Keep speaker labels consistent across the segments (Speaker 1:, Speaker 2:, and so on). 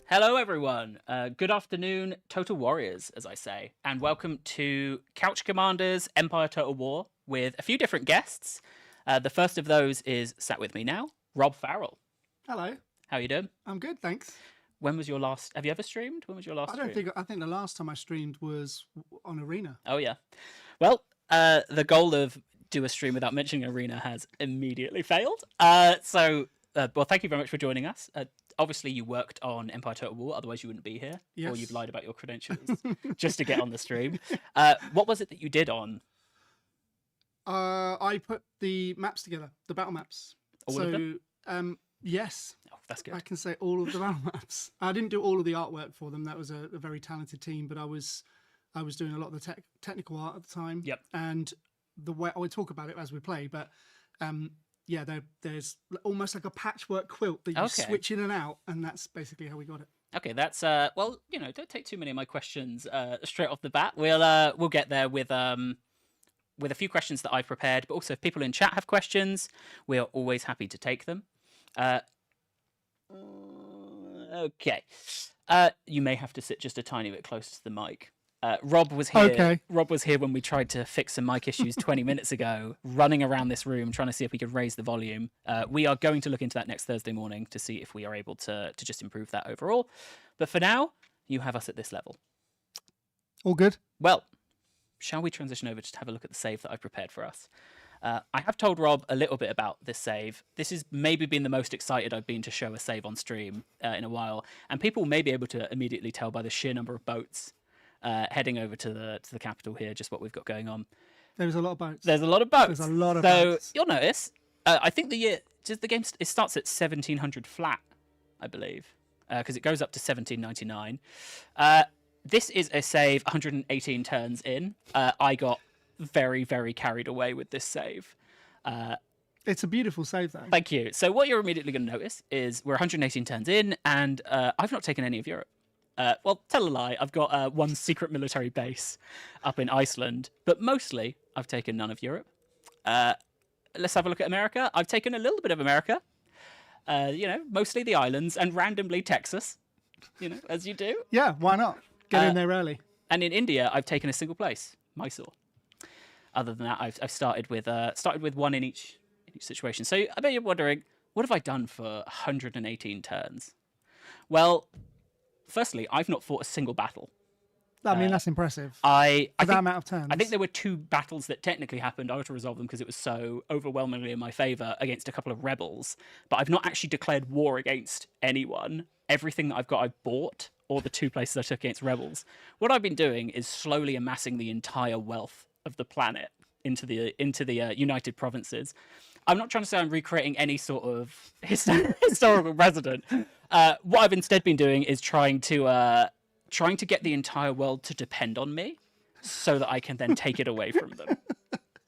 Speaker 1: Hello, everyone. Good afternoon, Total Warriors, as I say, and welcome to Couch Commanders Empire Total War with a few different guests. The first of those is sat with me now, Rob Farrell.
Speaker 2: Hello.
Speaker 1: How you doing?
Speaker 2: I'm good, thanks.
Speaker 1: When was your last? Have you ever streamed? When was your last?
Speaker 2: I think the last time I streamed was on Arena.
Speaker 1: Oh yeah. Well, the goal of do a stream without mentioning Arena has immediately failed. Well, thank you very much for joining us. Obviously, you worked on Empire Total War, otherwise you wouldn't be here.
Speaker 2: Yes.
Speaker 1: Or you've lied about your credentials just to get on the stream. What was it that you did on?
Speaker 2: I put the maps together, the battle maps.
Speaker 1: All of them?
Speaker 2: Yes.
Speaker 1: Oh, that's good.
Speaker 2: I can say all of the battle maps. I didn't do all of the artwork for them. That was a very talented team, but I was doing a lot of the technical art at the time.
Speaker 1: Yep.
Speaker 2: And the way I would talk about it as we play, but yeah, there's almost like a patchwork quilt that you switch in and out, and that's basically how we got it.
Speaker 1: Okay, that's well, don't take too many of my questions straight off the bat. We'll get there with a few questions that I've prepared, but also if people in chat have questions, we are always happy to take them. Okay, you may have to sit just a tiny bit closer to the mic. Rob was here.
Speaker 2: Okay.
Speaker 1: Rob was here when we tried to fix some mic issues 20 minutes ago, running around this room trying to see if we could raise the volume. We are going to look into that next Thursday morning to see if we are able to just improve that overall. But for now, you have us at this level.
Speaker 2: All good.
Speaker 1: Well, shall we transition over to have a look at the save that I've prepared for us? I have told Rob a little bit about this save. This has maybe been the most excited I've been to show a save on stream in a while, and people may be able to immediately tell by the sheer number of boats heading over to the capital here, just what we've got going on.
Speaker 2: There's a lot of boats.
Speaker 1: There's a lot of boats.
Speaker 2: There's a lot of boats.
Speaker 1: So you'll notice, I think the game it starts at 1700 flat, I believe, because it goes up to 1799. This is a save 118 turns in. I got very, very carried away with this save.
Speaker 2: It's a beautiful save, though.
Speaker 1: Thank you. So what you're immediately going to notice is we're 118 turns in, and I've not taken any of Europe. Well, tell a lie, I've got one secret military base up in Iceland, but mostly I've taken none of Europe. Let's have a look at America. I've taken a little bit of America, mostly the islands, and randomly Texas, as you do.
Speaker 2: Yeah, why not? Get in there early.
Speaker 1: And in India, I've taken a single place, Mysore. Other than that, I've started with one in each situation. So I bet you're wondering, what have I done for 118 turns? Well, firstly, I've not fought a single battle.
Speaker 2: I mean, that's impressive.
Speaker 1: I
Speaker 2: that
Speaker 1: think,
Speaker 2: amount of turns.
Speaker 1: I think there were 2 battles that technically happened. I had to resolve them because it was so overwhelmingly in my favour against a couple of rebels. But I've not actually declared war against anyone. Everything that I've got, I've bought, or the 2 places I took against rebels. What I've been doing is slowly amassing the entire wealth of the planet into the United Provinces. I'm not trying to say I'm recreating any sort of historical precedent. What I've instead been doing is trying to get the entire world to depend on me, so that I can then take it away from them.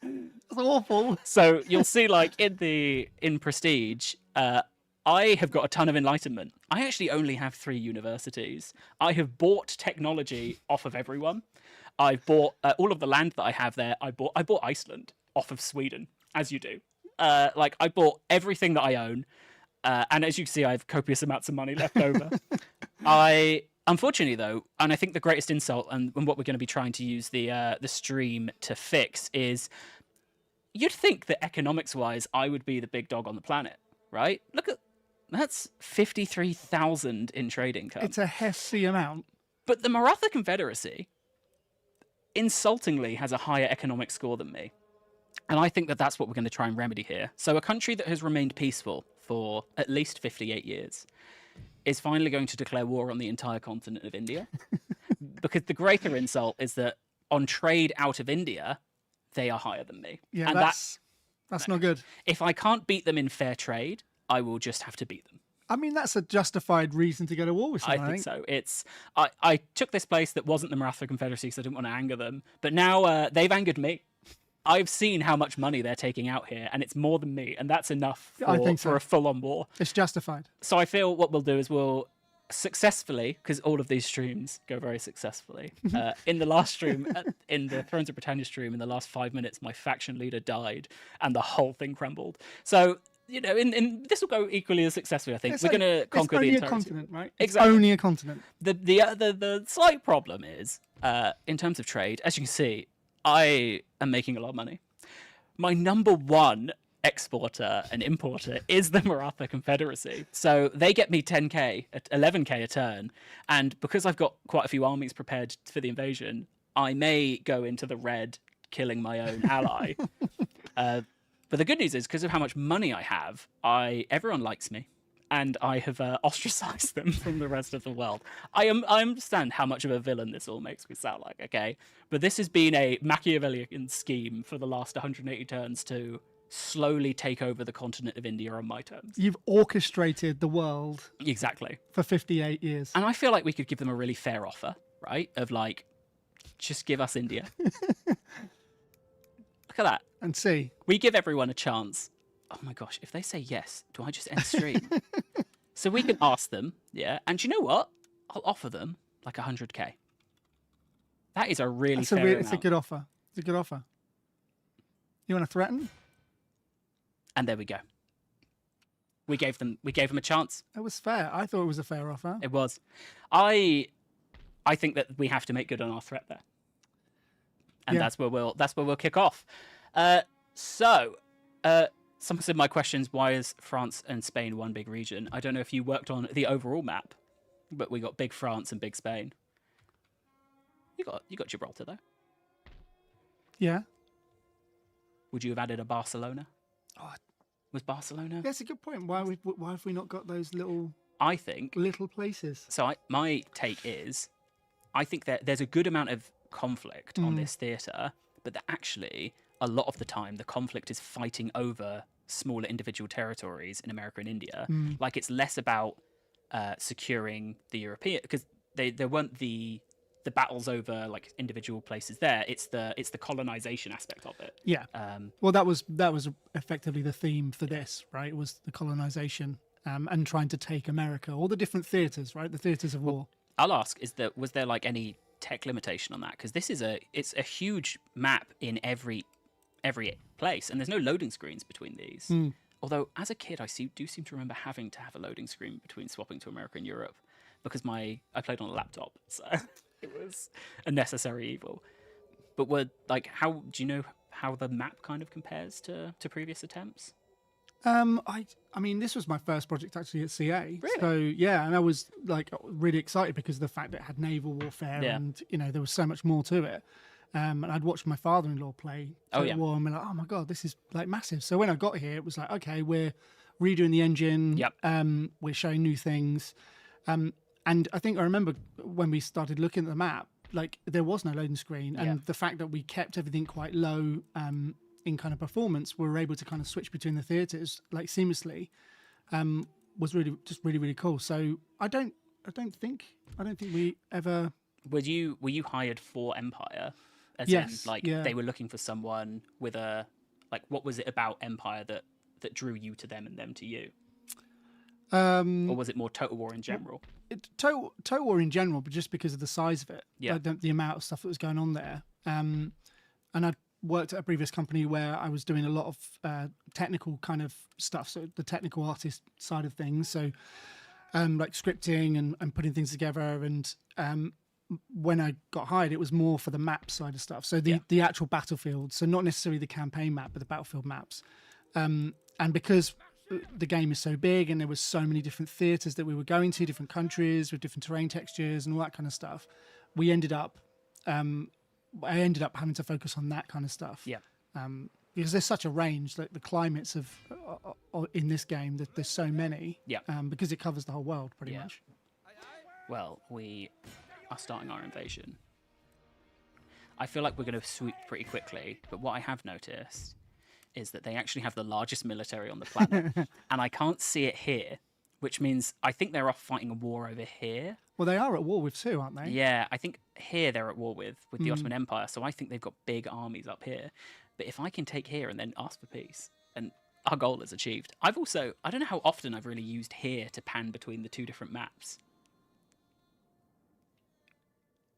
Speaker 2: That's awful.
Speaker 1: So you'll see, like in Prestige, I have got a ton of enlightenment. I actually only have 3 universities. I have bought technology off of everyone. I've bought all of the land that I have there. I bought Iceland off of Sweden, as you do. I bought everything that I own, and as you can see, I have copious amounts of money left over. Unfortunately, though, and I think the greatest insult, and what we're going to be trying to use the stream to fix, is you'd think that economics-wise, I would be the big dog on the planet, right? Look at that's 53,000 in trade income.
Speaker 2: It's a hefty amount.
Speaker 1: But the Maratha Confederacy, insultingly, has a higher economic score than me. And I think that that's what we're going to try and remedy here. So a country that has remained peaceful for at least 58 years is finally going to declare war on the entire continent of India. Because the greater insult is that on trade out of India, they are higher than me.
Speaker 2: Yeah,
Speaker 1: and
Speaker 2: that's not good.
Speaker 1: If I can't beat them in fair trade, I will just have to beat them.
Speaker 2: I mean, that's a justified reason to go to war with someone,
Speaker 1: I think so. I took this place that wasn't the Maratha Confederacy because I didn't want to anger them, but now they've angered me. I've seen how much money they're taking out here, and it's more than me, and that's enough for a full-on war.
Speaker 2: It's justified.
Speaker 1: So I feel what we'll do is we'll successfully, because all of these streams go very successfully. In the last stream, in the Thrones of Britannia stream, in the last 5 minutes, my faction leader died, and the whole thing crumbled. So in this will go equally as successfully. I think we're going to conquer the entirety.
Speaker 2: It's only a continent, right? It's
Speaker 1: Exactly.
Speaker 2: only a continent.
Speaker 1: The slight problem is, in terms of trade, as you can see, I am making a lot of money. My number one exporter and importer is the Maratha Confederacy. So they get me 10k, 11k a turn. And because I've got quite a few armies prepared for the invasion, I may go into the red, killing my own ally. But the good news is, because of how much money I have, everyone likes me. And I have ostracized them from the rest of the world. I understand how much of a villain this all makes me sound like, okay? But this has been a Machiavellian scheme for the last 180 turns to slowly take over the continent of India on my terms.
Speaker 2: You've orchestrated the world.
Speaker 1: Exactly.
Speaker 2: For 58 years.
Speaker 1: And I feel like we could give them a really fair offer, right? Of like, just give us India. Look at that.
Speaker 2: And see.
Speaker 1: We give everyone a chance. Oh my gosh, if they say yes, do I just end stream? So we can ask them, yeah. And you know what? I'll offer them like 100k. That is a really fair amount.
Speaker 2: It's a good offer. It's a good offer. You want to threaten?
Speaker 1: And there we go. We gave them a chance.
Speaker 2: It was fair. I thought it was a fair offer.
Speaker 1: It was. I think that we have to make good on our threat there. And that's where we'll kick off. Some of my questions, why is France and Spain one big region? I don't know if you worked on the overall map, but we got big France and big Spain. You got Gibraltar though.
Speaker 2: Yeah.
Speaker 1: Would you have added a Barcelona?
Speaker 2: Oh,
Speaker 1: was Barcelona?
Speaker 2: That's a good point. Why have we not got those little?
Speaker 1: I think
Speaker 2: little places.
Speaker 1: So my take is, I think that there's a good amount of conflict on this theatre, but that actually a lot of the time the conflict is fighting over smaller individual territories in America and India. Like it's less about securing the European, because there weren't the battles over like individual places there. It's the colonization aspect of it.
Speaker 2: Yeah. Well, that was effectively the theme for this, right? It was the colonization and trying to take America, all the different theaters, right? The theaters of war.
Speaker 1: I'll ask: was there like any tech limitation on that? Because this is it's a huge map in every place, and there's no loading screens between these. Although as a kid I do seem to remember having to have a loading screen between swapping to America and Europe, because I played on a laptop, so it was a necessary evil. But how do you know how the map kind of compares to previous attempts?
Speaker 2: I mean, this was my first project actually at CA.
Speaker 1: Really?
Speaker 2: So yeah, and I was like really excited because of the fact that it had naval warfare and there was so much more to it. And I'd watched my father-in-law play war and be like, oh my god, this is like massive. So when I got here, it was like, okay, we're redoing the engine.
Speaker 1: Yep.
Speaker 2: We're showing new things. And I think I remember when we started looking at the map, like there was no loading screen, and the fact that we kept everything quite low in kind of performance, we were able to kind of switch between the theaters like seamlessly. Was really cool. So I don't think we ever.
Speaker 1: Were you hired for Empire?
Speaker 2: Yes.
Speaker 1: They were looking for someone with a what was it about Empire that drew you to them and them to you? Or was it more Total War in general?
Speaker 2: Total War in general, but just because of the size of it, the amount of stuff that was going on there. And I'd worked at a previous company where I was doing a lot of technical kind of stuff, so the technical artist side of things, so like scripting and putting things together. And when I got hired, it was more for the map side of stuff, so the actual battlefield, so not necessarily the campaign map, but the battlefield maps. And because the game is so big and there was so many different theaters that we were going to, different countries with different terrain textures and all that kind of stuff, I ended up having to focus on that kind of stuff.
Speaker 1: Yeah.
Speaker 2: Because there's such a range, like the climates of in this game, that there's so many.
Speaker 1: Yeah.
Speaker 2: Because it covers the whole world pretty much.
Speaker 1: Well, we are starting our invasion. I feel like we're going to sweep pretty quickly, but what I have noticed is that they actually have the largest military on the planet, and I can't see it here, which means I think they're off fighting a war over here.
Speaker 2: Well, they are at war with too, aren't they?
Speaker 1: Yeah, I think here they're at war with the Ottoman Empire, so I think they've got big armies up here. But if I can take here and then ask for peace, and our goal is achieved. I don't know how often I've really used here to pan between the two different maps.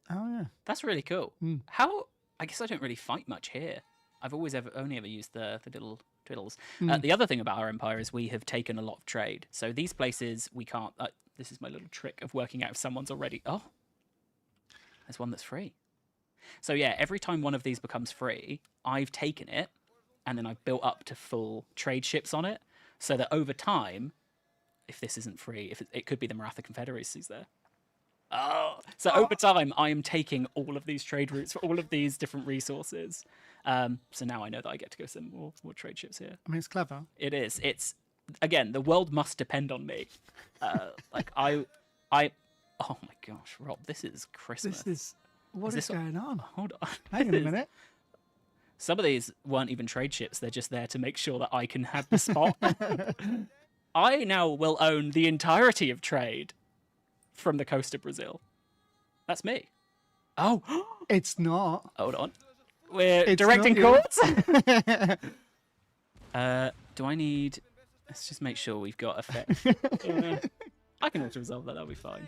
Speaker 2: Oh, yeah.
Speaker 1: That's really cool. I guess I don't really fight much here. I've always only ever used the little twiddles. The other thing about our empire is we have taken a lot of trade. So these places we can't. This is my little trick of working out if someone's already. Oh, there's one that's free. So yeah, every time one of these becomes free, I've taken it, and then I've built up to full trade ships on it, so that over time, if this isn't free, if it could be the Maratha Confederacy's there. Oh, so over time, I am taking all of these trade routes for all of these different resources. So now I know that I get to go send more trade ships here.
Speaker 2: I mean, it's clever.
Speaker 1: It is. It's again, the world must depend on me. Like I. Oh my gosh, Rob, this is Christmas.
Speaker 2: What is going on?
Speaker 1: Hold on.
Speaker 2: Hang on a minute.
Speaker 1: Some of these weren't even trade ships. They're just there to make sure that I can have the spot. I now will own the entirety of trade from the coast of Brazil. That's me. Oh.
Speaker 2: It's not.
Speaker 1: Hold on. We're
Speaker 2: It's
Speaker 1: directing
Speaker 2: not
Speaker 1: courts. Do I need... Let's just make sure we've got effect. I can auto-resolve that. That'll be fine.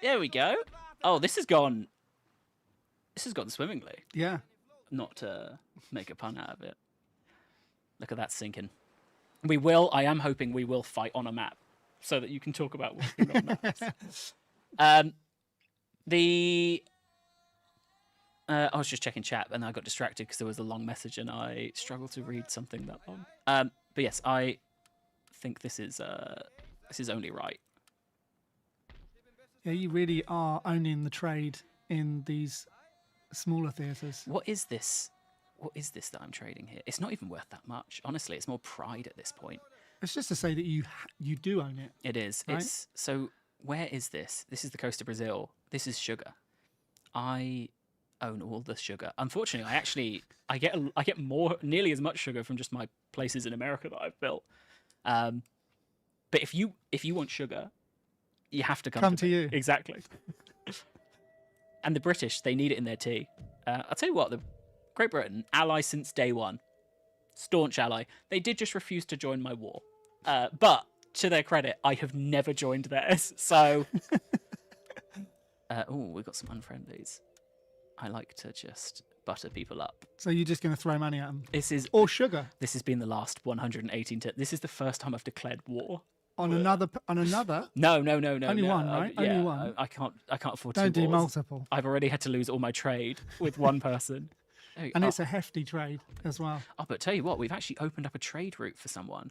Speaker 1: There we go. Oh, this has gone swimmingly.
Speaker 2: Yeah.
Speaker 1: Not to make a pun out of it. Look at that sinking. I am hoping we will fight on a map so that you can talk about working on maps. I was just checking chat and I got distracted because there was a long message and I struggled to read something that long. But yes, I think this is only right.
Speaker 2: Yeah, you really are owning the trade in these smaller theatres.
Speaker 1: What is this? What is this that I'm trading here? It's not even worth that much. Honestly, it's more pride at this point.
Speaker 2: It's just to say that you do own it.
Speaker 1: It is. Right? So where is this? This is the coast of Brazil. This is sugar. I own all the sugar. Unfortunately, I get nearly as much sugar from just my places in America that I've built. But if you want sugar, you have to come to
Speaker 2: you.
Speaker 1: Exactly. And the British, they need it in their tea. I'll tell you what, the Great Britain, ally since day one, staunch ally. They did just refuse to join my war. But to their credit, I have never joined theirs. So, we've got some unfriendlies. I like to just butter people up.
Speaker 2: So you're just going to throw money at them? Or sugar?
Speaker 1: This has been the last 118. This is the first time I've declared war.
Speaker 2: On another?
Speaker 1: No.
Speaker 2: Only one, right?
Speaker 1: Yeah,
Speaker 2: Only one.
Speaker 1: I can't afford
Speaker 2: Don't
Speaker 1: two
Speaker 2: do
Speaker 1: wars.
Speaker 2: multiple.
Speaker 1: I've already had to lose all my trade with one person.
Speaker 2: And it's a hefty trade as well.
Speaker 1: Oh, but tell you what, we've actually opened up a trade route for someone.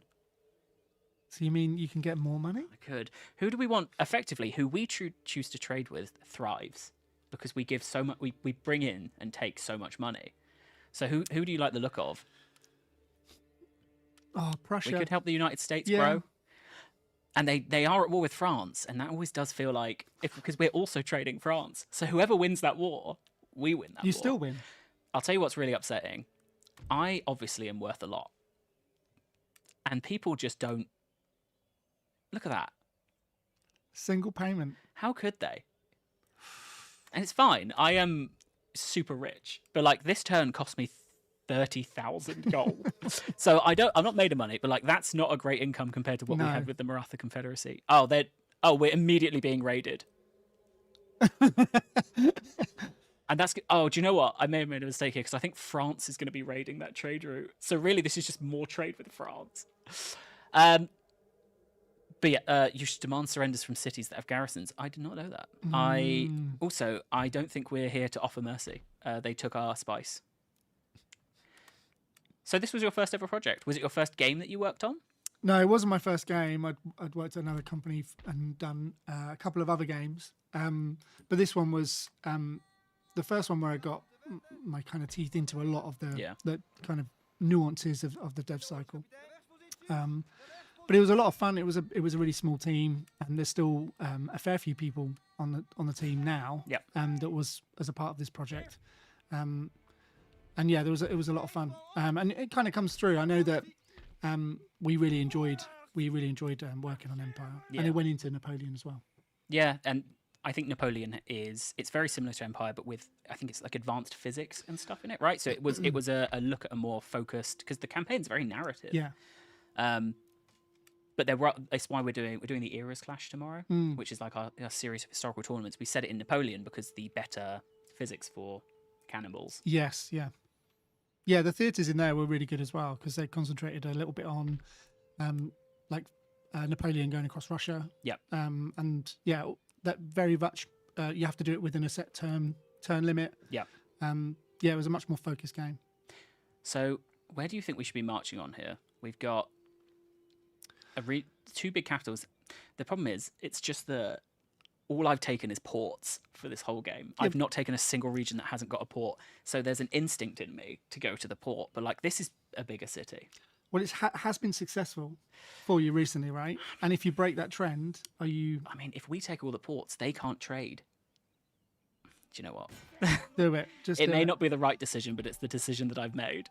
Speaker 2: So you mean you can get more money?
Speaker 1: I could. Who do we want? Effectively, who we choose to trade with thrives because we give so much. We bring in and take so much money. So who do you like the look of?
Speaker 2: Oh, Prussia.
Speaker 1: We could help the United States grow. And they are at war with France, and that always does feel like because we're also trading France. So whoever wins that war, we win that war.
Speaker 2: You still win.
Speaker 1: I'll tell you what's really upsetting. I obviously am worth a lot. And people just don't... Look at that.
Speaker 2: Single payment.
Speaker 1: How could they? And it's fine. I am super rich. But like this turn cost me 30,000 gold. So I'm not made of money, but like that's not a great income compared to what we had with the Maratha Confederacy. We're immediately being raided. And that's... Oh, do you know what? I may have made a mistake here because I think France is going to be raiding that trade route. So really, this is just more trade with France. But yeah, you should demand surrenders from cities that have garrisons. I did not know that. I don't think we're here to offer mercy. They took our spice. So this was your first ever project. Was it your first game that you worked on?
Speaker 2: No, it wasn't my first game. I'd worked at another company and done a couple of other games. But this one was the first one where I got my kind of teeth into a lot of the kind of nuances of the dev cycle. But it was a lot of fun. It was a really small team, and there's still a fair few people on the team now.
Speaker 1: Yep.
Speaker 2: That was as a part of this project. And yeah, it was a lot of fun. And it kind of comes through. I know that we really enjoyed working on Empire, and it went into Napoleon as well.
Speaker 1: Yeah, and I think Napoleon it's very similar to Empire, but with I think it's like advanced physics and stuff in it, right? So it was a look at a more focused because the campaign's very narrative.
Speaker 2: Yeah.
Speaker 1: But that's why we're doing the Eras Clash tomorrow, which is like our series of historical tournaments. We set it in Napoleon because the better physics for cannonballs.
Speaker 2: Yes, yeah. Yeah, the theatres in there were really good as well because they concentrated a little bit on like Napoleon going across Russia.
Speaker 1: Yep.
Speaker 2: And yeah, that very much you have to do it within a set turn limit.
Speaker 1: Yep.
Speaker 2: Yeah, it was a much more focused game.
Speaker 1: So where do you think we should be marching on here? We've got two big capitals. The problem is, it's just all I've taken is ports for this whole game. I've not taken a single region that hasn't got a port. So there's an instinct in me to go to the port. But like, this is a bigger city.
Speaker 2: Well, it has been successful for you recently, right? And if you break that trend, are you...
Speaker 1: I mean, if we take all the ports, they can't trade. Do you know what?
Speaker 2: Do it.
Speaker 1: It may not be the right decision, but it's the decision that I've made.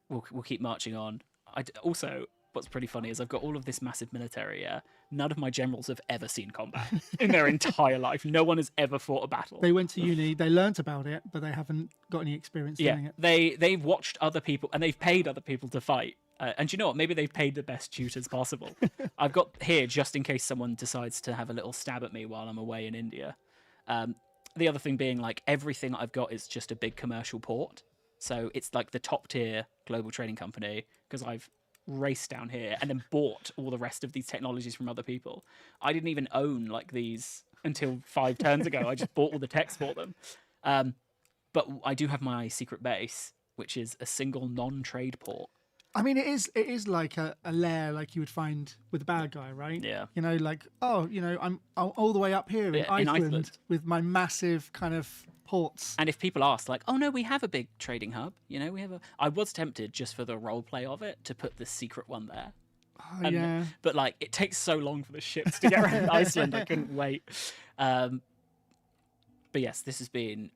Speaker 1: We'll keep marching on. Also, what's pretty funny is I've got all of this massive military. None of my generals have ever seen combat in their entire life. No one has ever fought a battle.
Speaker 2: They went to uni, they learnt about it, but they haven't got any experience doing it.
Speaker 1: They've watched other people and they've paid other people to fight. And you know what? Maybe they've paid the best tutors possible. I've got here just in case someone decides to have a little stab at me while I'm away in India. The other thing being, like, everything I've got is just a big commercial port. So it's like the top tier global trading company because I've raced down here and then bought all the rest of these technologies from other people. I didn't even own like these until 5 turns ago. I just bought all the techs for them. But I do have my secret base, which is a single non-trade port.
Speaker 2: I mean, it is like a lair like you would find with a bad guy, right?
Speaker 1: Yeah.
Speaker 2: You know, like, I'm all the way up here in Iceland with my massive kind of ports.
Speaker 1: And if people ask, like, oh no, we have a big trading hub, I was tempted just for the role play of it to put the secret one there.
Speaker 2: Oh, yeah.
Speaker 1: But like, it takes so long for the ships to get around Iceland, I couldn't wait. But yes, this has been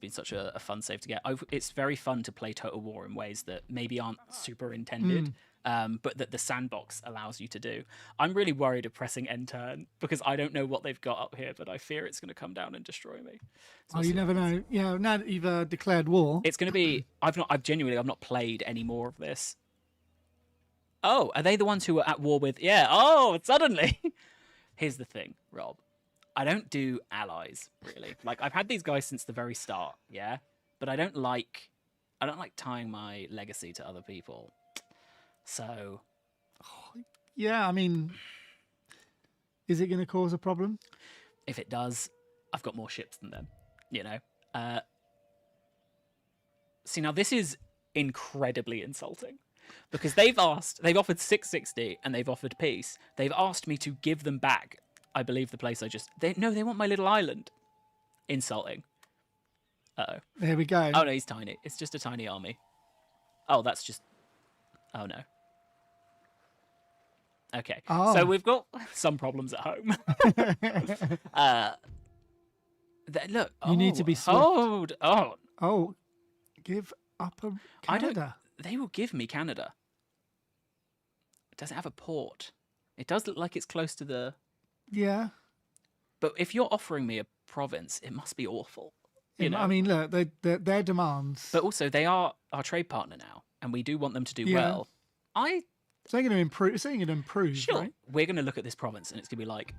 Speaker 1: such a fun save to get. It's very fun to play Total War in ways that maybe aren't super intended, but that the sandbox allows you to do. I'm really worried of pressing end turn because I don't know what they've got up here, but I fear it's going to come down and destroy me. So
Speaker 2: you never know. Yeah, now that you've declared war,
Speaker 1: it's going to be. I've not played any more of this. Oh, are they the ones who were at war with? Yeah. Oh, suddenly. Here's the thing, Rob. I don't do allies, really. Like, I've had these guys since the very start, yeah? But I don't like tying my legacy to other people. So...
Speaker 2: yeah, I mean... Is it going to cause a problem?
Speaker 1: If it does, I've got more ships than them, you know? See, now this is incredibly insulting. Because they've offered 660 and they've offered peace. They've asked me to give them back, I believe, the place they want my little island. Insulting. Uh-oh.
Speaker 2: There we go.
Speaker 1: Oh no, he's tiny. It's just a tiny army. Oh, that's just... Oh no. Okay.
Speaker 2: Oh.
Speaker 1: So we've got some problems at home. Look.
Speaker 2: You need to be swift.
Speaker 1: Hold on.
Speaker 2: Oh, give up Canada.
Speaker 1: They will give me Canada. Does it have a port? It does look like it's close to the...
Speaker 2: Yeah.
Speaker 1: But if you're offering me a province, it must be awful. You know?
Speaker 2: I mean, look, their demands.
Speaker 1: But also, they are our trade partner now, and we do want them to do well.
Speaker 2: So they're going to improve. It's going to improve,
Speaker 1: sure.
Speaker 2: Right?
Speaker 1: We're going to look at this province, and it's going to be like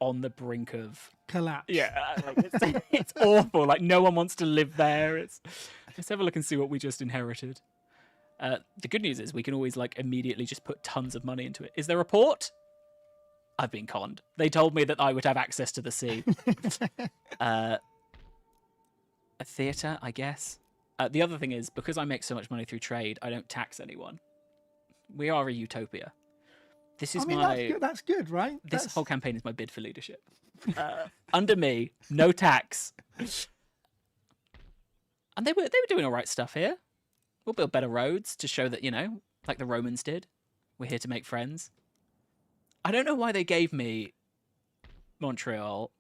Speaker 1: on the brink of
Speaker 2: collapse.
Speaker 1: Yeah, like it's awful. Like no one wants to live there. Let's have a look and see what we just inherited. The good news is we can always like immediately just put tons of money into it. Is there a port? I've been conned. They told me that I would have access to the sea. A theatre, I guess. The other thing is, because I make so much money through trade, I don't tax anyone. We are a utopia. This is
Speaker 2: that's good, right?
Speaker 1: This whole campaign is my bid for leadership. Under me, no tax. And they were doing all right stuff here. We'll build better roads to show that, like the Romans did. We're here to make friends. I don't know why they gave me Montreal.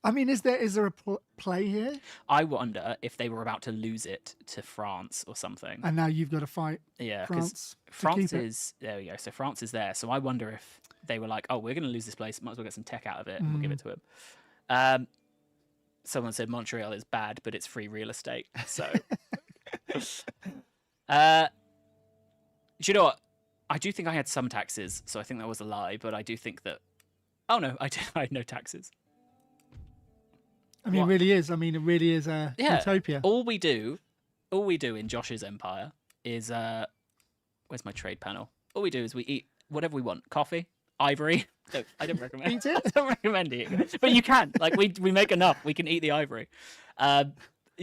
Speaker 2: I mean, is there a play here?
Speaker 1: I wonder if they were about to lose it to France or something.
Speaker 2: And now you've got to fight
Speaker 1: France. France is... There we go. So France is there. So I wonder if they were like, oh, we're going to lose this place. Might as well get some tech out of it and we'll give it to him. Someone said Montreal is bad, but it's free real estate. So... do you know what? I do think I had some taxes, so I think that was a lie, but I do think that... Oh, no, I had no taxes.
Speaker 2: I mean, it really is. I mean, it really is a utopia.
Speaker 1: All we do in Josh's empire is where's my trade panel? All we do is we eat whatever we want. Coffee, ivory. No, I don't recommend.
Speaker 2: Eat it?
Speaker 1: I don't recommend eating it, but you can. Like we make enough. We can eat the ivory.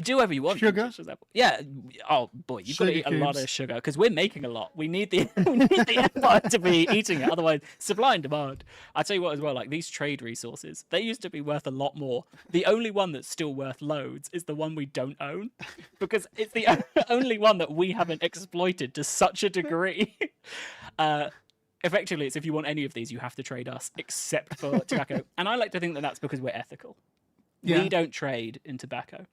Speaker 1: Do whatever you want.
Speaker 2: Sugar?
Speaker 1: Yeah. Oh boy, you've got to eat a lot of sugar because we're making a lot. We need the empire to be eating it. Otherwise, supply and demand. I tell you what, as well. Like these trade resources, they used to be worth a lot more. The only one that's still worth loads is the one we don't own, because it's the only one that we haven't exploited to such a degree. Effectively, it's if you want any of these, you have to trade us, except for tobacco. And I like to think that that's because we're ethical. Yeah. We don't trade in tobacco.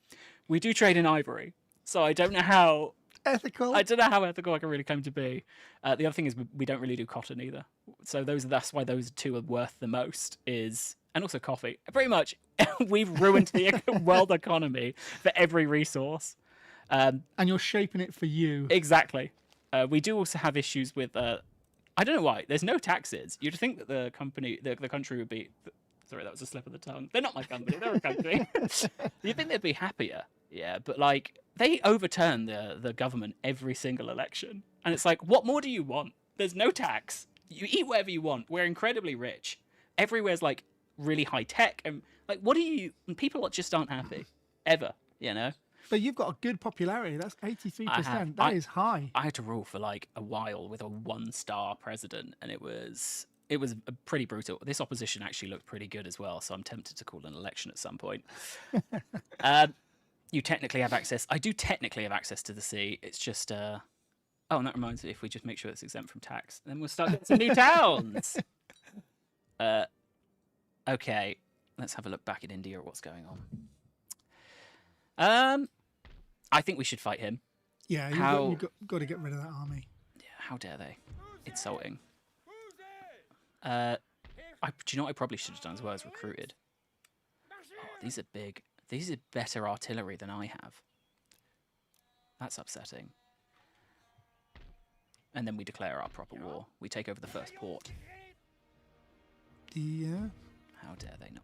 Speaker 1: We do trade in ivory. So I don't know how
Speaker 2: ethical.
Speaker 1: I don't know how ethical I can really claim to be. The other thing is we don't really do cotton either. So that's why those two are worth the most. And also coffee. Pretty much, we've ruined the world economy for every resource.
Speaker 2: And you're shaping it for you.
Speaker 1: Exactly. We do also have issues with. I don't know why. There's no taxes. You'd think that the country would be. Sorry, that was a slip of the tongue. They're not my company. They're a country. You'd think they'd be happier. Yeah, but like they overturn the government every single election. And it's like, what more do you want? There's no tax. You eat whatever you want. We're incredibly rich. Everywhere's like really high tech. And like, what do you... People just aren't happy. Ever, you know?
Speaker 2: But you've got a good popularity. That's 83%. That is high.
Speaker 1: I had to rule for like a while with a 1-star president. And it was pretty brutal. This opposition actually looked pretty good as well, so I'm tempted to call an election at some point. You technically have access. I do technically have access to the sea. It's just... Oh, and that reminds me, if we just make sure it's exempt from tax, then we'll start getting some new towns. Okay, let's have a look back at India at what's going on. I think we should fight him.
Speaker 2: Yeah, you've got to get rid of that army.
Speaker 1: Yeah, how dare they? Insulting. Do you know what I probably should have done as well as recruited? Oh, these are big. These are better artillery than I have. That's upsetting. And then we declare our proper war. We take over the first port.
Speaker 2: Yeah.
Speaker 1: How dare they not?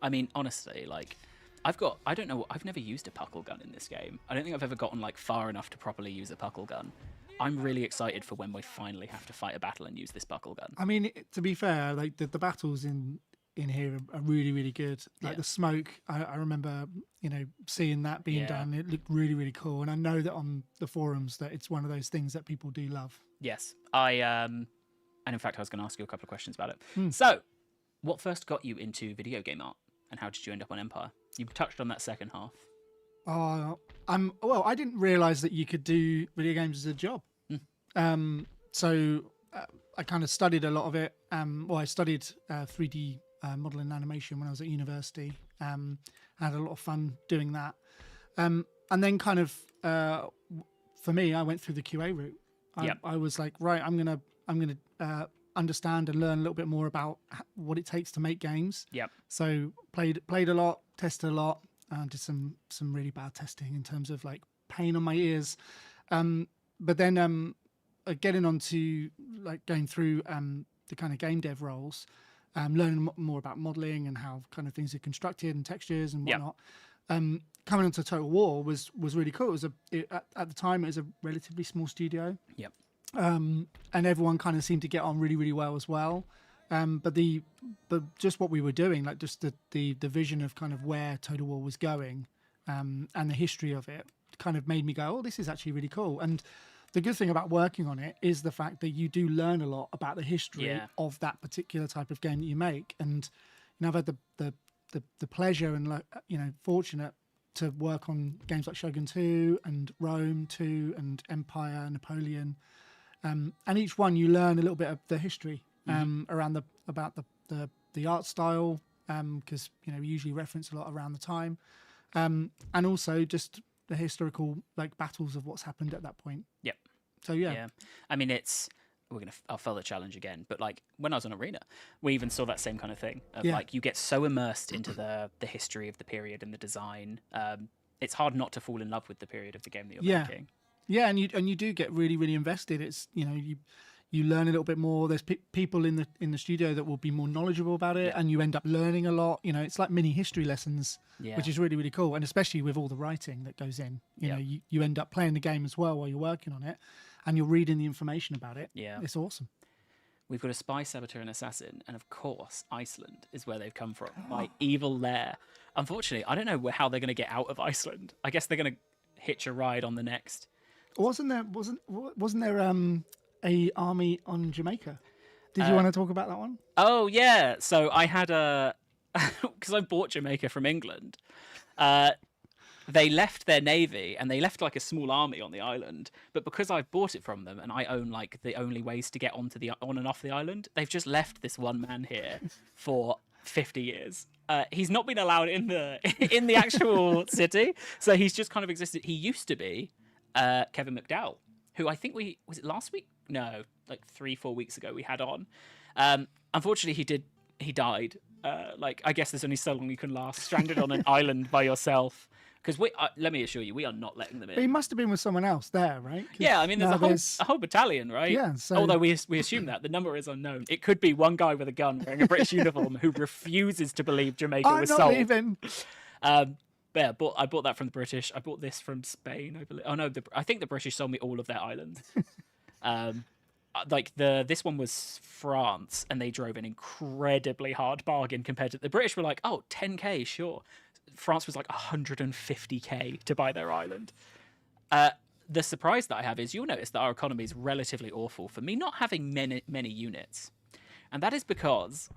Speaker 1: I mean, honestly, like, I don't know, I've never used a puckle gun in this game. I don't think I've ever gotten, like, far enough to properly use a puckle gun. I'm really excited for when we finally have to fight a battle and use this buckle gun.
Speaker 2: I mean, to be fair, like the battles in here are really, really good. Like the smoke, I remember, seeing that being done. It looked really, really cool. And I know that on the forums that it's one of those things that people do love.
Speaker 1: Yes, and in fact, I was going to ask you a couple of questions about it. So, what first got you into video game art, and how did you end up on Empire? You touched on that second half.
Speaker 2: Well, I didn't realise that you could do video games as a job. So I kind of studied a lot of it. I studied 3D modelling and animation when I was at university. I had a lot of fun doing that. And then kind of, for me, I went through the QA route. I was like, right, I'm gonna understand and learn a little bit more about what it takes to make games. So played a lot, tested a lot. Did some really bad testing in terms of like pain on my ears, but then getting onto like going through the kind of game dev roles, learning more about modeling and how kind of things are constructed and textures and whatnot. Coming onto Total War was really cool. It was at the time it was a relatively small studio. And everyone kind of seemed to get on really, really well as well. But just what we were doing, like just the vision of kind of where Total War was going, and the history of it, kind of made me go, oh, this is actually really cool. And the good thing about working on it is the fact that you do learn a lot about the history of that particular type of game that you make. And I've had the pleasure and fortunate to work on games like Shogun 2 and Rome 2 and Empire, Napoleon, and each one you learn a little bit of the history. Around the art style, because we usually reference a lot around the time, and also just the historical like battles of what's happened at that point. So
Speaker 1: I mean, I'll fail the challenge again, but like when I was on Arena, we even saw that same kind of thing of like you get so immersed into the history of the period and the design. It's hard not to fall in love with the period of the game that you're making.
Speaker 2: Yeah, and you do get really, really invested. It's you learn a little bit more. There's people in the studio that will be more knowledgeable about it, and you end up learning a lot. You know, it's like mini history lessons, which is really, really cool. And especially with all the writing that goes in, you know, you end up playing the game as well while you're working on it, and you're reading the information about it.
Speaker 1: Yeah,
Speaker 2: it's awesome.
Speaker 1: We've got a spy, saboteur, and assassin, and of course, Iceland is where they've come from. My evil lair. Unfortunately, I don't know how they're going to get out of Iceland. I guess they're going to hitch a ride on the next.
Speaker 2: Wasn't there a army on Jamaica? Did you want to talk about that one?
Speaker 1: Oh yeah. So I had because I bought Jamaica from England. They left their navy and they left like a small army on the island. But because I bought it from them and I own like the only ways to get on and off the island, they've just left this one man here for 50 years. He's not been allowed in the actual city, so he's just kind of existed. He used to be Kevin McDowell, who I think was it last week? No, like 3-4 weeks ago we had on. Unfortunately, he died. Like I guess there's only so long you can last stranded on an island by yourself. Because let me assure you, we are not letting them in.
Speaker 2: But he must have been with someone else there, right?
Speaker 1: Yeah, I mean, there's a whole battalion, right?
Speaker 2: Yeah. So...
Speaker 1: Although we assume that the number is unknown. It could be one guy with a gun wearing a British uniform who refuses to believe Jamaica was sold.
Speaker 2: Leaving.
Speaker 1: But yeah, I bought that from the British. I bought this from Spain, I believe. Oh no, I think the British sold me all of their islands. This one was France, and they drove an incredibly hard bargain compared to the British. Were like, oh, 10k, sure. France was like 150k to buy their island. The surprise that I have is you'll notice that our economy is relatively awful for me not having many units. And that is because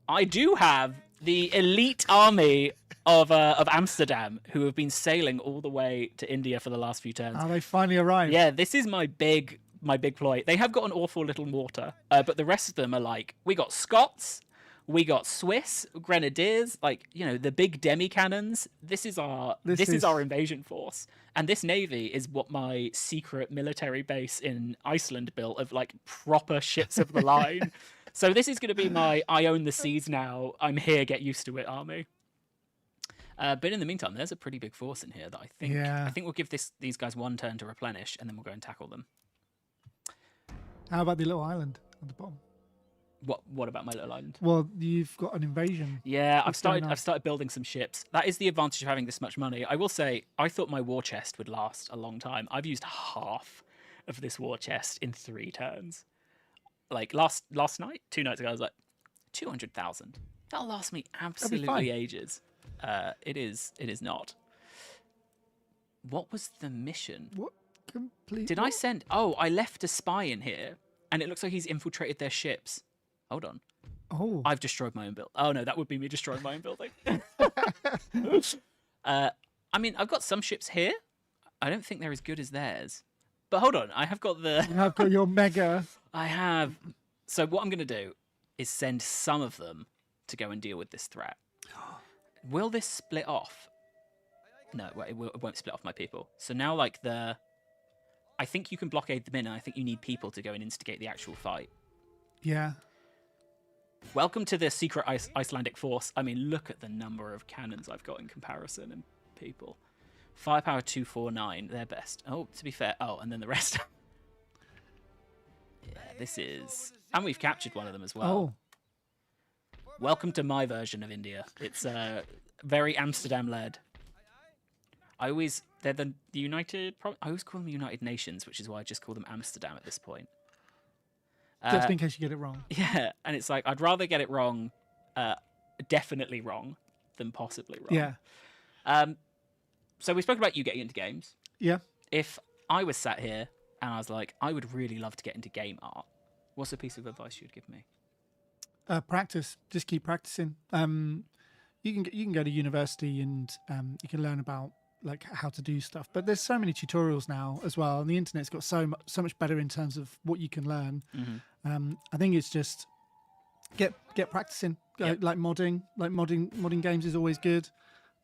Speaker 1: I do have the elite army of Amsterdam who have been sailing all the way to India for the last few turns.
Speaker 2: Oh, they finally arrived.
Speaker 1: Yeah, this is my big ploy. They have got an awful little mortar, but the rest of them are like, we got Scots, we got Swiss Grenadiers, like, you know, the big demi cannons. This is our invasion force, and this navy is what my secret military base in Iceland built of like proper ships of the line. So this is going to be my I own the seas now, I'm here, get used to it army. But in the meantime, there's a pretty big force in here that I think we'll give these guys one turn to replenish, and then we'll go and tackle them.
Speaker 2: How about the little island at the bottom?
Speaker 1: What about my little island?
Speaker 2: Well, you've got an invasion.
Speaker 1: Yeah, I've started building some ships. That is the advantage of having this much money. I will say, I thought my war chest would last a long time. I've used half of this war chest in 3 turns. Like last night, 2 nights ago, I was like, 200,000. That'll last me absolutely ages. It is not. What was the mission?
Speaker 2: What complete?
Speaker 1: Did I send? Oh, I left a spy in here, and it looks like he's infiltrated their ships. Hold on.
Speaker 2: Oh.
Speaker 1: I've destroyed my own build. Oh no, that would be me destroying my own building. I mean, I've got some ships here. I don't think they're as good as theirs. But hold on, I have got
Speaker 2: I've got your mega.
Speaker 1: I have. So what I'm going to do is send some of them to go and deal with this threat. Will this split off? No, it won't split off my people. So now, like, I think you can blockade them in, and I think you need people to go and instigate the actual fight.
Speaker 2: Yeah.
Speaker 1: Welcome to the secret Icelandic force. I mean, look at the number of cannons I've got in comparison and people. Firepower 249, they're best. Oh, to be fair. Oh, and then the rest. Yeah, this is... And we've captured one of them as well.
Speaker 2: Oh.
Speaker 1: Welcome to my version of India. It's very Amsterdam-led. They're the United... I always call them United Nations, which is why I just call them Amsterdam at this point.
Speaker 2: Just in case you get it wrong.
Speaker 1: Yeah, and it's like, I'd rather get it wrong, definitely wrong, than possibly wrong.
Speaker 2: Yeah.
Speaker 1: So we spoke about you getting into games.
Speaker 2: Yeah.
Speaker 1: If I was sat here and I was like, I would really love to get into game art, what's a piece of advice you'd give me?
Speaker 2: Practice. Just keep practicing. You can go to university and you can learn about like how to do stuff, but there's so many tutorials now as well, and the internet's got so much better in terms of what you can learn. Mm-hmm. I think it's just get practicing.
Speaker 1: Yep.
Speaker 2: Like modding games is always good.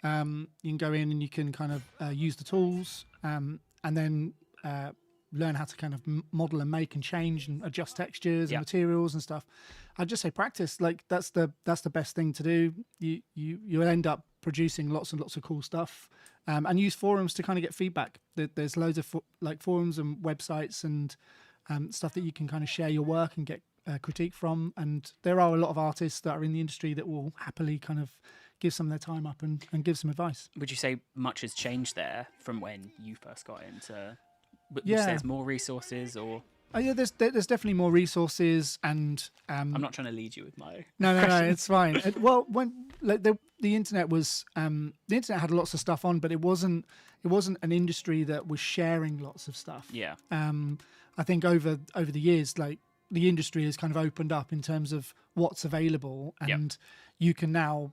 Speaker 2: You can go in and you can kind of use the tools and then learn how to kind of model and make and change and adjust textures and materials and stuff. I'd just say practice. Like that's the best thing to do. You'll end up producing lots and lots of cool stuff, and use forums to kind of get feedback. There's loads of forums and websites and stuff that you can kind of share your work and get critique from. And there are a lot of artists that are in the industry that will happily kind of give some of their time up and give some advice.
Speaker 1: Would you say much has changed there from when you first got into? Would
Speaker 2: Yeah.
Speaker 1: you say there's more resources, or
Speaker 2: Yeah, there's definitely more resources, and
Speaker 1: I'm not trying to lead you with my
Speaker 2: no,
Speaker 1: question.
Speaker 2: it's fine. Well, when like the internet was the internet had lots of stuff on, but it wasn't an industry that was sharing lots of stuff.
Speaker 1: Yeah.
Speaker 2: I think over the years, like the industry has kind of opened up in terms of what's available, and you can now,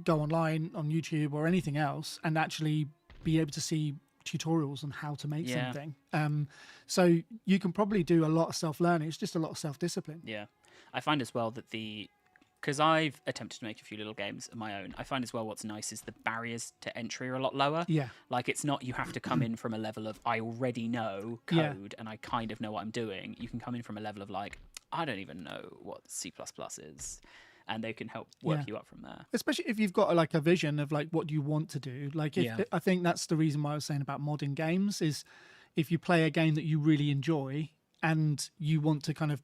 Speaker 2: go online on YouTube or anything else and actually be able to see tutorials on how to make something. So you can probably do a lot of self-learning. It's just a lot of self-discipline.
Speaker 1: Yeah. I find as well that because I've attempted to make a few little games of my own, I find as well what's nice is the barriers to entry are a lot lower.
Speaker 2: Yeah.
Speaker 1: Like, it's not you have to come in from a level of I already know code and I kind of know what I'm doing. You can come in from a level of like, I don't even know what C++ is. And they can help work you up from there.
Speaker 2: Especially if you've got like a vision of like what you want to do. Like, I think that's the reason why I was saying about modding games is if you play a game that you really enjoy and you want to kind of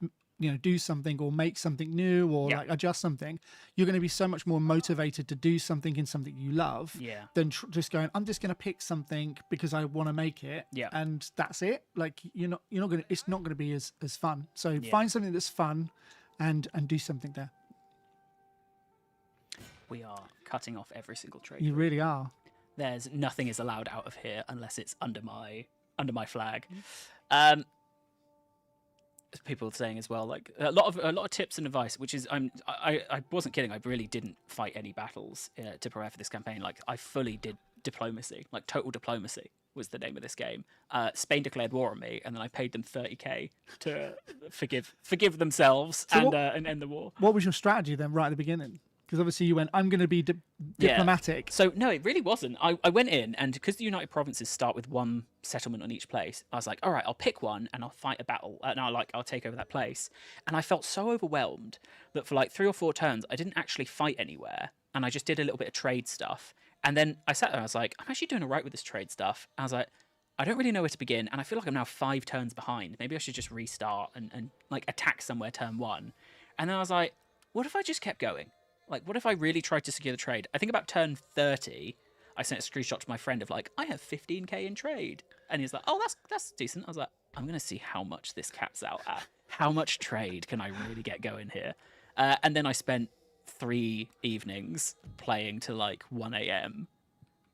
Speaker 2: do something or make something new or like adjust something, you're going to be so much more motivated to do something in something you love than just going, I'm just going to pick something because I want to make it and that's it. Like, you're not going to, it's not going to be as fun. So find something that's fun and do something there.
Speaker 1: We are cutting off every single trade.
Speaker 2: You really are.
Speaker 1: There's nothing is allowed out of here unless it's under my flag. People saying as well, like a lot of tips and advice, which is I wasn't kidding. I really didn't fight any battles to prepare for this campaign. Like, I fully did diplomacy, like total diplomacy was the name of this game. Spain declared war on me, and then I paid them 30k to forgive themselves and end the war.
Speaker 2: What was your strategy then, right at the beginning? Because obviously you went, I'm going to be diplomatic.
Speaker 1: So no, it really wasn't. I went in, and because the United Provinces start with one settlement on each place, I was like, all right, I'll pick one and I'll fight a battle, and I'll take over that place. And I felt so overwhelmed that for like 3 or 4 turns, I didn't actually fight anywhere, and I just did a little bit of trade stuff. And then I sat there and I was like, I'm actually doing all right with this trade stuff. And I was like, I don't really know where to begin, and I feel like I'm now 5 turns behind. Maybe I should just restart and like attack somewhere turn 1. And then I was like, what if I just kept going? Like, what if I really tried to secure the trade? I think about turn 30, I sent a screenshot to my friend of like, I have 15k in trade. And he's like, oh, that's decent. I was like, I'm going to see how much this caps out at. How much trade can I really get going here? And then I spent 3 evenings playing to like 1 a.m.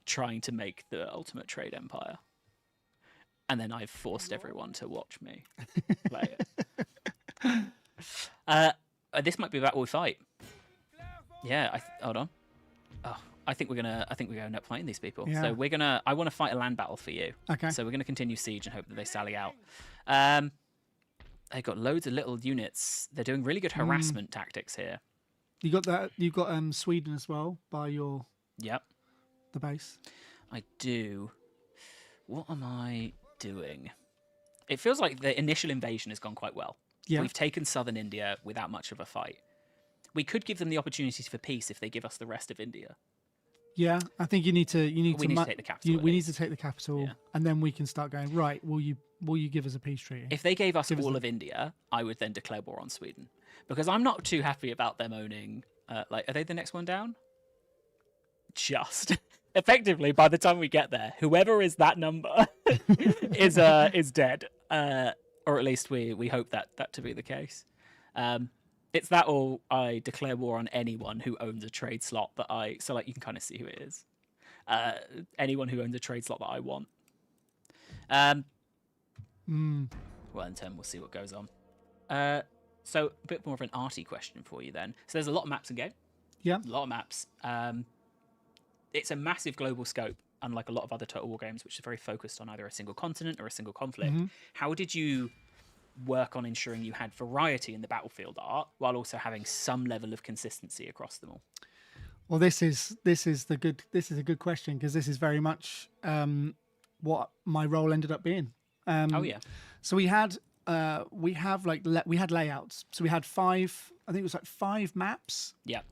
Speaker 1: trying to make the ultimate trade empire. And then I've forced everyone to watch me play it. This might be about all we fight. Yeah, hold on. Oh, I think we're gonna end up fighting these people.
Speaker 2: Yeah.
Speaker 1: So I want to fight a land battle for you.
Speaker 2: Okay.
Speaker 1: So we're gonna continue siege and hope that they sally out. They've got loads of little units. They're doing really good harassment tactics here.
Speaker 2: You got that? You've got Sweden as well by your the base.
Speaker 1: I do. What am I doing? It feels like the initial invasion has gone quite well.
Speaker 2: Yeah.
Speaker 1: We've taken southern India without much of a fight. We could give them the opportunities for peace if they give us the rest of India.
Speaker 2: Yeah, I think we need to
Speaker 1: take the capital.
Speaker 2: We need to take the capital, and then we can start going. Right? Will you give us a peace treaty?
Speaker 1: If they gave us all of India, I would then declare war on Sweden, because I'm not too happy about them owning. Are they the next one down? Just effectively, by the time we get there, whoever is that number is dead, or at least we hope that to be the case. It's that, or I declare war on anyone who owns a trade slot that so like you can kind of see who it is. Anyone who owns a trade slot that I want. Well, in turn, we'll see what goes on. So a bit more of an arty question for you then. So there's a lot of maps in game.
Speaker 2: Yeah.
Speaker 1: A lot of maps. It's a massive global scope, unlike a lot of other Total War games, which are very focused on either a single continent or a single conflict. How did you work on ensuring you had variety in the battlefield art while also having some level of consistency across them all?
Speaker 2: Well, this is a good question, because this is very much what my role ended up being. So we had layouts. So we had 5. I think it was like 5 maps.
Speaker 1: Yeah.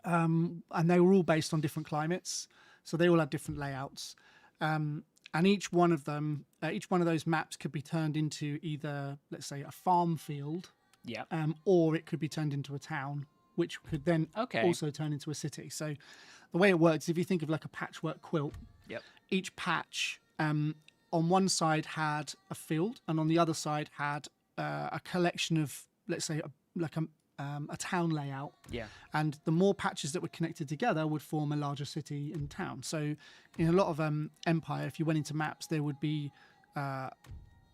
Speaker 2: And they were all based on different climates, so they all had different layouts. And and each one of them, each one of those maps could be turned into either, let's say, a farm field,
Speaker 1: Yeah.
Speaker 2: or it could be turned into a town, which could then
Speaker 1: Okay.
Speaker 2: also turn into a city. So the way it works, if you think of like a patchwork quilt,
Speaker 1: Yep.
Speaker 2: each patch on one side had a field, and on the other side had a collection of, let's say, a town layout.
Speaker 1: Yeah.
Speaker 2: And the more patches that were connected together would form a larger city and town. So in a lot of Empire, if you went into maps, there would be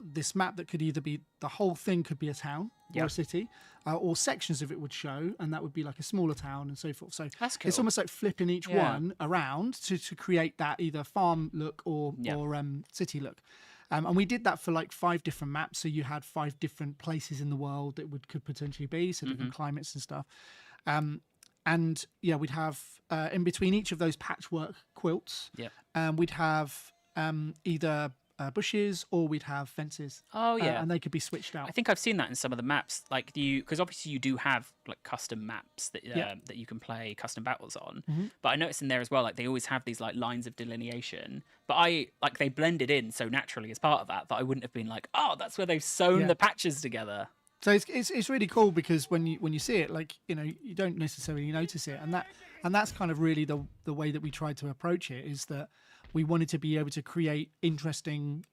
Speaker 2: this map that could either be, the whole thing could be a town or a city, or sections of it would show, and that would be like a smaller town and so forth. So
Speaker 1: That's cool.
Speaker 2: it's almost like flipping each one around to create that either farm look or city look. And we did that for like 5 different maps. So you had 5 different places in the world that could potentially be, so different climates and stuff. And yeah, we'd have in between each of those patchwork quilts, we'd have either bushes or we'd have fences.
Speaker 1: Oh yeah,
Speaker 2: and they could be switched out.
Speaker 1: I think I've seen that in some of the maps, like because obviously you do have like custom maps that that you can play custom battles on. But I noticed in there as well, like they always have these like lines of delineation. But they blended in so naturally as part of that I wouldn't have been like, oh, that's where they've sewn the patches together.
Speaker 2: So it's really cool because when you see it, like, you know, you don't necessarily notice it, and that's kind of really the way that we tried to approach it, is that we wanted to be able to create interesting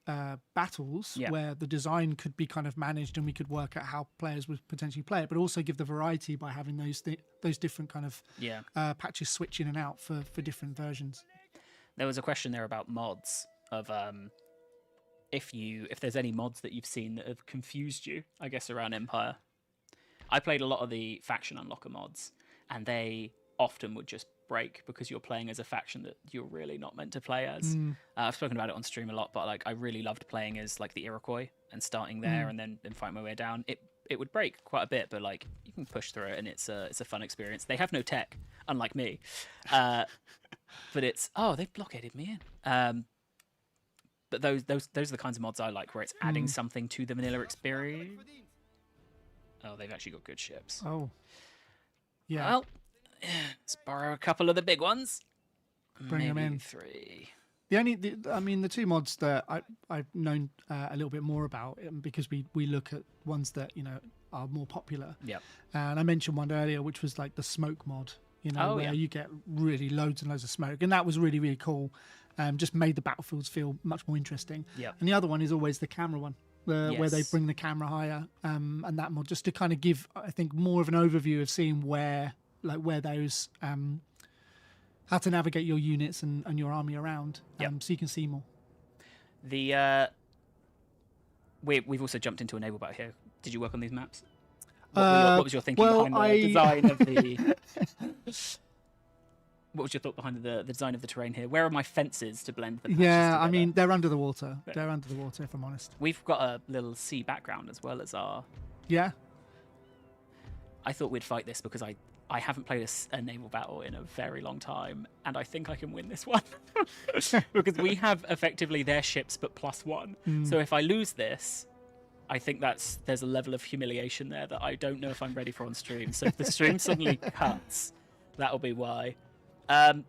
Speaker 2: battles where the design could be kind of managed and we could work out how players would potentially play it, but also give the variety by having those different kind of patches switch in and out for different versions.
Speaker 1: There was a question there about mods of if there's any mods that you've seen that have confused you, I guess, around Empire. I played a lot of the faction unlocker mods, and they often would just break because you're playing as a faction that you're really not meant to play as. I've spoken about it on stream a lot, but like I really loved playing as like the Iroquois and starting there and then fighting my way down. It would break quite a bit, but like you can push through it, and it's a fun experience. They have no tech, unlike me, but it's they've blockaded me in. But those are the kinds of mods I like, where it's adding something to the vanilla experience. Oh, they've actually got good ships.
Speaker 2: Oh, yeah.
Speaker 1: Well, let's borrow a couple of the big ones.
Speaker 2: Bring them in.
Speaker 1: 3.
Speaker 2: The 2 mods that I've known a little bit more about, because we look at ones that, you know, are more popular.
Speaker 1: Yep.
Speaker 2: And I mentioned one earlier, which was like the smoke mod. You know, where you get really loads and loads of smoke, and that was really, really cool. Just made the battlefields feel much more interesting. Yep. And the other one is always the camera one, where they bring the camera higher, and that mod, just to kind of give, I think, more of an overview of seeing where those how to navigate your units and your army around, so you can see more.
Speaker 1: We've also jumped into a naval battle here. Did you work on these maps? What was your thinking behind the design of the? What was your thought behind the design of the terrain here? Where are my fences to blend the patches together?
Speaker 2: I mean, they're under the water. They're under the water, if I'm honest.
Speaker 1: We've got a little sea background as well as our.
Speaker 2: Yeah.
Speaker 1: I thought we'd fight this because I haven't played a naval battle in a very long time, and I think I can win this one. Because we have effectively their ships but +1. So if I lose this, I think there's a level of humiliation there that I don't know if I'm ready for on stream. So if the stream suddenly cuts, that'll be why.
Speaker 2: There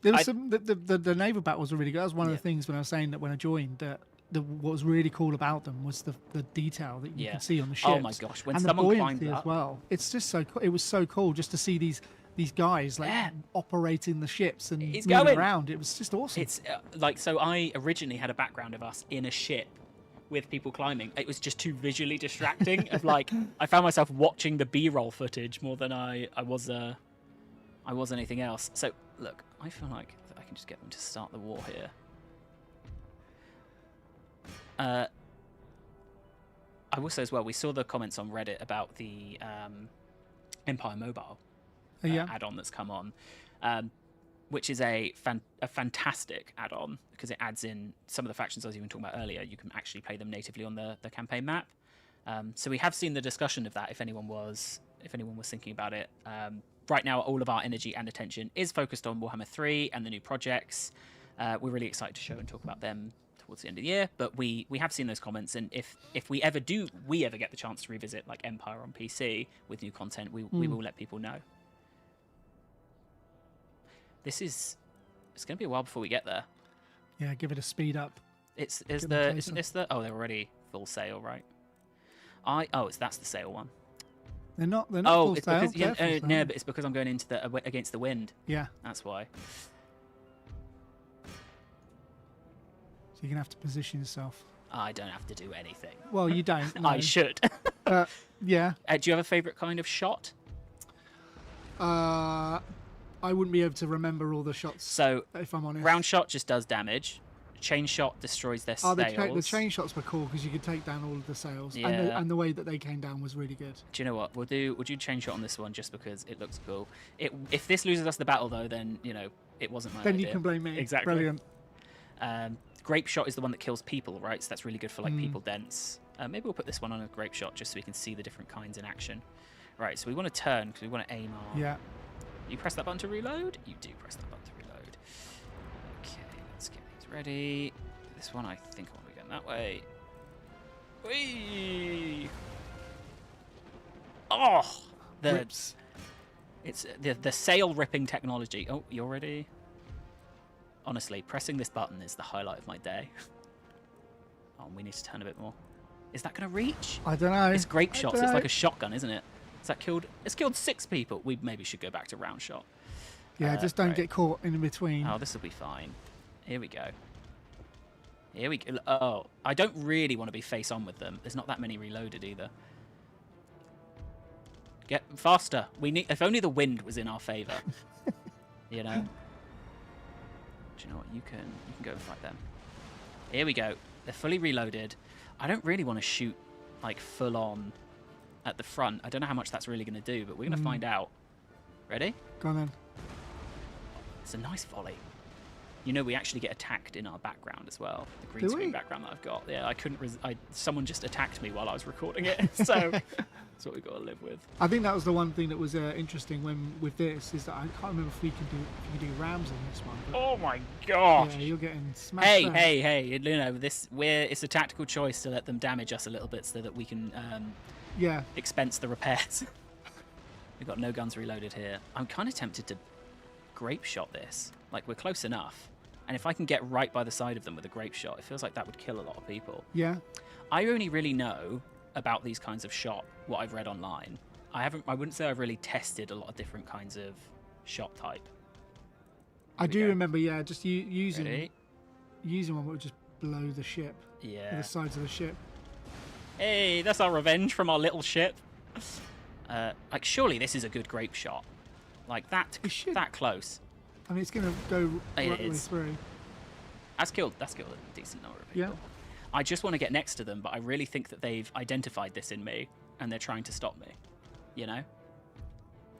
Speaker 2: was the naval battles were really good. That was one of the things when I was saying that when I joined, that what was really cool about them was the detail that you could see on the ships.
Speaker 1: Oh my gosh, when
Speaker 2: and
Speaker 1: someone
Speaker 2: the
Speaker 1: climbed
Speaker 2: buoyancy
Speaker 1: up
Speaker 2: as well. It's just so cool. It was so cool just to see these guys like operating the ships and moving around. It was just awesome.
Speaker 1: It's so I originally had a background of us in a ship with people climbing. It was just too visually distracting. Of like, I found myself watching the B-roll footage more than I was anything else. So look, I feel like I can just get them to start the war here. I will say as well, we saw the comments on Reddit about the Empire Mobile add-on that's come on, which is a fantastic add-on because it adds in some of the factions I was even talking about earlier. You can actually play them natively on the campaign map. So we have seen the discussion of that if anyone was thinking about it. Right now, all of our energy and attention is focused on Warhammer 3 and the new projects. We're really excited to show and talk about them towards the end of the year, but we have seen those comments, and if we ever get the chance to revisit like Empire on PC with new content, we will let people know. It's going to be a while before we get there.
Speaker 2: Yeah, give it a speed up.
Speaker 1: Isn't
Speaker 2: closer.
Speaker 1: this the? Oh, they're already full sail, right? That's the sail one.
Speaker 2: They're not
Speaker 1: Oh,
Speaker 2: full
Speaker 1: it's
Speaker 2: sail.
Speaker 1: because
Speaker 2: They're full sail.
Speaker 1: no, but it's because I'm going into against the wind.
Speaker 2: Yeah.
Speaker 1: That's why.
Speaker 2: So you're gonna have to position yourself.
Speaker 1: I don't have to do anything.
Speaker 2: Well, you don't. No.
Speaker 1: I should.
Speaker 2: Yeah.
Speaker 1: Do you have a favourite kind of shot?
Speaker 2: I wouldn't be able to remember all the shots.
Speaker 1: So
Speaker 2: if I'm honest,
Speaker 1: round shot just does damage. Chain shot destroys their sails.
Speaker 2: The chain shots were cool because you could take down all of the sails,
Speaker 1: Yeah.
Speaker 2: and the way that they came down was really good.
Speaker 1: Do you know what? We'll do chain shot on this one just because it looks cool. If this loses us the battle though, then it wasn't my
Speaker 2: Then
Speaker 1: idea.
Speaker 2: you can blame me.
Speaker 1: Exactly.
Speaker 2: Brilliant.
Speaker 1: Grape shot is the one that kills people, right? So that's really good for like people dense. Maybe we'll put this one on a grape shot just so we can see the different kinds in action. Right. So we want to turn because we want to aim our.
Speaker 2: Yeah.
Speaker 1: You press that button to reload. You do press that button to reload. Okay. Let's get these ready. This one, I think I want to be going that way. Whee! Oh,
Speaker 2: Rips.
Speaker 1: It's the sail ripping technology. Oh, you're ready. Honestly, pressing this button is the highlight of my day. Oh, we need to turn a bit more. Is that going to reach?
Speaker 2: I don't know.
Speaker 1: It's grape shots. It's
Speaker 2: know.
Speaker 1: like a shotgun, isn't it? It's killed 6 people. We maybe should go back to round shot.
Speaker 2: Yeah, just don't
Speaker 1: right.
Speaker 2: get caught in between.
Speaker 1: Oh, this will be fine. Here we go. Here we go. Oh, I don't really want to be face on with them. There's not that many reloaded either. Get faster. If only the wind was in our favour. You know. Do you know what? You can go and fight them. Here we go. They're fully reloaded. I don't really want to shoot like full on at the front. I don't know how much that's really going to do, but we're going to find out. Ready?
Speaker 2: Go on then.
Speaker 1: It's a nice volley. You know, we actually get attacked in our background as well. The green screen background that I've got. Yeah, I couldn't. Someone just attacked me while I was recording it. So that's what we've got to live with.
Speaker 2: I think that was the one thing that was interesting with this is that I can't remember if you can do rams on this one. But
Speaker 1: Oh my god!
Speaker 2: yeah, you're getting smashed.
Speaker 1: Hey! You know, it's a tactical choice to let them damage us a little bit so that we can
Speaker 2: Yeah.
Speaker 1: expense the repairs. We've got no guns reloaded here. I'm kind of tempted to grape shot this. Like, we're close enough. And if I can get right by the side of them with a grape shot, it feels like that would kill a lot of people.
Speaker 2: Yeah.
Speaker 1: I only really know about these kinds of shot what I've read online. I wouldn't say I've really tested a lot of different kinds of shot type.
Speaker 2: I do remember, yeah, just using
Speaker 1: Ready?
Speaker 2: one that would just blow the ship.
Speaker 1: Yeah.
Speaker 2: The sides of the ship.
Speaker 1: Hey, that's our revenge from our little ship. Like, surely this is a good grape shot. Like, that close.
Speaker 2: I mean, it's going to go right the way
Speaker 1: is.
Speaker 2: through.
Speaker 1: That's killed a decent number of people.
Speaker 2: Yeah.
Speaker 1: I just want to get next to them, but I really think that they've identified this in me, and they're trying to stop me. You know?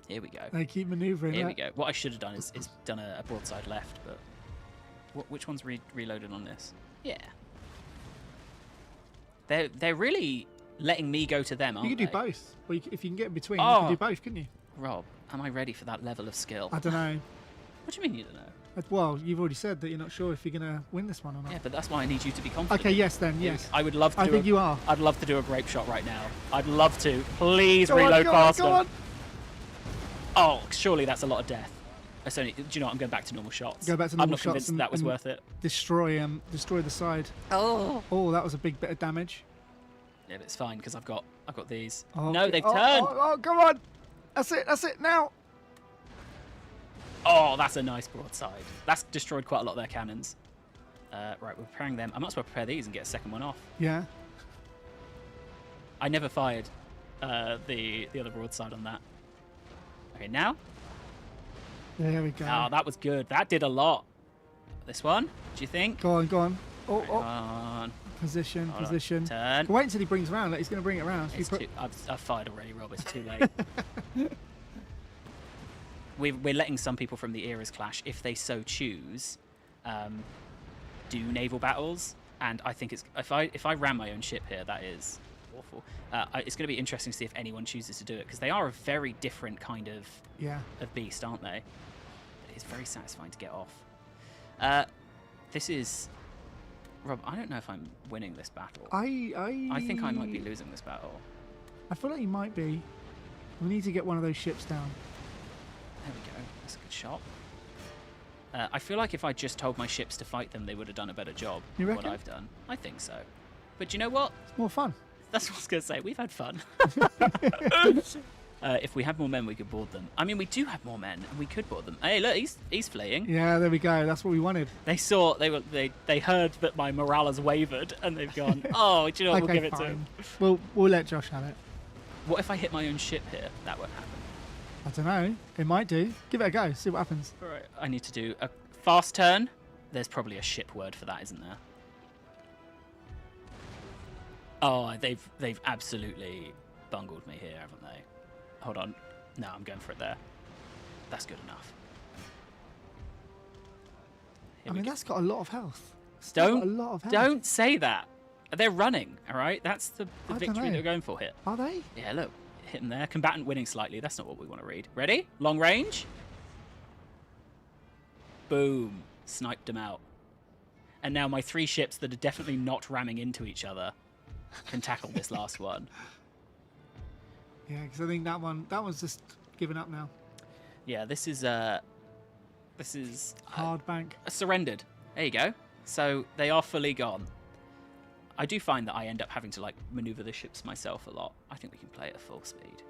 Speaker 1: Here we go.
Speaker 2: They keep manoeuvring.
Speaker 1: Here we go. What I should have done is done a broadside left, but which one's reloaded on this? Yeah. They're really letting me go to them, aren't
Speaker 2: You
Speaker 1: they?
Speaker 2: could do both. Well, if you can get in between, you
Speaker 1: Oh.
Speaker 2: can do both, couldn't you?
Speaker 1: Rob, am I ready for that level of skill?
Speaker 2: I don't know.
Speaker 1: What do you mean you don't know?
Speaker 2: Well, you've already said that you're not sure if you're going to win this one or not.
Speaker 1: Yeah, but that's why I need you to be confident.
Speaker 2: Okay, yes then, yes.
Speaker 1: I would love to
Speaker 2: I
Speaker 1: do
Speaker 2: think you are.
Speaker 1: I'd love to do a grape shot right now. I'd love to. Please
Speaker 2: Go on,
Speaker 1: reload
Speaker 2: go on,
Speaker 1: faster.
Speaker 2: go on.
Speaker 1: Oh, surely that's a lot of death. Do you know what? I'm going back to normal shots.
Speaker 2: Go back to
Speaker 1: I'm
Speaker 2: normal
Speaker 1: not
Speaker 2: shots
Speaker 1: convinced that was worth it.
Speaker 2: Destroy the side.
Speaker 1: Oh.
Speaker 2: Oh, that was a big bit of damage.
Speaker 1: Yeah, but it's fine because I've got these.
Speaker 2: Oh,
Speaker 1: No,
Speaker 2: okay.
Speaker 1: they've turned.
Speaker 2: Oh, come on. That's it now.
Speaker 1: Oh, that's a nice broadside. That's destroyed quite a lot of their cannons. Right, we're preparing them. I might as well prepare these and get a second one off.
Speaker 2: Yeah.
Speaker 1: I never fired the other broadside on that. Okay, now.
Speaker 2: There we go.
Speaker 1: Oh, that was good. That did a lot. This one, do you think?
Speaker 2: Go on. Oh,
Speaker 1: Come on.
Speaker 2: Position.
Speaker 1: Hold on.
Speaker 2: Position.
Speaker 1: Turn.
Speaker 2: Wait until he brings around. He's going to bring it around.
Speaker 1: It's I've fired already, Rob. It's too late. We're letting some people from the eras clash, if they so choose, do naval battles. And I think if I ran my own ship here, that is awful. It's going to be interesting to see if anyone chooses to do it, because they are a very different kind of beast, aren't they? It's very satisfying to get off. This is Rob. I don't know if I'm winning this battle. I think I might be losing this battle.
Speaker 2: I feel like you might be. We need to get one of those ships down.
Speaker 1: There we go. That's a good shot. I feel like if I just told my ships to fight them, they would have done a better job
Speaker 2: You
Speaker 1: than what
Speaker 2: reckon?
Speaker 1: I've done. I think so. But you know what?
Speaker 2: It's more fun.
Speaker 1: That's what I was going to say. We've had fun. If we had more men, we could board them. I mean, we do have more men, and we could board them. Hey, look, he's fleeing.
Speaker 2: Yeah, there we go. That's what we wanted.
Speaker 1: They heard that my morale has wavered, and they've gone, oh, do you know what?
Speaker 2: Okay,
Speaker 1: We'll give it to
Speaker 2: fine.
Speaker 1: him.
Speaker 2: We'll let Josh have it.
Speaker 1: What if I hit my own ship here? That won't happen.
Speaker 2: I don't know. It might do. Give it a go. See what happens.
Speaker 1: All right, I need to do a fast turn. There's probably a ship word for that, isn't there? Oh, they've absolutely bungled me here, haven't they? Hold on. No, I'm going for it there. That's good enough. Here
Speaker 2: I
Speaker 1: we
Speaker 2: mean,
Speaker 1: go.
Speaker 2: that's got a lot of health. It's got a lot of health.
Speaker 1: Don't say that. They're running, all right? That's the
Speaker 2: I
Speaker 1: victory
Speaker 2: dunno.
Speaker 1: they're going for here.
Speaker 2: Are they?
Speaker 1: Yeah, look. Hit them there. Combatant winning slightly. That's not what we want to read. Ready? Long range. Boom. Sniped them out. And now my 3 ships that are definitely not ramming into each other can tackle this last one.
Speaker 2: Yeah, because I think that one's just given up now.
Speaker 1: Yeah, this is
Speaker 2: Hard bank.
Speaker 1: surrendered. There you go. So they are fully gone. I do find that I end up having to like maneuver the ships myself a lot. I think we can play it at full speed.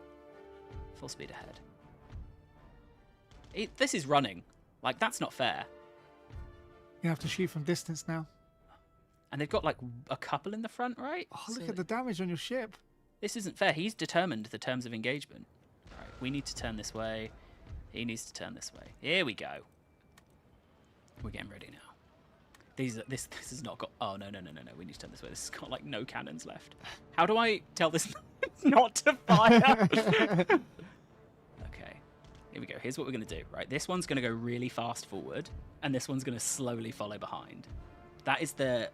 Speaker 1: Full speed ahead. This is running. Like, that's not fair.
Speaker 2: You have to shoot from distance now.
Speaker 1: And they've got like a couple in the front, right?
Speaker 2: Oh, look
Speaker 1: So
Speaker 2: at the damage on your ship.
Speaker 1: this isn't fair. He's determined the terms of engagement. Right, we need to turn this way. He needs to turn this way. Here we go. We're getting ready now. This has not got... Oh, no. We need to turn this way. This has got, like, no cannons left. How do I tell this not to fire? Okay. Here we go. Here's what we're going to do. Right, this one's going to go really fast forward, and this one's going to slowly follow behind. That is the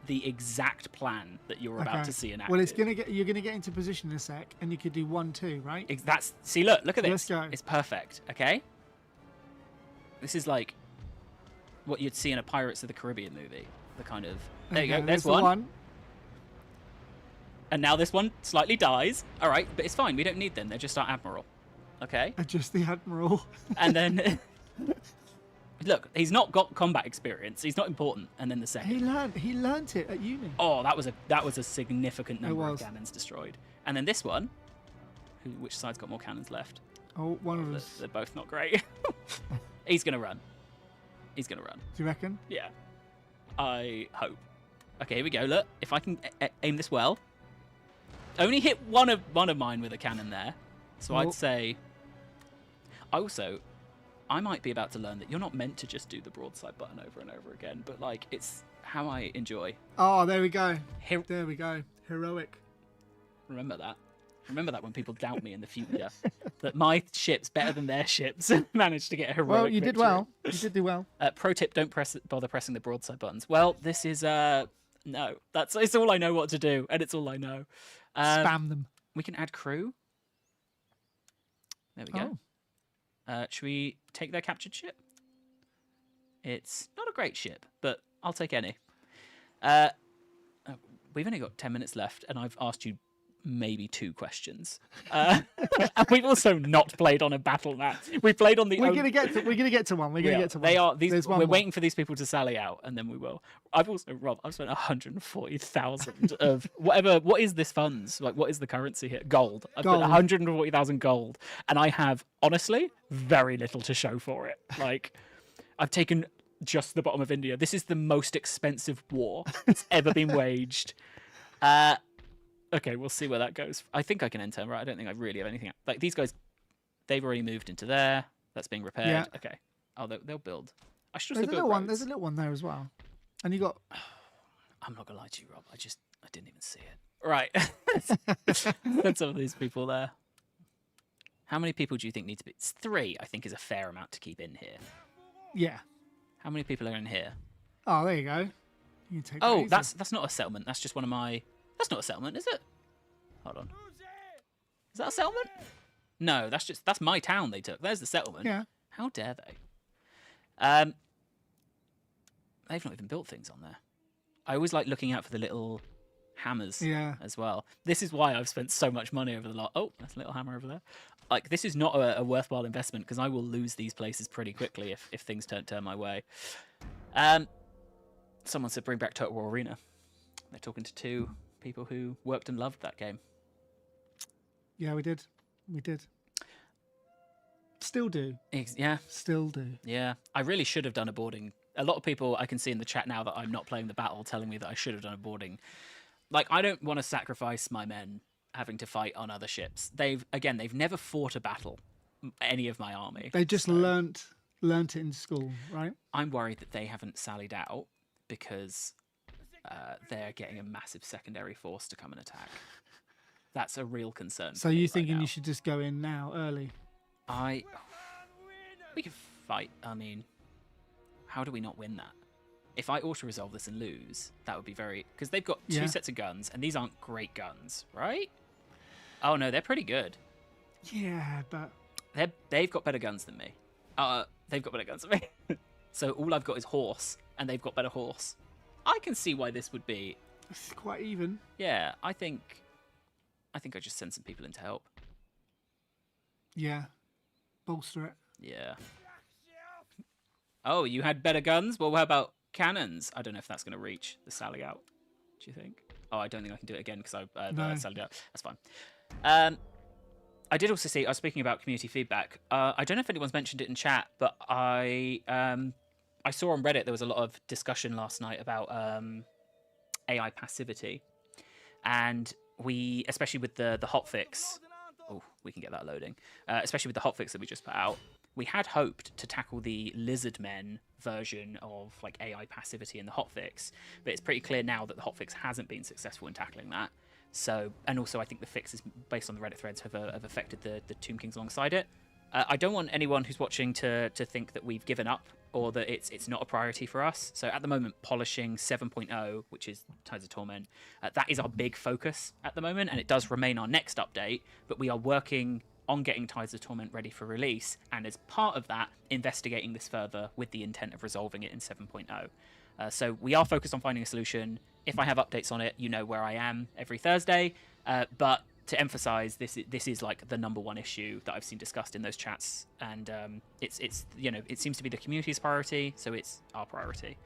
Speaker 1: exact plan that you're about to see enacted.
Speaker 2: Well, you're gonna get into position in a sec, and you could do 1-2, right?
Speaker 1: See, look at this.
Speaker 2: Let's go.
Speaker 1: It's perfect. Okay. This is like what you'd see in a Pirates of the Caribbean movie. The kind of there you go. There's
Speaker 2: the
Speaker 1: one. And now this one slightly dies. All right, but it's fine. We don't need them. They're just our admiral. Okay.
Speaker 2: Just the admiral.
Speaker 1: And then look, he's not got combat experience. He's not important. And then the second.
Speaker 2: He learnt it at uni.
Speaker 1: Oh, that was a significant number of
Speaker 2: was.
Speaker 1: cannons destroyed. And then this one, which side's got more cannons left?
Speaker 2: Oh, one of us.
Speaker 1: They're both not great. He's gonna run. He's gonna run.
Speaker 2: Do you reckon?
Speaker 1: Yeah. I hope. Okay, here we go. Look, if I can aim this well. Only hit one of mine with a cannon there. So I'd say. I might be about to learn that you're not meant to just do the broadside button over and over again, but like it's how I enjoy.
Speaker 2: Oh, there we go. There we go. Heroic.
Speaker 1: Remember that. Remember that when people doubt me in the future, that my ship's better than their ships managed to get a heroic
Speaker 2: Well, you did
Speaker 1: victory.
Speaker 2: well. You did do well.
Speaker 1: Pro tip: don't bother pressing the broadside buttons. Well, this is no. It's all I know what to do, and it's all I know.
Speaker 2: Spam them.
Speaker 1: We can add crew. There we go. Should we take their captured ship? It's not a great ship, but I'll take any. We've only got 10 minutes left, and I've asked you maybe 2 questions. And we've also not played on a battle map. We played on the.
Speaker 2: We're gonna get to one. We're gonna get to one.
Speaker 1: They are.
Speaker 2: There's one
Speaker 1: we're
Speaker 2: more.
Speaker 1: waiting for these people to sally out, and then we will. I've spent 140,000 of whatever. What is this funds? Like, what is the currency here? Gold. I've put 140,000 gold, and I have honestly very little to show for it. Like, I've taken just the bottom of India. This is the most expensive war that's ever been waged. Okay, we'll see where that goes. I think I can enter, right? I don't think I really have anything. Like, these guys, they've already moved into there. That's being repaired.
Speaker 2: Yeah.
Speaker 1: Okay. Oh, they'll build. I should
Speaker 2: There's
Speaker 1: also
Speaker 2: a
Speaker 1: build
Speaker 2: little one.
Speaker 1: roads.
Speaker 2: There's a little one there as well. And you got.
Speaker 1: I'm not gonna lie to you, Rob. I didn't even see it. Right. There's some of these people there. How many people do you think need to be? It's 3, I think, is a fair amount to keep in here.
Speaker 2: Yeah.
Speaker 1: How many people are in here?
Speaker 2: Oh, there you go. You can take that
Speaker 1: Oh,
Speaker 2: easy.
Speaker 1: that's not a settlement. That's just one of my. That's not a settlement, is it? Hold on. Is that a settlement? No, that's my town they took. There's the settlement.
Speaker 2: Yeah.
Speaker 1: How dare they? They've not even built things on there. I always like looking out for the little hammers
Speaker 2: Yeah.
Speaker 1: as well. This is why I've spent so much money over the last... Oh, that's a little hammer over there. Like, this is not a worthwhile investment because I will lose these places pretty quickly if things don't turn my way. Someone said bring back Total War Arena. They're talking to two people who worked and loved that game.
Speaker 2: Yeah, we did. We did. Still do.
Speaker 1: Yeah.
Speaker 2: Still do.
Speaker 1: Yeah. I really should have done a boarding. A lot of people I can see in the chat now that I'm not playing the battle telling me that I should have done a boarding. Like, I don't want to sacrifice my men having to fight on other ships. They've never fought a battle, any of my army.
Speaker 2: They just learnt it in school, right?
Speaker 1: I'm worried that they haven't sallied out because they're getting a massive secondary force to come and attack. That's a real concern.
Speaker 2: So you're thinking you should just go in now, early?
Speaker 1: We can fight. I mean, how do we not win that? If I auto-resolve this and lose, that would be very... Because they've got two sets of guns, and these aren't great guns, right? Oh, no, they're pretty good.
Speaker 2: Yeah, but...
Speaker 1: They've got better guns than me. They've got better guns than me. So all I've got is horse, and they've got better horse. I can see why this would be...
Speaker 2: It's quite even.
Speaker 1: Yeah, I think I just send some people in to help.
Speaker 2: Yeah. Bolster it.
Speaker 1: Yeah. Oh, you had better guns? Well, how about cannons? I don't know if that's going to reach the sally out. Do you think? Oh, I don't think I can do it again because I sallied out. That's fine. I did also see, I was speaking about community feedback. I don't know if anyone's mentioned it in chat, but I saw on Reddit there was a lot of discussion last night about AI passivity. And we, especially with the hotfix, oh, we can get that loading, especially with the hotfix that we just put out, we had hoped to tackle the Lizardmen version of like AI passivity in the hotfix, but it's pretty clear now that the hotfix hasn't been successful in tackling that. So, and also I think the fixes based on the Reddit threads have affected the Tomb Kings alongside it. I don't want anyone who's watching to think that we've given up or that it's not a priority for us. So at the moment, polishing 7.0, which is Tides of Torment, that is our big focus at the moment, and it does remain our next update, but we are working on getting Tides of Torment ready for release, and as part of that, investigating this further with the intent of resolving it in 7.0. So we are focused on finding a solution. If I have updates on it, you know where I am every Thursday, but to emphasize, this is like the #1 issue that I've seen discussed in those chats, and it's it seems to be the community's priority, so it's our priority.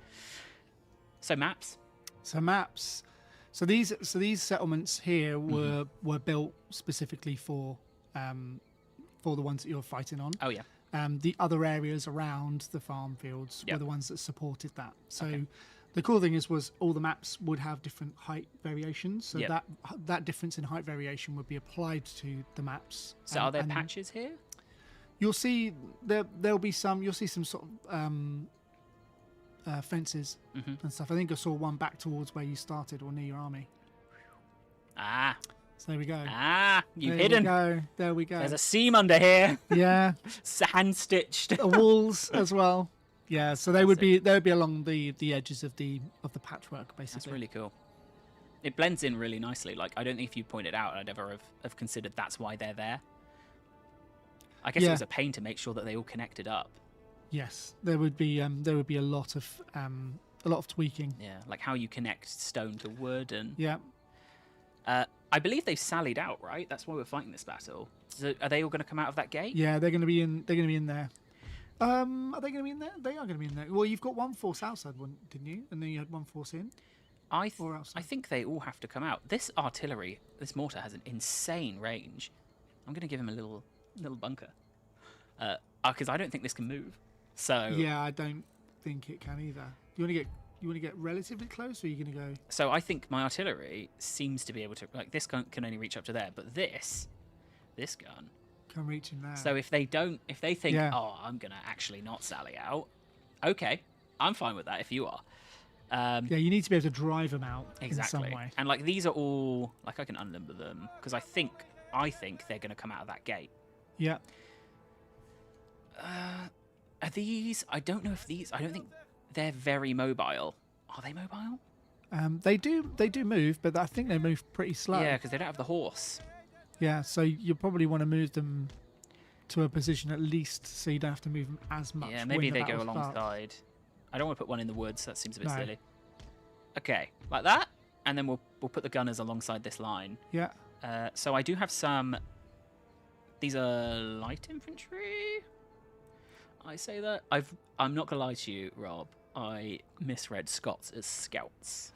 Speaker 1: So maps.
Speaker 2: So these settlements here were built specifically for the ones that you're fighting on.
Speaker 1: Oh yeah.
Speaker 2: The other areas around the farm fields were the ones that supported that. So.
Speaker 1: Okay.
Speaker 2: The cool thing was all the maps would have different height variations, so that difference in height variation would be applied to the maps.
Speaker 1: So are there patches here?
Speaker 2: You'll see there'll be some. You'll see some sort of fences and stuff. I think I saw one back towards where you started or near your army.
Speaker 1: Ah.
Speaker 2: So there we go.
Speaker 1: Ah, you've hidden.
Speaker 2: There we go.
Speaker 1: There's a seam under here.
Speaker 2: Yeah.
Speaker 1: Hand stitched.
Speaker 2: The walls as well. Yeah, so they would be along the edges of the patchwork, basically.
Speaker 1: That's really cool. It blends in really nicely. Like, I don't think if you pointed out, I'd ever have considered that's why they're there. I guess it was a pain to make sure that they all connected up.
Speaker 2: Yes, there would be a lot of tweaking.
Speaker 1: Yeah, like how you connect stone to wood and.
Speaker 2: Yeah.
Speaker 1: I believe they've sallied out, right? That's why we're fighting this battle. So are they all going to come out of that gate?
Speaker 2: Yeah, they're going to be in. They're going to be in there. Are they going to be in there? They are going to be in there. Well, you've got one force outside, didn't you? And then you had one force in.
Speaker 1: I think they all have to come out. This artillery, this mortar has an insane range. I'm going to give him a little bunker, because I don't think this can move. So
Speaker 2: yeah, I don't think it can either. You want to get relatively close, or are you going to go?
Speaker 1: So I think my artillery seems to be able to, like, this gun can only reach up to there, but this gun.
Speaker 2: Can reach in there.
Speaker 1: So if they think, oh, I'm gonna actually not sally out, okay, I'm fine with that if you are.
Speaker 2: Yeah, you need to be able to drive them out
Speaker 1: exactly.
Speaker 2: in some way.
Speaker 1: And like these are all like I can unlimber them because I think they're gonna come out of that gate.
Speaker 2: Yeah.
Speaker 1: Are these? I don't know if these. I don't think they're very mobile. Are they mobile?
Speaker 2: They do move, but I think they move pretty slow.
Speaker 1: Yeah, because they don't have the horse.
Speaker 2: Yeah, so you probably want to move them to a position at least so you don't have to move them as much.
Speaker 1: Yeah, maybe they go alongside. I don't want to put one in the woods. That seems a bit silly. Okay, like that, and then we'll put the gunners alongside this line.
Speaker 2: Yeah.
Speaker 1: So I do have some. These are light infantry. I say that I'm not gonna lie to you, Rob. I misread Scots as scouts.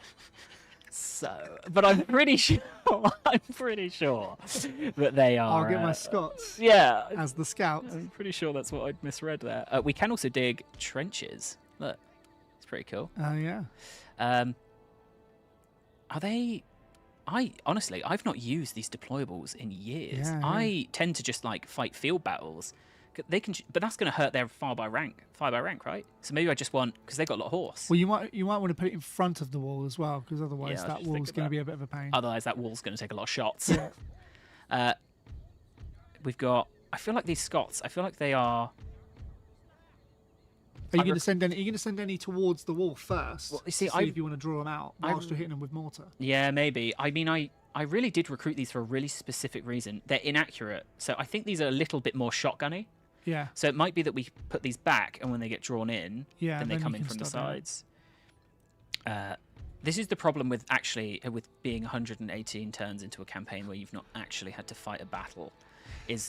Speaker 1: So, but I'm pretty sure that they are.
Speaker 2: I'll get my Scots.
Speaker 1: Yeah,
Speaker 2: as the scouts.
Speaker 1: I'm pretty sure that's what I'd misread there. We can also dig trenches. Look, it's pretty cool.
Speaker 2: Oh yeah.
Speaker 1: Are they? Honestly, I've not used these deployables in years.
Speaker 2: Yeah,
Speaker 1: I tend to just like fight field battles. They can, but that's going to hurt their fire by rank, right? So maybe I just want, because they've got a lot of horse.
Speaker 2: Well, you might want to put it in front of the wall as well, because otherwise
Speaker 1: Yeah,
Speaker 2: that wall's going to be a bit of a pain.
Speaker 1: Otherwise, that wall's going to take a lot of shots.
Speaker 2: Yeah.
Speaker 1: We've got. I feel like these Scots. I feel like they are.
Speaker 2: Are you going to send any? Are you going to send any towards the wall first?
Speaker 1: Well, you see,
Speaker 2: if you want to draw them out whilst you're hitting them with mortar.
Speaker 1: Yeah, maybe. I mean, I really did recruit these for a really specific reason. They're inaccurate, so I think these are a little bit more shotgunny.
Speaker 2: Yeah.
Speaker 1: So it might be that we put these back, and when they get drawn in, then they come in from the sides. This is the problem with being 118 turns into a campaign where you've not actually had to fight a battle.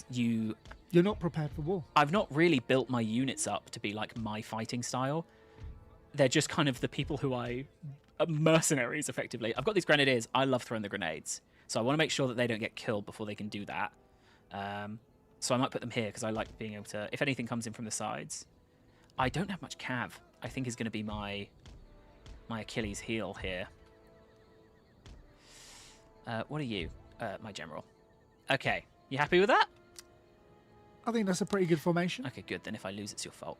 Speaker 1: You're
Speaker 2: not prepared for war.
Speaker 1: I've not really built my units up to be like my fighting style. They're just kind of the people who are mercenaries, effectively. I've got these grenadiers. I love throwing the grenades, so I want to make sure that they don't get killed before they can do that. So I might put them here because I like being able to, if anything comes in from the sides. I don't have much cav, I think is going to be my Achilles heel here. What are you, my general? Okay, you happy with that?
Speaker 2: I think that's a pretty good formation.
Speaker 1: Okay, good. Then if I lose, it's your fault.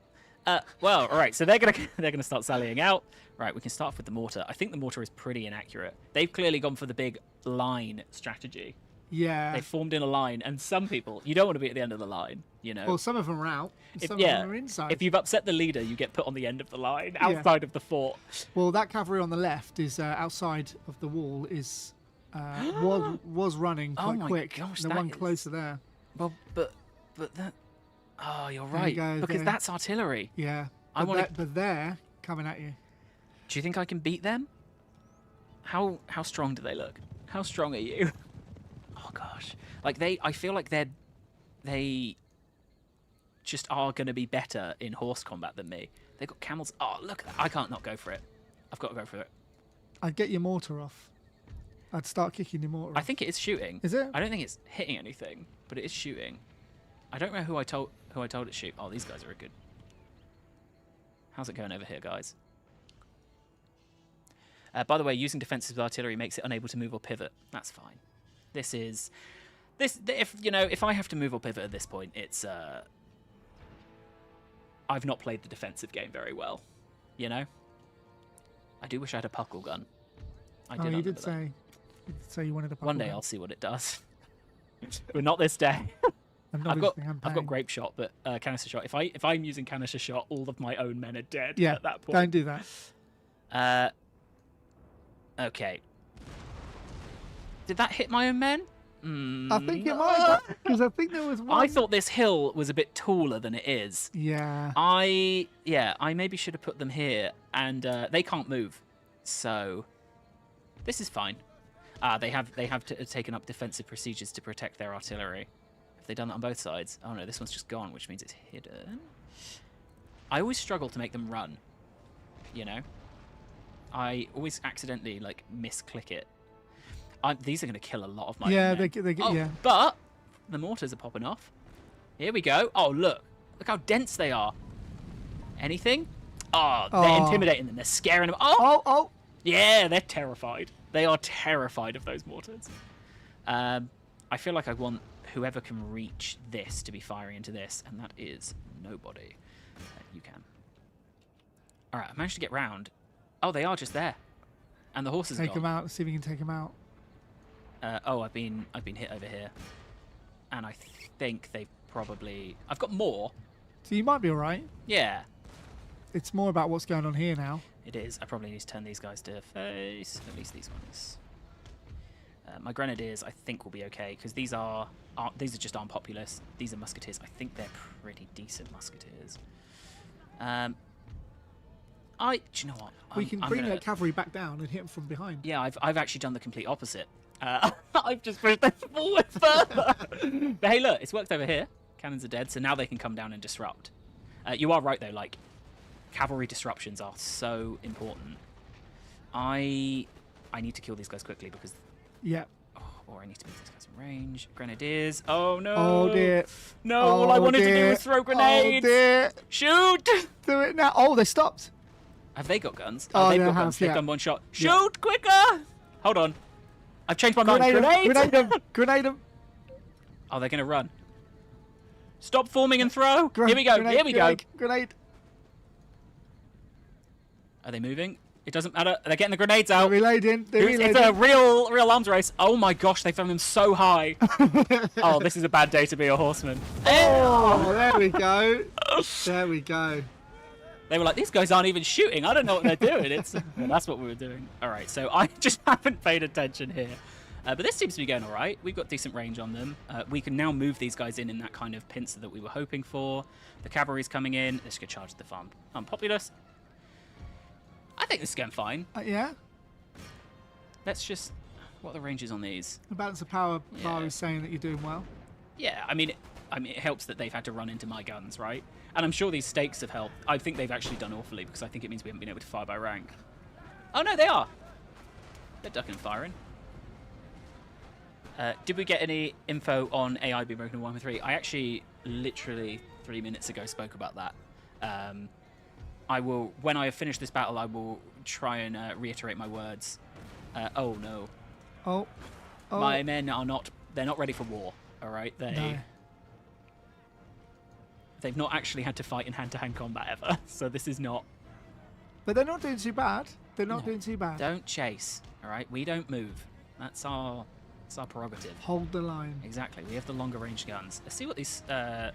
Speaker 1: Well, all right. So they're gonna start sallying out. Right, we can start off with the mortar. I think the mortar is pretty inaccurate. They've clearly gone for the big line strategy.
Speaker 2: Yeah.
Speaker 1: They formed in a line, and some people, you don't want to be at the end of the line, you know.
Speaker 2: Well, some of them are out. Some of them are inside.
Speaker 1: If you've upset the leader, you get put on the end of the line, outside of the fort.
Speaker 2: Well, that cavalry on the left is outside of the wall. Is was running quite quick.
Speaker 1: Gosh,
Speaker 2: the one closer there.
Speaker 1: Well, but that. Oh, you're right. Because that's artillery.
Speaker 2: Yeah. But they're coming at you.
Speaker 1: Do you think I can beat them? How strong do they look? How strong are you? Oh gosh, like I feel like they just are going to be better in horse combat than me. They've got camels. Oh, look at that. I can't not go for it. I've got to go for it.
Speaker 2: I'd get your mortar off. I'd start kicking your mortar off.
Speaker 1: I think it is shooting.
Speaker 2: Is it?
Speaker 1: I don't think it's hitting anything, but it is shooting. I don't know who I told it to shoot. Oh, these guys are good. How's it going over here, guys? By the way, using defensive artillery makes it unable to move or pivot. That's fine. If I have to move or pivot at this point, it's I've not played the defensive game very well, you know. I do wish I had a puckle gun.
Speaker 2: You did say you wanted a puckle gun.
Speaker 1: One day I'll see what it does. But not this day. I've got grape shot, but canister shot. If I'm using canister shot, all of my own men are dead at that point.
Speaker 2: Don't do that.
Speaker 1: Okay. Did that hit my own men?
Speaker 2: I think it might, because I think there was one.
Speaker 1: I thought this hill was a bit taller than it is.
Speaker 2: Yeah.
Speaker 1: I maybe should have put them here, and they can't move, so this is fine. They have taken up defensive procedures to protect their artillery. Have they done that on both sides? Oh no, this one's just gone, which means it's hidden. I always struggle to make them run. You know, I always accidentally misclick it. These are going to kill a lot of my men.
Speaker 2: They get yeah.
Speaker 1: But the mortars are popping off. Here we go. Oh, look how dense they are. Anything? Oh, they're intimidating them. They're scaring them. Oh. Yeah, they're terrified. They are terrified of those mortars. I feel like I want whoever can reach this to be firing into this, and that is nobody. You can. All right, I managed to get round. Oh, they are just there, and the horses.
Speaker 2: Take them out. See if we can take them out.
Speaker 1: I've been hit over here, and I think they've probably. I've got more.
Speaker 2: So you might be all right.
Speaker 1: Yeah.
Speaker 2: It's more about what's going on here now.
Speaker 1: It is. I probably need to turn these guys to face. At least these ones. My grenadiers, I think, will be okay because these are just armed populace. These are musketeers. I think they're pretty decent musketeers. Do you know what?
Speaker 2: We can bring their cavalry back down and hit them from behind.
Speaker 1: Yeah, I've actually done the complete opposite. I've just pushed them forward further. But hey, look, it's worked over here. Cannons are dead, so now they can come down and disrupt. You are right, though. Like, cavalry disruptions are so important. I need to kill these guys quickly because...
Speaker 2: Yeah.
Speaker 1: Oh, or I need to beat these guys in range. Grenadiers. Oh, no.
Speaker 2: Oh, dear.
Speaker 1: No, all I wanted to do was throw grenades.
Speaker 2: Oh, dear.
Speaker 1: Shoot.
Speaker 2: Do it now. Oh, they stopped.
Speaker 1: Have they got guns?
Speaker 2: Oh,
Speaker 1: they've
Speaker 2: they
Speaker 1: got
Speaker 2: have,
Speaker 1: guns. They've
Speaker 2: yeah.
Speaker 1: done one shot. Shoot
Speaker 2: Yeah.
Speaker 1: quicker. Hold on. I've changed my mind.
Speaker 2: Grenade them. Grenade them.
Speaker 1: Oh, they're going to run. Stop forming and throw. Here we go.
Speaker 2: Grenade,
Speaker 1: Here we go.
Speaker 2: Grenade.
Speaker 1: Are they moving? It doesn't matter. They're getting the grenades out.
Speaker 2: They're reloading.
Speaker 1: It's a real arms race. Oh my gosh, they've thrown them so high. Oh, this is a bad day to be a horseman.
Speaker 2: Oh, there we go. There we go.
Speaker 1: They were like, these guys aren't even shooting. I don't know what they're doing. Well, that's what we were doing. All right, so I just haven't paid attention here. But this seems to be going all right. We've got decent range on them. We can now move these guys in that kind of pincer that we were hoping for. The cavalry's coming in. Let's go charge the farm. Unpopulous. I think this is going fine.
Speaker 2: Yeah.
Speaker 1: Let's just... What are the ranges on these?
Speaker 2: The balance of power bar is saying that you're doing well.
Speaker 1: Yeah, I mean, it helps that they've had to run into my guns, right? And I'm sure these stakes have helped. I think they've actually done awfully because I think it means we haven't been able to fire by rank. Oh, no, they are. They're ducking and firing. Did we get any info on AI being broken in 1.3? I actually literally 3 minutes ago spoke about that. I will, when I have finished this battle, I will try and reiterate my words. Oh no.
Speaker 2: Oh.
Speaker 1: My men are not, they're not ready for war, all right? They've not actually had to fight in hand-to-hand combat ever, so this is not...
Speaker 2: But they're not doing too bad. They're not doing too bad.
Speaker 1: Don't chase, all right? We don't move. That's our prerogative.
Speaker 2: Hold the line.
Speaker 1: Exactly. We have the longer range guns. Let's see what these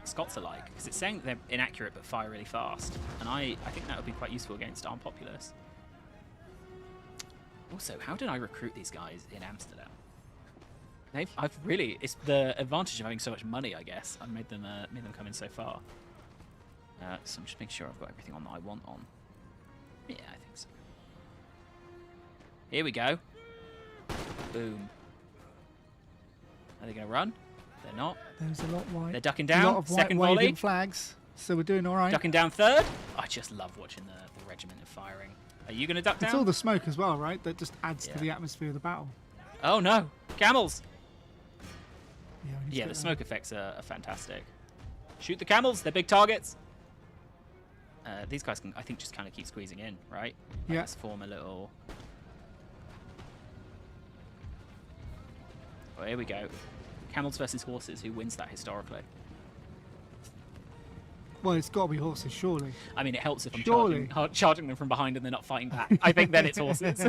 Speaker 1: Scots are like, because it's saying they're inaccurate but fire really fast, and I think that would be quite useful against armed populace. Also, how did I recruit these guys in Amsterdam? I've really, it's the advantage of having so much money, I guess. I've made them come in so far. So I'm just making sure I've got everything on that I want on. Yeah, I think so. Here we go. Boom. Are they going to run? They're not.
Speaker 2: There's a lot white.
Speaker 1: They're ducking down.
Speaker 2: A lot of
Speaker 1: Second
Speaker 2: white waving
Speaker 1: volley.
Speaker 2: flags. So we're doing all right.
Speaker 1: Ducking down third. I just love watching the regiment of firing. Are you going to duck down?
Speaker 2: It's all the smoke as well, right? That just adds to the atmosphere of the battle.
Speaker 1: Oh no, camels!
Speaker 2: Yeah,
Speaker 1: the smoke effects are fantastic. Shoot the camels. They're big targets. These guys can, I think, just kind of keep squeezing in, right?
Speaker 2: Yeah.
Speaker 1: Let's form a little... Oh, here we go. Camels versus horses. Who wins that historically?
Speaker 2: Well, it's got to be horses, surely.
Speaker 1: I mean, it helps if I'm charging them from behind and they're not fighting back. I think then it's horses.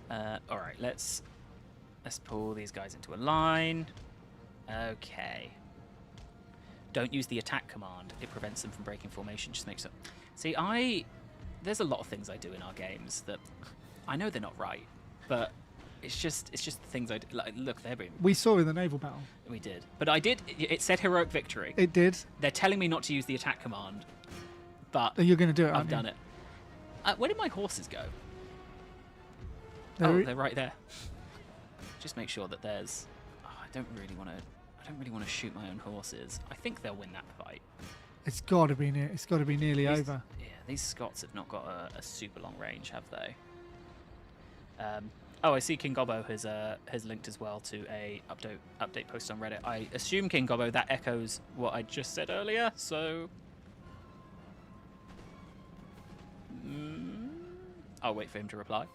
Speaker 1: All right, let's pull these guys into a line. Okay. Don't use the attack command. It prevents them from breaking formation. Just makes it. See, there's a lot of things I do in our games that I know they're not right, but it's just the things I do. Like, look, they're being.
Speaker 2: We saw in the naval battle.
Speaker 1: We did, but I did. It said heroic victory.
Speaker 2: It did.
Speaker 1: They're telling me not to use the attack command, but
Speaker 2: you're going to do it.
Speaker 1: I've done it. Where did my horses go? They're right there. Just make sure that there's. Oh, I don't really want to shoot my own horses. I think they'll win that fight.
Speaker 2: It's got to be near. It's got to be nearly over.
Speaker 1: Yeah, these Scots have not got a super long range, have they? Oh, I see King Gobbo has linked as well to a update post on Reddit. I assume, King Gobbo, that echoes what I just said earlier, so... I'll wait for him to reply.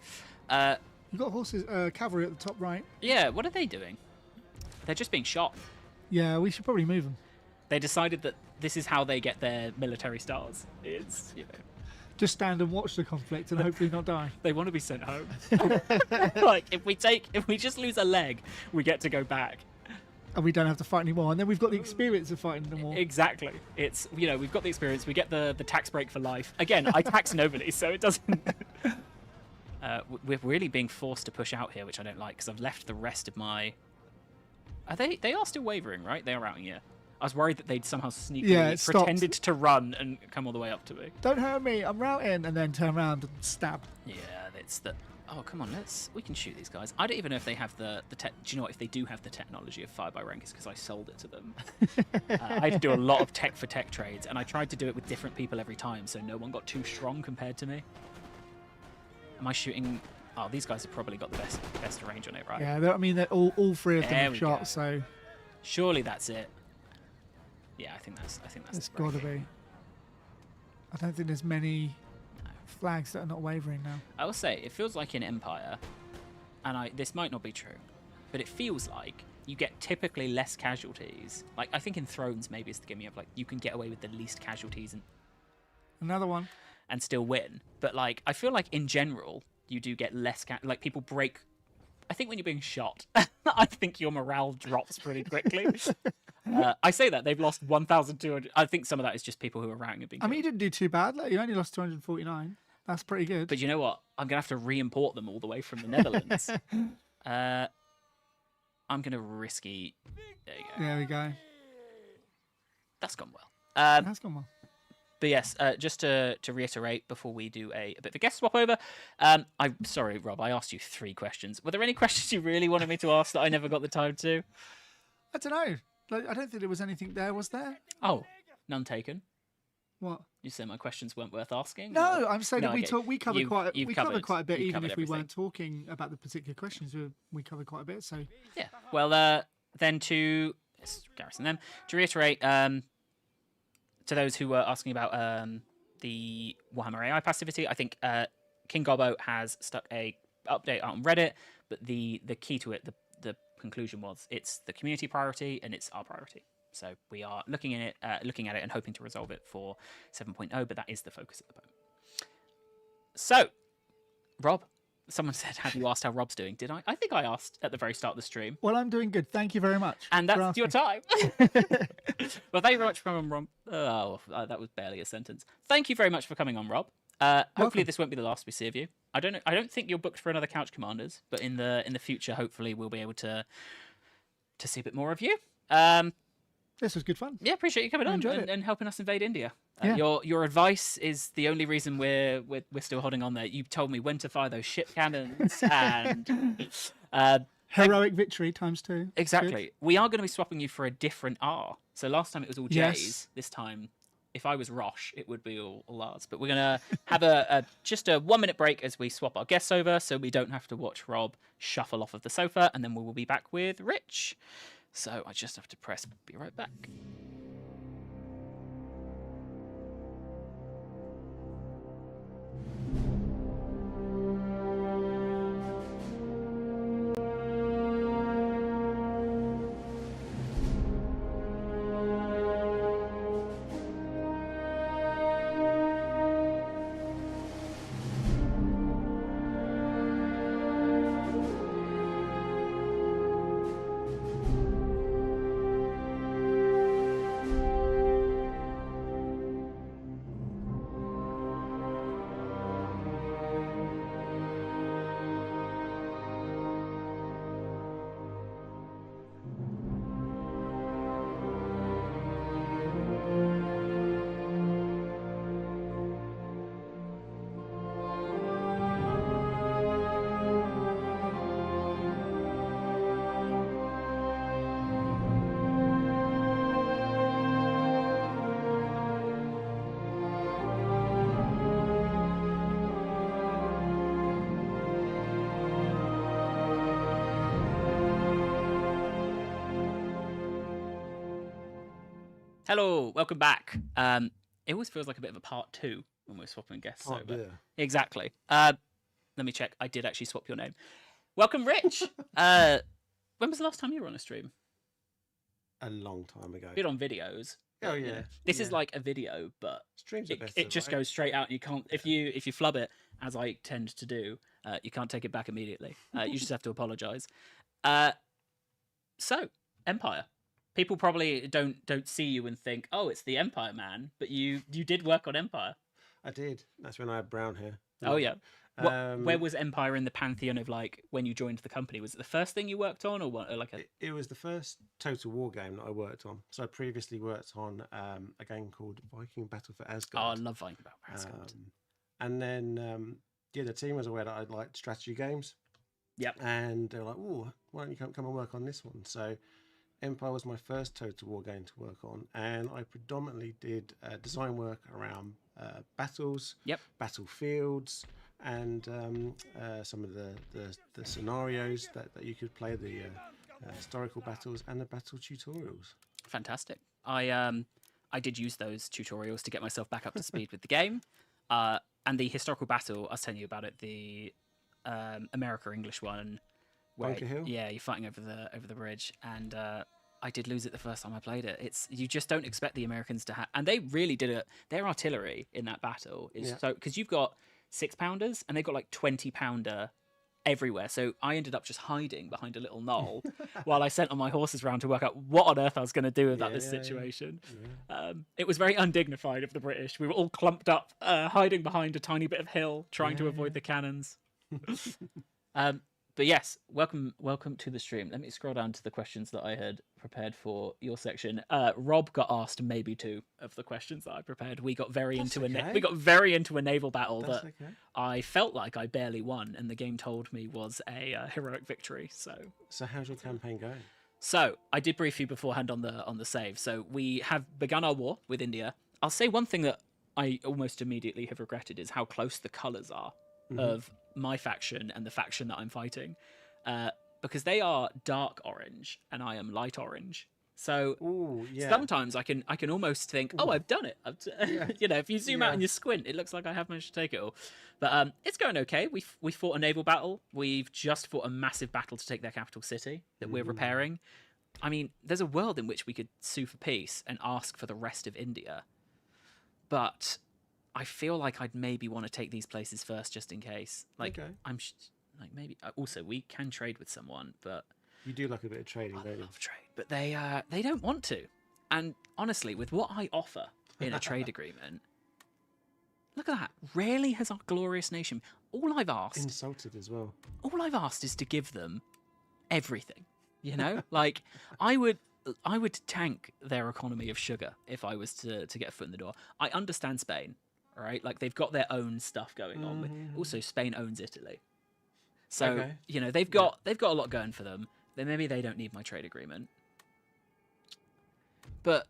Speaker 2: You've got horses, cavalry at the top right.
Speaker 1: Yeah, what are they doing? They're just being shot.
Speaker 2: Yeah, we should probably move them. They
Speaker 1: decided that this is how they get their military stars. It's,
Speaker 2: just stand and watch the conflict and hopefully not die.
Speaker 1: They want to be sent home. Like, if we just lose a leg, we get to go back.
Speaker 2: And we don't have to fight anymore. And then we've got the experience of fighting them all.
Speaker 1: Exactly. It's, we've got the experience. We get the tax break for life. Again, I tax nobody, so it doesn't... we're really being forced to push out here, which I don't like, because I've left the rest of my... They are still wavering, right? They are out here. I was worried that they'd somehow sneakily
Speaker 2: Yeah, it stopped.
Speaker 1: pretended to run and come all the way up to me.
Speaker 2: Don't hurt me, I'm routing, and then turn around and stab.
Speaker 1: Yeah, it's the... Oh, come on, we can shoot these guys. I don't even know if they have the tech... Do you know what? If they do have the technology of fire by rank, it's because I sold it to them. I had to do a lot of tech for tech trades, and I tried to do it with different people every time, so no one got too strong compared to me. Am I shooting... Oh, these guys have probably got the best range on it, right?
Speaker 2: Yeah, I mean, they're all three of them
Speaker 1: There
Speaker 2: have
Speaker 1: we
Speaker 2: shot,
Speaker 1: go.
Speaker 2: so...
Speaker 1: Surely that's it. Yeah, I think that's
Speaker 2: It's got to be. I don't think there's many flags that are not wavering now.
Speaker 1: I will say, it feels like in Empire, and this might not be true, but it feels like you get typically less casualties. Like, I think in Thrones maybe it's the game you have, like, you can get away with the least casualties
Speaker 2: Another one.
Speaker 1: and still win. But, like, I feel like in general, you do get less, like, people break... I think when you're being shot, I think your morale drops pretty quickly. I say that, they've lost 1,200... I think some of that is just people who are routing and being
Speaker 2: I mean, you didn't do too bad. Like, you only lost 249. That's pretty good.
Speaker 1: But you know what? I'm going to have to re-import them all the way from the Netherlands. I'm going to risky... There you go.
Speaker 2: There we go.
Speaker 1: That's gone well.
Speaker 2: That's gone well.
Speaker 1: But yes, just to reiterate before we do a bit of a guest swap over, I'm sorry, Rob, I asked you 3 questions. Were there any questions you really wanted me to ask that I never got the time to?
Speaker 2: I don't know. Like, I don't think there was anything there, was there?
Speaker 1: Oh, none taken.
Speaker 2: What?
Speaker 1: You said my questions weren't worth asking?
Speaker 2: No,
Speaker 1: or...
Speaker 2: I'm saying that we covered quite a bit, even if we
Speaker 1: everything.
Speaker 2: weren't talking about the particular questions. We covered quite a bit, so...
Speaker 1: Yeah. Well, then to... Yes, garrison them. To reiterate... to those who were asking about the Warhammer AI passivity, I think King Gobbo has stuck a update out on Reddit, but the key to it, the conclusion was it's the community priority and it's our priority. So we are looking at it and hoping to resolve it for 7.0, but that is the focus at the moment. So, Rob, someone said, have you asked how Rob's doing? Did I? I think I asked at the very start of the stream.
Speaker 2: Well, I'm doing good. Thank you very much.
Speaker 1: And that's your time. Well, thank you very much for coming on, Rob. Oh, that was barely a sentence. Thank you very much for coming on, Rob. Hopefully this won't be the last we see of you. I don't think you're booked for another Couch Commanders, but in the future, hopefully we'll be able to see a bit more of you.
Speaker 2: This was good fun.
Speaker 1: Yeah, appreciate you coming on and helping us invade India. Your advice is the only reason we're still holding on there. You told me when to fire those ship cannons and
Speaker 2: heroic victory ×2.
Speaker 1: Exactly. Good. We are going to be swapping you for a different R. So last time it was all J's.
Speaker 2: Yes.
Speaker 1: This time, if I was Rosh, it would be all R's. But we're going to have just a 1-minute break as we swap our guests over, so we don't have to watch Rob shuffle off of the sofa, and then we will be back with Rich. So I just have to press be right back. Hello, welcome back. It always feels like a bit of a part 2 when we're swapping guests over. Yeah. Exactly. Let me check. I did actually swap your name. Welcome, Rich. When was the last time you were on a stream?
Speaker 3: A long time ago.
Speaker 1: Did on videos.
Speaker 3: Oh yeah.
Speaker 1: This is like a video, but
Speaker 3: streams are better,
Speaker 1: it just goes straight out. You can't if you flub it, as I tend to do, you can't take it back immediately. You just have to apologise. So Empire. People probably don't see you and think, oh, it's the Empire man, but you did work on Empire.
Speaker 3: I did. That's when I had brown hair.
Speaker 1: Oh yeah. Where was Empire in the pantheon of like when you joined the company? Was it the first thing you worked on, or what? Or like
Speaker 3: it was the first Total War game that I worked on. So I previously worked on a game called Viking Battle for
Speaker 1: Oh, I
Speaker 3: Asgard.
Speaker 1: love Viking Battle for Asgard.
Speaker 3: And then the team was aware that I liked strategy games.
Speaker 1: Yep.
Speaker 3: And they were like, "Oh, why don't you come and work on this one?" So Empire was my first Total War game to work on, and I predominantly did design work around battles, battlefields, and some of the scenarios that you could play, the historical battles and the battle tutorials.
Speaker 1: Fantastic. I did use those tutorials to get myself back up to speed with the game, and the historical battle. I was telling you about it. The America English one, where
Speaker 3: Bunker Hill?
Speaker 1: you're fighting over the bridge, and I did lose it the first time I played it. You just don't expect the Americans to have, and they really did it. Their artillery in that battle is so, because you've got 6-pounders and they've got like 20-pounder everywhere. So I ended up just hiding behind a little knoll while I sent on my horses around to work out what on earth I was going to do about this situation. Yeah. It was very undignified of the British. We were all clumped up, hiding behind a tiny bit of hill, trying to avoid the cannons. But yes, welcome to the stream. Let me scroll down to the questions that I had prepared for your section. Rob got asked maybe 2 of the questions that I prepared. We got very into a naval battle that I felt like I barely won, and the game told me was a heroic victory. So
Speaker 3: how's your campaign going?
Speaker 1: So I did brief you beforehand on the save. So we have begun our war with India. I'll say one thing that I almost immediately have regretted is how close the colours are of my faction and the faction that I'm fighting, because they are dark orange and I am light orange. So sometimes I can almost think, oh, I've done it. You know, if you zoom out and you squint, it looks like I have managed to take it all. But it's going okay. We fought a naval battle. We've just fought a massive battle to take their capital city that we're repairing. I mean, there's a world in which we could sue for peace and ask for the rest of India, but I feel like I'd maybe want to take these places first, just in case. Like, maybe. Also, we can trade with someone, but
Speaker 3: you do like a bit of trading, don't you?
Speaker 1: I love trade, but they don't want to. And honestly, with what I offer in a trade agreement, look at that. Rarely has our glorious nation. All I've asked,
Speaker 3: insulted as well.
Speaker 1: All I've asked is to give them everything. You know, like I would tank their economy of sugar if I was to get a foot in the door. I understand Spain. Right, like they've got their own stuff going on. Also, Spain owns Italy, so you know they've got a lot going for them. Then maybe they don't need my trade agreement, but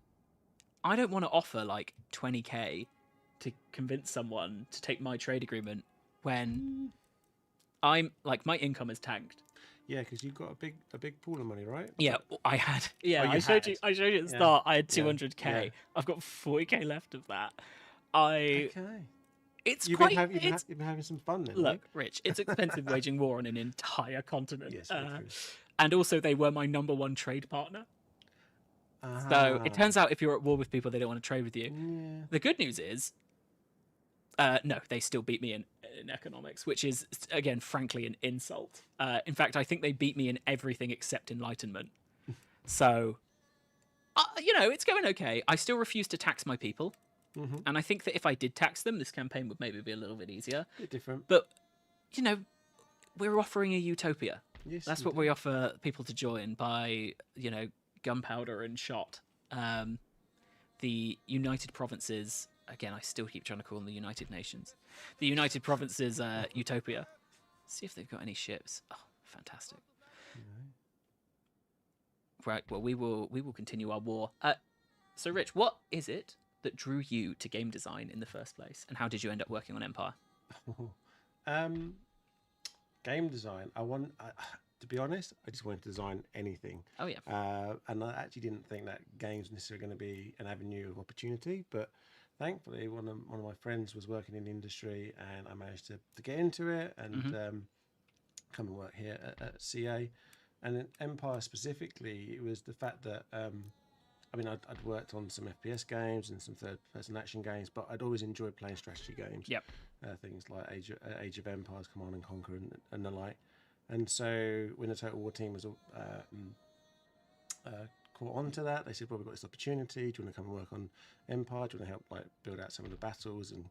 Speaker 1: I don't want to offer like 20k to convince someone to take my trade agreement when I'm like my income is tanked.
Speaker 3: Yeah, because you've got a big pool of money, right?
Speaker 1: Yeah, I had. Yeah, I showed you at the start. I had 200k. Yeah. I've got 40k left of that. It's
Speaker 3: you've
Speaker 1: quite.
Speaker 3: Been having some fun then.
Speaker 1: Look, Rich, it's expensive waging war on an entire continent.
Speaker 3: Yes,
Speaker 1: and also they were my #1 trade partner. So it turns out if you're at war with people, they don't want to trade with you. Yeah. The good news is, no, they still beat me in economics, which is again, frankly, an insult. In fact, I think they beat me in everything except enlightenment. So, you know, it's going okay. I still refuse to tax my people. And I think that if I did tax them, this campaign would maybe be a little bit easier.
Speaker 3: A bit different.
Speaker 1: But, you know, we're offering a utopia. Yes, that's what we offer people to join by, you know, gunpowder and shot. The United Provinces, again, I still keep trying to call them the United Nations. The United Provinces utopia. See if they've got any ships. Oh, fantastic. Right, well, we will continue our war. So, Rich, what is it that drew you to game design in the first place, and how did you end up working on Empire?
Speaker 3: Game design. To be honest, I just wanted to design anything.
Speaker 1: Oh yeah.
Speaker 3: And I actually didn't think that games were necessarily going to be an avenue of opportunity, but thankfully one of my friends was working in the industry, and I managed to get into it and come and work here at CA. And in Empire specifically, it was the fact that I mean, I'd worked on some FPS games and some third-person action games, but I'd always enjoyed playing strategy games.
Speaker 1: Yep.
Speaker 3: Things like Age of Empires, Command and Conquer, and the like. And so when the Total War team was caught on to that, they said, well, we've got this opportunity. Do you want to come and work on Empire? Do you want to help build out some of the battles and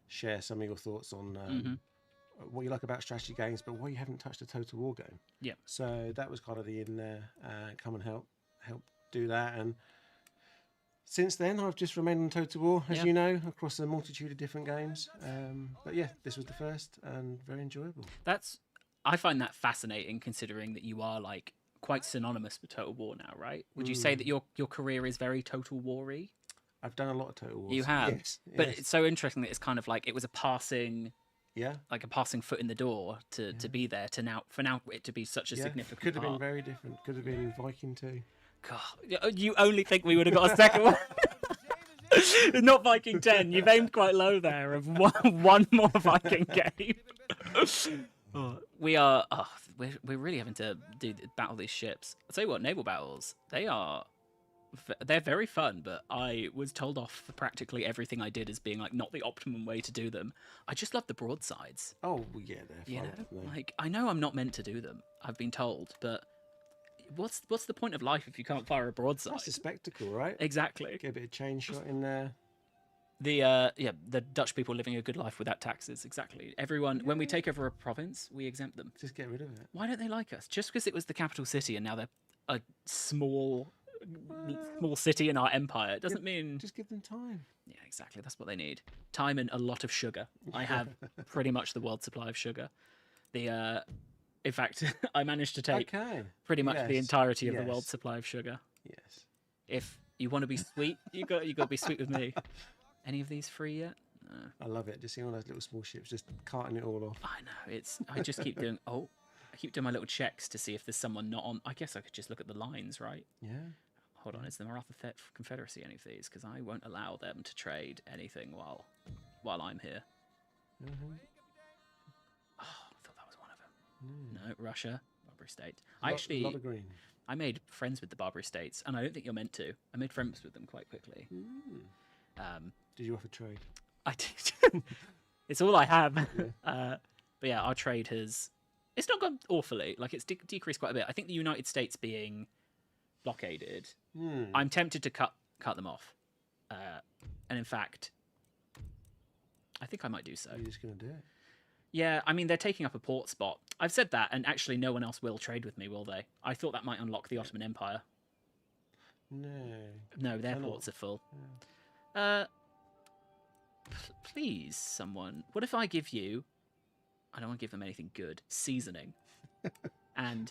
Speaker 3: share some of your thoughts on what you like about strategy games, but why you haven't touched a Total War game.
Speaker 1: Yeah.
Speaker 3: So that was kind of the in there, come and help do that. And since then, I've just remained on Total War, as you know, across a multitude of different games. But yeah, this was the first and very enjoyable.
Speaker 1: I find that fascinating, considering that you are like quite synonymous with Total War now, right? Would you say that your career is very Total War-y?
Speaker 3: I've done a lot of Total Wars.
Speaker 1: You have,
Speaker 3: yes,
Speaker 1: but it's so interesting that it's kind of like it was a passing, like a passing foot in the door to be there to now it to be such a significant.
Speaker 3: Could have
Speaker 1: part.
Speaker 3: been very different. Could have been Viking 2.
Speaker 1: God, you only think we would have got a second one? Not Viking 10. You've aimed quite low there. Of one more Viking game. We're really having to battle these ships. I'll tell you what, naval battles, they're very fun, but I was told off for practically everything I did as being like not the optimum way to do them. I just love the broadsides.
Speaker 3: Oh, well, yeah, they're fun.
Speaker 1: Like I know I'm not meant to do them, I've been told, but what's the point of life if you can't fire a broadside?
Speaker 3: That's a spectacle, right?
Speaker 1: Exactly.
Speaker 3: Get a bit of chain shot in there.
Speaker 1: The Dutch people living a good life without taxes. Exactly. Everyone, when we take over a province, we exempt them.
Speaker 3: Just get rid of it.
Speaker 1: Why don't they like us? Just because it was the capital city and now they're a small city in our empire, it doesn't mean...
Speaker 3: Just give them time.
Speaker 1: Yeah, exactly. That's what they need. Time and a lot of sugar. I have pretty much the world's supply of sugar. In fact, I managed to take pretty much the entirety of the world's supply of sugar.
Speaker 3: Yes.
Speaker 1: If you want to be sweet, you got to be sweet with me. Any of these free yet? No.
Speaker 3: I love it. Just seeing all those little small ships, just carting it all off.
Speaker 1: I know. I just keep doing. I keep doing my little checks to see if there's someone not on. I guess I could just look at the lines, right?
Speaker 3: Yeah.
Speaker 1: Hold on. Is the Maratha Confederacy any of these? Because I won't allow them to trade anything while I'm here.
Speaker 3: Mm-hmm.
Speaker 1: Oh, I thought that was one of them. No, Russia, Barbary States.
Speaker 3: A lot of green.
Speaker 1: I made friends with the Barbary States, and I don't think you're meant to. I made friends with them quite quickly.
Speaker 3: Did you offer trade?
Speaker 1: I did. It's all I have. Yeah. But yeah, our trade has... It's not gone awfully. Like, it's decreased quite a bit. I think the United States being blockaded, I'm tempted to cut them off. And in fact, I think I might do so.
Speaker 3: You're just going to do it?
Speaker 1: Yeah, I mean, they're taking up a port spot. I've said that, and actually no one else will trade with me, will they? I thought that might unlock the Ottoman Empire. No, their ports are full. Yeah. Please, someone. What if I give you... I don't want to give them anything good. Seasoning. And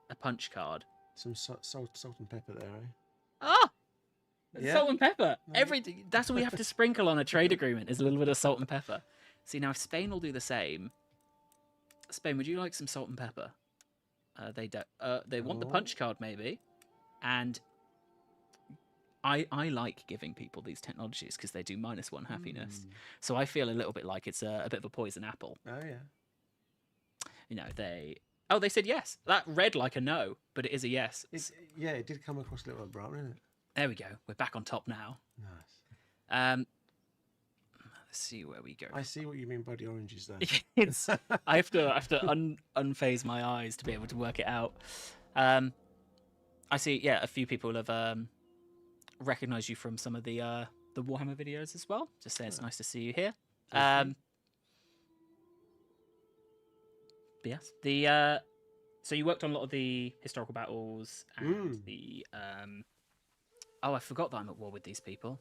Speaker 1: a punch card.
Speaker 3: Some salt and pepper there, eh?
Speaker 1: Ah! Yeah. Salt and pepper. Everything. That's what we have to sprinkle on a trade agreement, is a little bit of salt and pepper. See, now if Spain will do the same... Spain, would you like some salt and pepper? They don't. They want the punch card, maybe. And... I like giving people these technologies because they do -1 happiness. So I feel a little bit like it's a bit of a poison apple.
Speaker 3: Oh, yeah.
Speaker 1: You know, they said yes. That read like a no, but it is a yes.
Speaker 3: It did come across a little abrupt, didn't it?
Speaker 1: There we go. We're back on top now.
Speaker 3: Nice.
Speaker 1: Let's see where we go.
Speaker 3: I see what you mean by the oranges, though.
Speaker 1: I have to unphase my eyes to be able to work it out. I see, a few people have... recognize you from some of the Warhammer videos as well. Just say it's nice to see you here. But yes, so you worked on a lot of the historical battles and the I forgot that I'm at war with these people.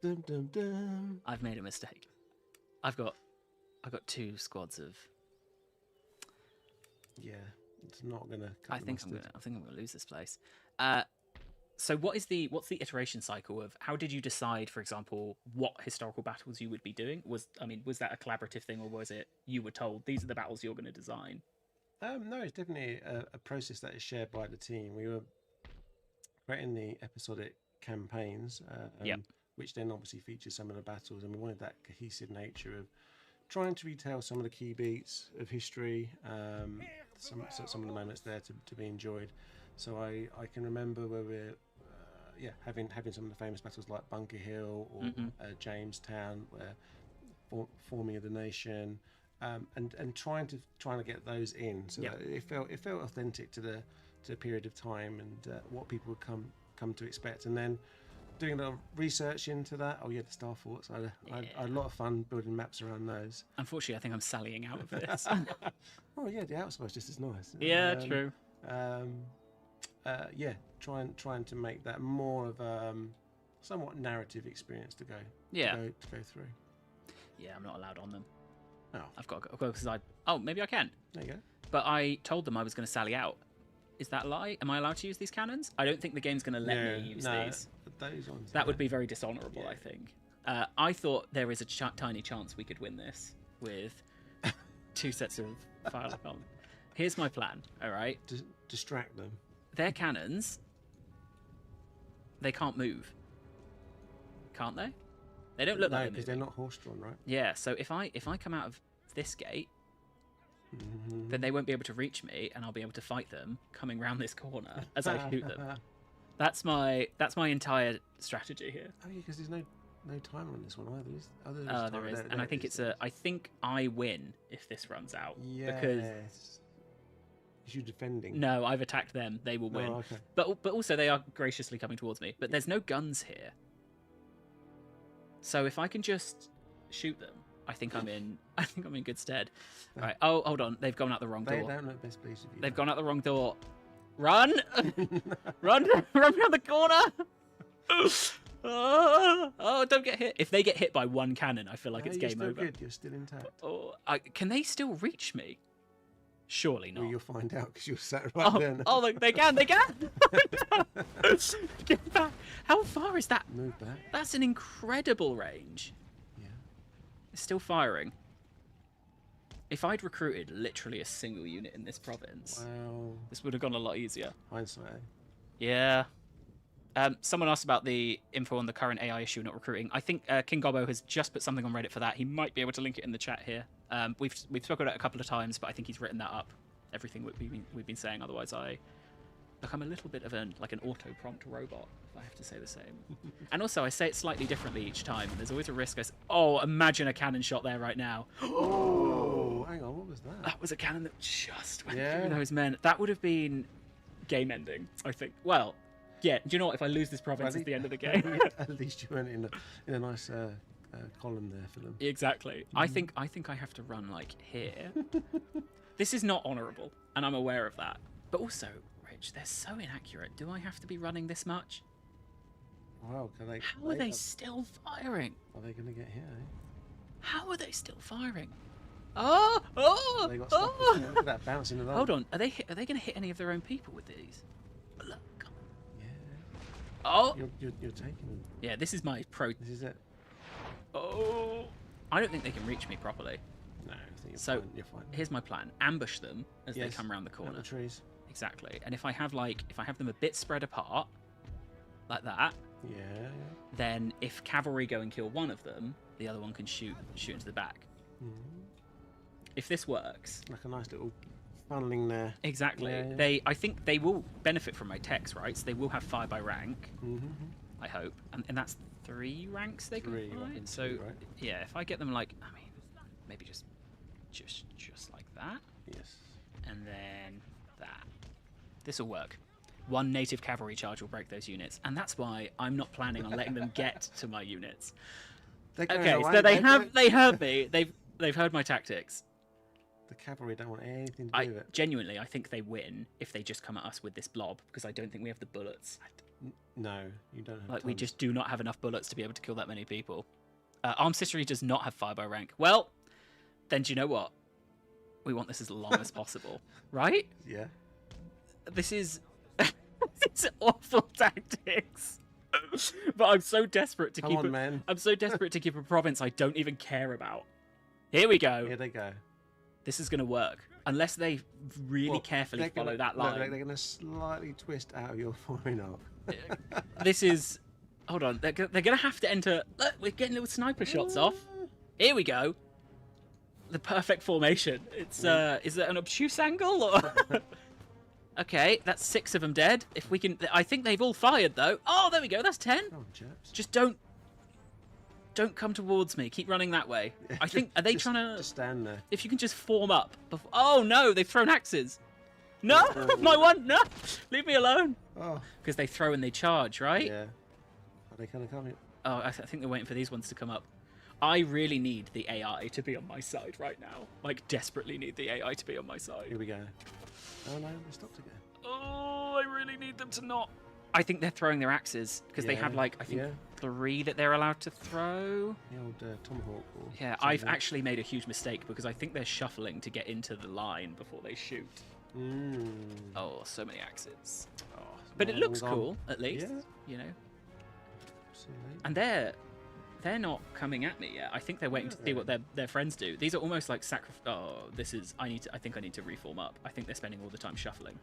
Speaker 3: Dum, dum, dum.
Speaker 1: I've made a mistake. I've got 2 squads of...
Speaker 3: Yeah, it's not gonna.
Speaker 1: I think I'm gonna lose this place. So what's the iteration cycle of how did you decide, for example, what historical battles you would be doing? Was that a collaborative thing, or was it you were told these are the battles you're going to design?
Speaker 3: No, it's definitely a process that is shared by the team. We were creating the episodic campaigns, which then obviously features some of the battles, and we wanted that cohesive nature of trying to retell some of the key beats of history, some of the moments there to be enjoyed. So I can remember where we're having some of the famous battles like Bunker Hill or Jamestown, where forming of the nation, and trying to get those in so that it felt authentic to the period of time and what people would come to expect. And then doing a lot of research into that. Oh yeah, the Star Forts. I had a lot of fun building maps around those.
Speaker 1: Unfortunately, I think I'm sallying out of this.
Speaker 3: Oh yeah, the outside's just as nice.
Speaker 1: Yeah, true.
Speaker 3: Yeah, trying to make that more of a somewhat narrative experience to go through.
Speaker 1: Yeah, I'm not allowed on them.
Speaker 3: Oh,
Speaker 1: I've got to go because maybe I can.
Speaker 3: there you go.
Speaker 1: But I told them I was going to sally out. Is that a lie? Am I allowed to use these cannons? I don't think the game's going to let me use these.
Speaker 3: Those ones.
Speaker 1: That would be very dishonourable, I think. I thought there is a tiny chance we could win this with 2 sets of fire on. Here's my plan, all right?
Speaker 3: Distract them.
Speaker 1: Their cannons, they can't move. Can't they? They don't look like
Speaker 3: No, because they're not horse-drawn, right?
Speaker 1: Yeah, so if I come out of this gate, then they won't be able to reach me, and I'll be able to fight them coming round this corner as I shoot them. That's my entire strategy here.
Speaker 3: Oh yeah, because there's no timer on this one either.
Speaker 1: There is, and I think I think I win if this runs out.
Speaker 3: Yes.
Speaker 1: Because
Speaker 3: you're defending.
Speaker 1: no, I've attacked them. They will win.
Speaker 3: Oh, okay.
Speaker 1: But also they are graciously coming towards me. But there's no guns here. So if I can just shoot them, I think I'm in good stead. Right. Oh, hold on. They've gone out the wrong door.
Speaker 3: They don't look best pleased with you.
Speaker 1: They've gone out the wrong door. Run! Run around the corner! Oh, don't get hit. If they get hit by one cannon, I feel like it's
Speaker 3: you're
Speaker 1: game
Speaker 3: still
Speaker 1: over.
Speaker 3: Good. You're still intact.
Speaker 1: Oh, can they still reach me? Surely not.
Speaker 3: Well, you'll find out because you're sat right there.
Speaker 1: Oh, they can! Get back! How far is that?
Speaker 3: Move back.
Speaker 1: That's an incredible range.
Speaker 3: Yeah.
Speaker 1: It's still firing. If I'd recruited literally a single unit in this province,
Speaker 3: Wow.
Speaker 1: this would have gone a lot easier.
Speaker 3: Hindsight. Eh?
Speaker 1: Yeah. Someone asked about the info on the current AI issue not recruiting. I think King Gobbo has just put something on Reddit for that. He might be able to link it in the chat here. We've spoken about it a couple of times, but I think he's written that up. Everything we've been saying. Otherwise, I become a little bit of an auto prompt robot, if I have to say the same. And also, I say it slightly differently each time. There's always a risk. Imagine a cannon shot there right now.
Speaker 3: Oh, hang on, what was that?
Speaker 1: That was a cannon that just went through those men. That would have been game-ending, I think. Well, yeah. Do you know what? If I lose this province, it's the end of the game.
Speaker 3: At least you went in a nice column there for them.
Speaker 1: Exactly. I think I have to run like here. This is not honourable, and I'm aware of that. But also, Rich, they're so inaccurate. Do I have to be running this much?
Speaker 3: Wow,
Speaker 1: How are they still firing?
Speaker 3: Are they going to get hit? Eh?
Speaker 1: How are they still firing?
Speaker 3: They got stuck. Look at that bouncing along.
Speaker 1: Hold on. Are they going to hit any of their own people with these? Look.
Speaker 3: Yeah.
Speaker 1: Oh.
Speaker 3: You're taking them.
Speaker 1: Yeah, this is my pro.
Speaker 3: This is it.
Speaker 1: Oh. I don't think they can reach me properly.
Speaker 3: No, I think you're fine.
Speaker 1: Here's my plan: ambush them as they come around the corner.
Speaker 3: The trees.
Speaker 1: Exactly. And if I have them a bit spread apart, like that.
Speaker 3: Yeah.
Speaker 1: Then if cavalry go and kill one of them, the other one can shoot into the back. If this works,
Speaker 3: Like a nice little funneling there.
Speaker 1: exactly.
Speaker 3: Yeah.
Speaker 1: I think they will benefit from my techs, right? So they will have fire by rank. I hope, and that's 3 ranks they can fly. So
Speaker 3: right?
Speaker 1: yeah, if I get them maybe just like that,
Speaker 3: Yes.
Speaker 1: and then that, this will work. 1 native cavalry charge will break those units, and that's why I'm not planning on letting them get to my units. Okay, so they heard me. They've heard my tactics.
Speaker 3: The cavalry don't want anything to do with it.
Speaker 1: Genuinely, I think they win if they just come at us with this blob, because I don't think we have the bullets.
Speaker 3: No, you don't have
Speaker 1: We
Speaker 3: tons.
Speaker 1: just do not have enough bullets to be able to kill that many people. Armed Citchery does not have fire by rank. Well, then do you know what? We want this as long as possible, right?
Speaker 3: Yeah.
Speaker 1: This is it's awful tactics. But I'm so desperate to I'm so desperate to keep a province I don't even care about. Here we go.
Speaker 3: Here they go.
Speaker 1: This is going to work. Unless they really carefully follow that line.
Speaker 3: They're going to slightly twist out of your firing up.
Speaker 1: This is... Hold on. They're going to have to enter... Look, we're getting little sniper shots off. Here we go. The perfect formation. It's is it an obtuse angle? Or... Okay, that's 6 of them dead. If we can... I think they've all fired, though. Oh, there we go. That's 10.
Speaker 3: Come on, chaps.
Speaker 1: Just don't come towards me. Keep running that way. I think... Are they trying to...
Speaker 3: Just stand there.
Speaker 1: If you can just form up. Oh, no. They've thrown axes. No. My one. No. Leave me alone.
Speaker 3: Oh.
Speaker 1: Because they throw and they charge, right?
Speaker 3: Yeah. Are they kind of coming?
Speaker 1: Oh, I think they're waiting for these ones to come up. I really need the AI to be on my side right now. Like, desperately need the AI to be on my side.
Speaker 3: Here we go. Oh no, they stopped again.
Speaker 1: Oh, I really need them to not. I think they're throwing their axes because they have, like, I think 3 that they're allowed to throw.
Speaker 3: The old tomahawk. Or
Speaker 1: yeah,
Speaker 3: something.
Speaker 1: I've actually made a huge mistake because I think they're shuffling to get into the line before they shoot. Oh, so many axes. Oh. But it looks cool, at least. Yeah. You know.
Speaker 3: Absolutely.
Speaker 1: And they're not coming at me yet. I think they're waiting to see what their friends do. These are almost like this is. I think I need to reform up. I think they're spending all the time shuffling.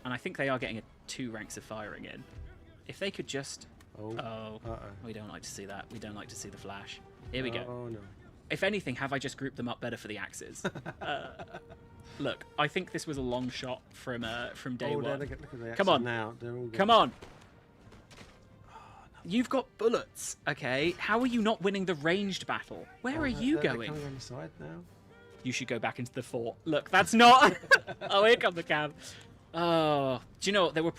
Speaker 1: And I think they are getting 2 ranks of firing in. If they could just. Oh. We don't like to see that. We don't like to see the flash. Here we go.
Speaker 3: Oh no.
Speaker 1: If anything, have I just grouped them up better for the axes? Look, I think this was a long shot from day one.
Speaker 3: Look at the
Speaker 1: Come on.
Speaker 3: Now. They're all
Speaker 1: Come on. You've got bullets, okay? How are you not winning the ranged battle? Where are you going?
Speaker 3: They're coming on the side now.
Speaker 1: You should go back into the fort. Look, that's not. Oh, here come the cab. Oh, do you know what? There was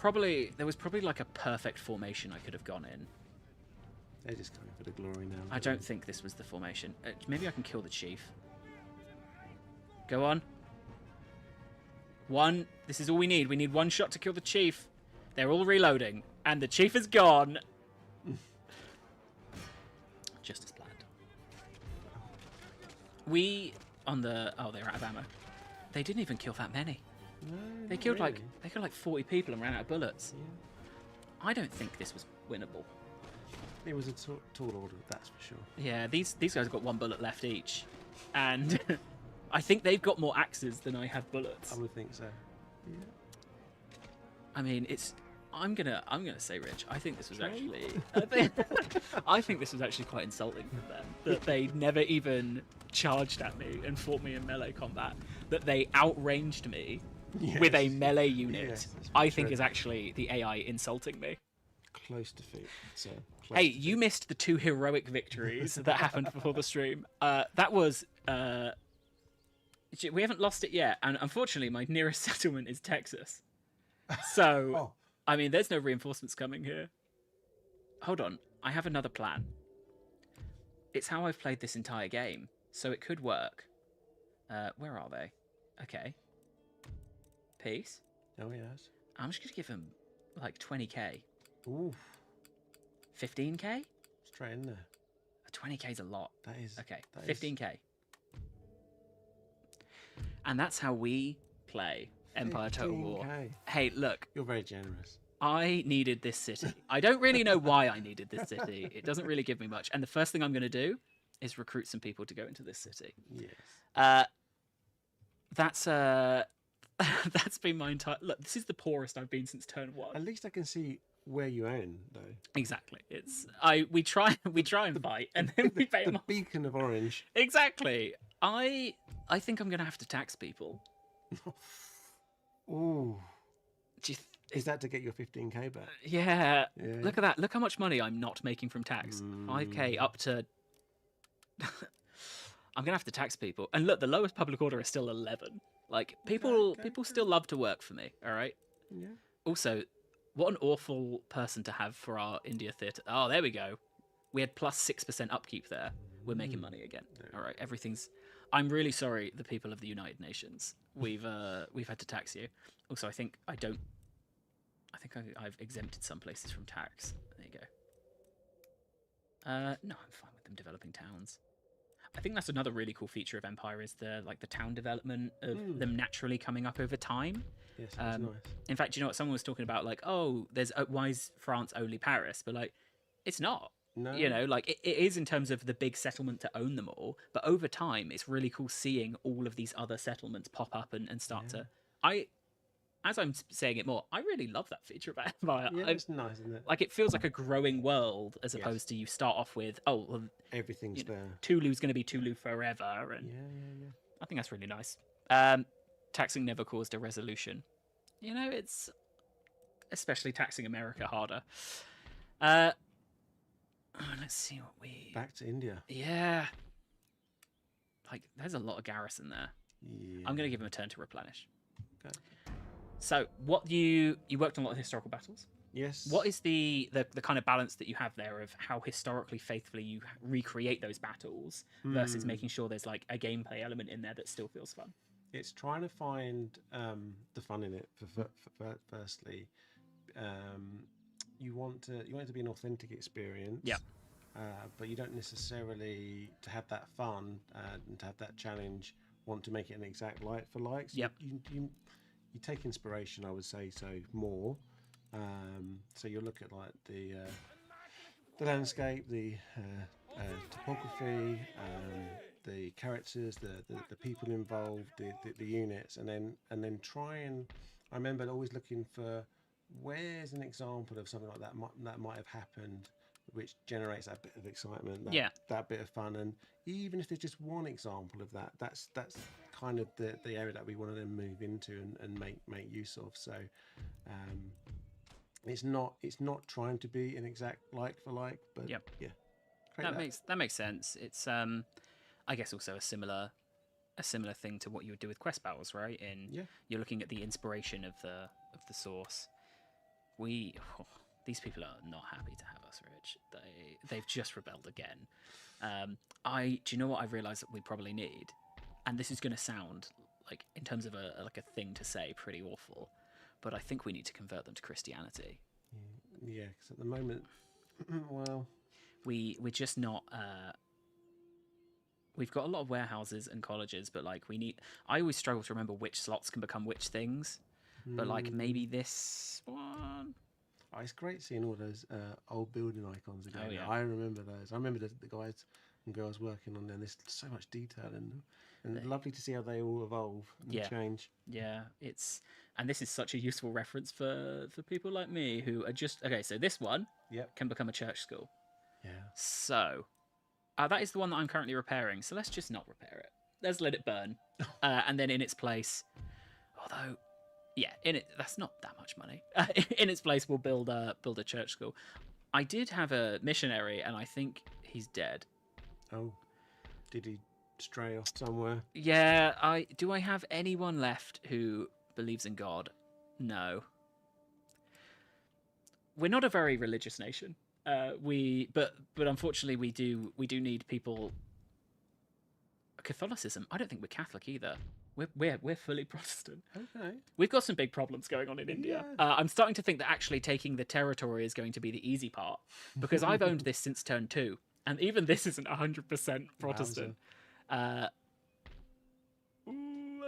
Speaker 1: probably like a perfect formation I could have gone in.
Speaker 3: They're just coming for the glory now.
Speaker 1: I don't think this was the formation. Maybe I can kill the chief. Go on. 1. This is all we need. We need 1 shot to kill the chief. They're all reloading, and the chief is gone. Just as planned. They're out of ammo. They didn't even kill that many.
Speaker 3: No,
Speaker 1: they killed like 40 people and ran out of bullets. Yeah. I don't think this was winnable.
Speaker 3: It was a tall order, that's for sure.
Speaker 1: Yeah, these guys have got 1 bullet left each, and I think they've got more axes than I have bullets.
Speaker 3: I would think so. Yeah.
Speaker 1: I mean, I'm gonna say, Rich. I think this was actually. I think this was actually quite insulting for them that they never even charged at me and fought me in melee combat. That they outranged me with a melee unit.
Speaker 3: Yes,
Speaker 1: I think is actually the AI insulting me.
Speaker 3: Close defeat. So.
Speaker 1: Hey, you missed the 2 heroic victories that happened before the stream. That was. We haven't lost it yet, and unfortunately, my nearest settlement is Texas. So. I mean, there's no reinforcements coming here. Hold on. I have another plan. It's how I've played this entire game, so it could work. Where are they? Okay. Peace.
Speaker 3: Oh, yes.
Speaker 1: I'm just going to give them, like, 20k.
Speaker 3: Ooh.
Speaker 1: 15k?
Speaker 3: Straight in there.
Speaker 1: 20k is a lot.
Speaker 3: That is.
Speaker 1: Okay, 15k. And that's how we play Empire Total War. Hey, look.
Speaker 3: You're very generous.
Speaker 1: I needed this city. I don't really know why I needed this city. It doesn't really give me much. And the first thing I'm going to do is recruit some people to go into this city.
Speaker 3: Yes.
Speaker 1: That's been my entire... Look, this is the poorest I've been since turn 1.
Speaker 3: At least I can see where you own, though.
Speaker 1: Exactly. We try and fight, and then we pay them off.
Speaker 3: The beacon of orange.
Speaker 1: Exactly. I think I'm going to have to tax people.
Speaker 3: Ooh. Is that to get your 15k back?
Speaker 1: Yeah. Look at that. Look how much money I'm not making from tax. 5k up to... I'm going to have to tax people. And look, the lowest public order is still 11. Like, people still love to work for me, all right?
Speaker 3: Yeah.
Speaker 1: Also, what an awful person to have for our India theatre. Oh, there we go. We had plus 6% upkeep there. We're making money again. All right, everything's... I'm really sorry, the people of the United Nations. We've had to tax you. Also, I think I've exempted some places from tax. There you go. No, I'm fine with them developing towns. I think that's another really cool feature of Empire is the town development of them naturally coming up over time.
Speaker 3: Yes, that's nice.
Speaker 1: In fact, you know what? Someone was talking about like, oh, why is France only Paris? But like, it's not.
Speaker 3: No.
Speaker 1: You know, like it is in terms of the big settlement to own them all. But over time, it's really cool seeing all of these other settlements pop up and start to. As I'm saying it more, I really love that feature about Empire.
Speaker 3: Yeah, it's nice, isn't it?
Speaker 1: Like it feels like a growing world as opposed to you start off with
Speaker 3: everything's there.
Speaker 1: Tulu's going to be Tulu forever, and I think that's really nice. Taxing never caused a resolution. You know, it's especially taxing America harder. Let's see what we...
Speaker 3: Back to India.
Speaker 1: Yeah. Like, there's a lot of garrison there.
Speaker 3: Yeah.
Speaker 1: I'm going to give him a turn to replenish.
Speaker 3: Okay.
Speaker 1: So, what you worked on a lot of historical battles.
Speaker 3: Yes.
Speaker 1: What is the kind of balance that you have there of how historically faithfully you recreate those battles versus making sure there's like a gameplay element in there that still feels fun?
Speaker 3: It's trying to find the fun in it. Firstly, you want it to be an authentic experience.
Speaker 1: Yeah.
Speaker 3: But you don't necessarily, to have that fun and to have that challenge, want to make it an exact like for like. So
Speaker 1: Yep.
Speaker 3: you take inspiration, I would say, so more. So you'll look at like the landscape, the topography, the characters, the people involved, the units, and then try and. I remember always looking for where's an example of something like that might have happened, which generates that bit of excitement, that bit of fun. And even if there's just one example of that, that's kind of the area that we want to then move into and make use of. So it's not trying to be an exact like for like, but yeah,
Speaker 1: that makes sense. It's I guess also a similar thing to what you would do with quest battles, right? You're looking at the inspiration of the source. These people are not happy to have us, Rich. They've just rebelled again. Do you know what I've realised that we probably need? And this is going to sound like, in terms of a thing to say, pretty awful, but I think we need to convert them to Christianity.
Speaker 3: Yeah, because at the moment, well,
Speaker 1: we're just not. We've got a lot of warehouses and colleges, but like I always struggle to remember which slots can become which things. But like maybe this one.
Speaker 3: Oh, it's great seeing all those old building icons again.
Speaker 1: Oh, yeah.
Speaker 3: I remember those. I remember the guys and girls working on them. There's so much detail in them, and lovely to see how they all evolve and change.
Speaker 1: Yeah, and this is such a useful reference for people like me who are just okay. So this one can become a church school.
Speaker 3: Yeah.
Speaker 1: So that is the one that I'm currently repairing. So let's just not repair it. Let's let it burn, and then in its place, although. Yeah, that's not that much money. In its place, we'll build a church school. I did have a missionary, and I think he's dead.
Speaker 3: Oh, did he stray off somewhere?
Speaker 1: Yeah, do I have anyone left who believes in God? No. We're not a very religious nation. But unfortunately, we do need people. Catholicism. I don't think we're Catholic either. We're fully Protestant.
Speaker 3: Okay.
Speaker 1: We've got some big problems going on in India. I'm starting to think that actually taking the territory is going to be the easy part, because I've owned this since turn 2, and even this isn't 100% Protestant. I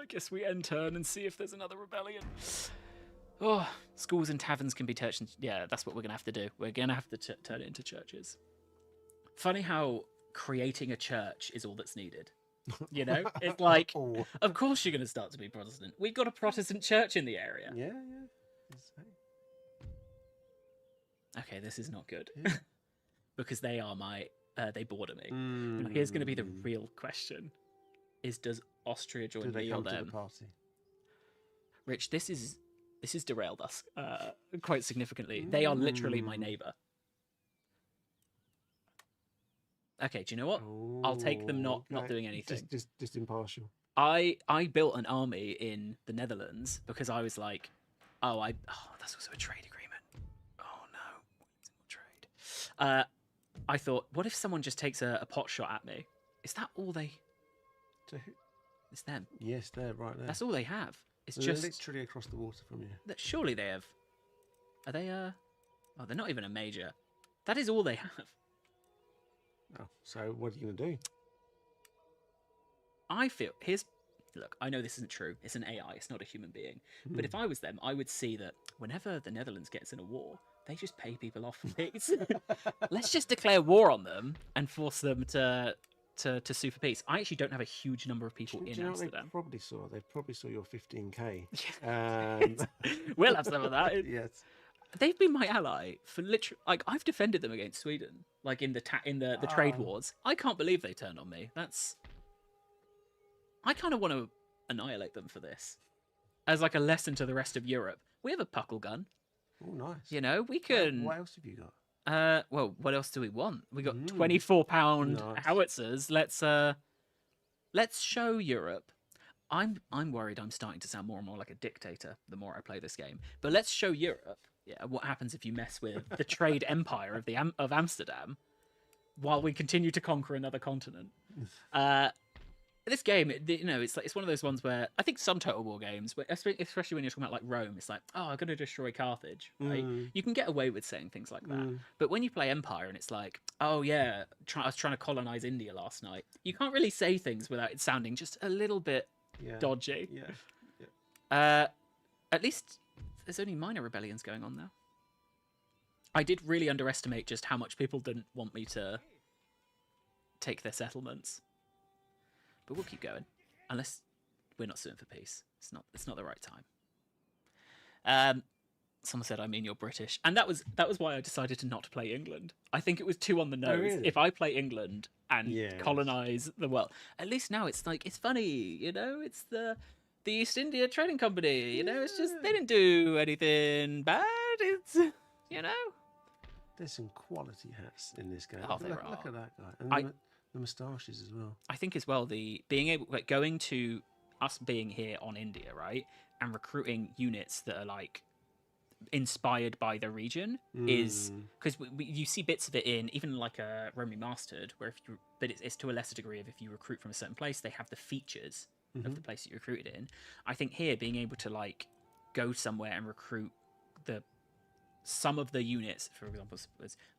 Speaker 1: guess we end turn and see if there's another rebellion. Oh, schools and taverns can be churches. Yeah, that's what we're going to have to do. We're going to have to turn it into churches. Funny how creating a church is all that's needed. You know, it's like, of course you're going to start to be Protestant. We've got a Protestant church in the area.
Speaker 3: Yeah.
Speaker 1: Okay, this is not good. Yeah. Because they are they border me. Now, here's going to be the real question: does Austria join me or them?
Speaker 3: To the party?
Speaker 1: Rich, this is derailed us quite significantly. They are literally my neighbour. Okay, do you know what? I'll take them not doing anything.
Speaker 3: Just impartial.
Speaker 1: I built an army in the Netherlands because I was like, that's also a trade agreement. Oh no, trade. I thought, what if someone just takes a pot shot at me? Is that all they?
Speaker 3: To who?
Speaker 1: It's them.
Speaker 3: Yes, they're right there.
Speaker 1: That's all they have. It's
Speaker 3: they're
Speaker 1: just
Speaker 3: literally across the water from you.
Speaker 1: Surely they have. Are they? Oh, they're not even a major. That is all they have.
Speaker 3: Oh, so what are you going to do?
Speaker 1: I feel look, I know this isn't true. It's an AI. It's not a human being. But if I was them, I would see that whenever the Netherlands gets in a war, they just pay people off for peace. Let's just declare war on them and force them to sue for peace. I actually don't have a huge number of people in Amsterdam.
Speaker 3: They probably saw your 15k.
Speaker 1: We'll have some of that.
Speaker 3: Yes.
Speaker 1: They've been my ally for literally, like, I've defended them against Sweden, like in the trade wars. I can't believe they turned on me. I kind of want to annihilate them for this, as like a lesson to the rest of Europe. We have a puckle gun.
Speaker 3: Oh, nice.
Speaker 1: You know, we can.
Speaker 3: What else have you got?
Speaker 1: Well, what else do we want? We got 24-pound howitzers. Let's show Europe. I'm worried I'm starting to sound more and more like a dictator the more I play this game. But let's show Europe Yeah, what happens if you mess with the trade empire of Amsterdam while we continue to conquer another continent? This game, it's one of those ones where I think some Total War games, especially when you're talking about like Rome, it's like, oh, I'm going to destroy Carthage, right? You can get away with saying things like that. But when you play Empire and it's like, oh yeah, I was trying to colonize India last night, you can't really say things without it sounding just a little bit dodgy. At least there's only minor rebellions going on now. I did really underestimate just how much people didn't want me to take their settlements. But we'll keep going, unless we're not suing for peace. It's not the right time. Someone said, "I mean, you're British," and that was why I decided to not play England. I think it was too on the nose.
Speaker 3: Really?
Speaker 1: If I play England and colonize the world, at least now it's like it's funny, It's the East India Trading Company. It's just they didn't do anything bad. It's
Speaker 3: There's some quality hats in this game.
Speaker 1: Oh,
Speaker 3: look at that guy. And the moustaches as well.
Speaker 1: I think as well the being able going to us being here on India, right, and recruiting units that are like inspired by the region is because you see bits of it in even like a Rome Remastered, where but it's to a lesser degree of if you recruit from a certain place, they have the features of the place that you recruited in. I think here being able to like go somewhere and recruit some of the units, for example,